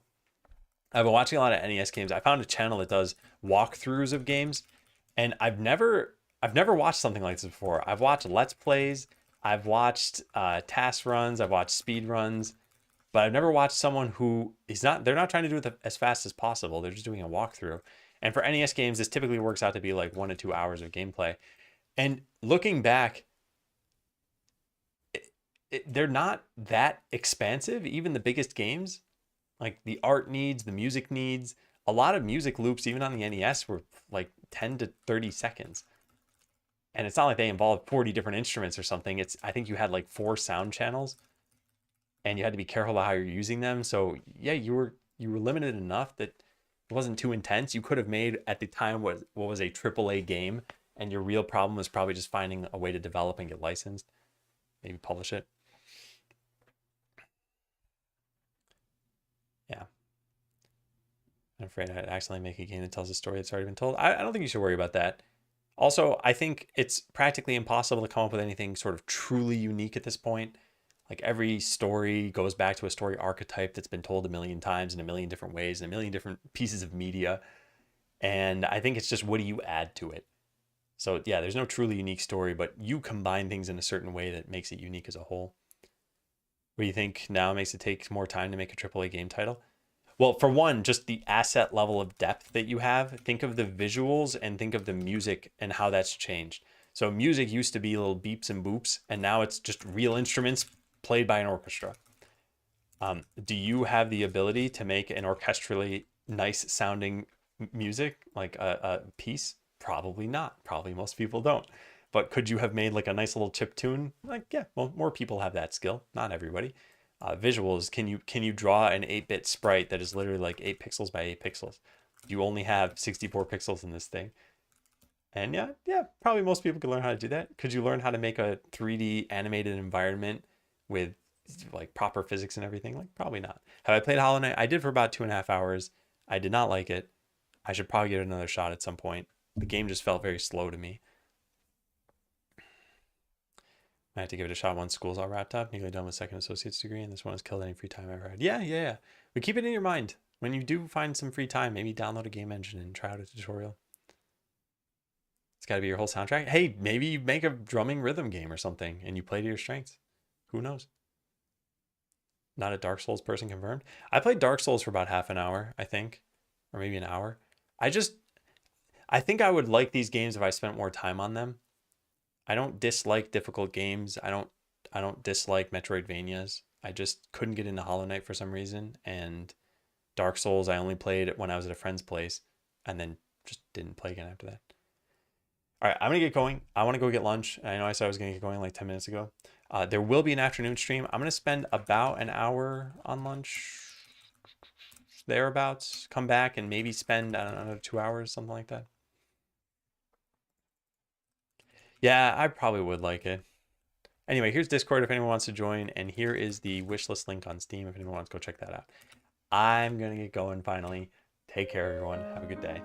I've been watching a lot of NES games. I found a channel that does walkthroughs of games, and I've never watched something like this before. I've watched Let's Plays, I've watched task runs, I've watched speed runs, but I've never watched someone who they're not trying to do it as fast as possible. They're just doing a walkthrough. And for NES games, this typically works out to be like 1 to 2 hours of gameplay. And looking back, they're not that expansive, even the biggest games. Like the art needs, the music needs, a lot of music loops, even on the NES, were like 10 to 30 seconds. And it's not like they involved 40 different instruments or something. I think you had like 4 sound channels and you had to be careful about how you're using them. So yeah, you were limited enough that it wasn't too intense. You could have made at the time what was a AAA game, and your real problem was probably just finding a way to develop and get licensed, maybe publish it. Yeah. I'm afraid I'd accidentally make a game that tells a story that's already been told. I don't think you should worry about that. Also, I think it's practically impossible to come up with anything sort of truly unique at this point. Like every story goes back to a story archetype that's been told a million times in a million different ways in a million different pieces of media. And I think it's just, what do you add to it? So yeah, there's no truly unique story, but you combine things in a certain way that makes it unique as a whole. What do you think now makes it take more time to make a AAA game title? Well, for one, just the asset level of depth that you have. Think of the visuals and think of the music and how that's changed. So music used to be little beeps and boops, and now it's just real instruments played by an orchestra. Do you have the ability to make an orchestrally nice sounding music, like a piece? Probably not. Probably most people don't. But could you have made like a nice little chip tune? Like, yeah, well, more people have that skill. Not everybody. Visuals, can you draw an 8-bit sprite that is literally like 8 pixels by 8 pixels? You only have 64 pixels in this thing. And yeah, probably most people could learn how to do that. Could you learn how to make a 3D animated environment with like proper physics and everything? Like, probably not. Have I played Hollow Knight? I did for about 2.5 hours. I did not like it. I should probably give it another shot at some point. The game just felt very slow to me. I have to give it a shot once school's all wrapped up, nearly done with second associate's degree, and this one has killed any free time I've ever had. Yeah. But keep it in your mind. When you do find some free time, maybe download a game engine and try out a tutorial. It's got to be your whole soundtrack. Hey, maybe you make a drumming rhythm game or something and you play to your strengths. Who knows? Not a Dark Souls person confirmed. I played Dark Souls for about half an hour, I think, or maybe an hour. I think I would like these games if I spent more time on them. I don't dislike difficult games. I don't dislike Metroidvanias. I just couldn't get into Hollow Knight for some reason, and Dark Souls I only played when I was at a friend's place, and then just didn't play again after that. All right, I'm gonna get going. I want to go get lunch. I know I said I was gonna get going like 10 minutes ago. There will be an afternoon stream. I'm gonna spend about an hour on lunch, thereabouts. Come back and maybe spend, I don't know, another 2 hours, something like that. Yeah, I probably would like it. Anyway, here's Discord if anyone wants to join, and here is the wishlist link on Steam if anyone wants to go check that out. I'm gonna get going finally. Take care, everyone. Have a good day.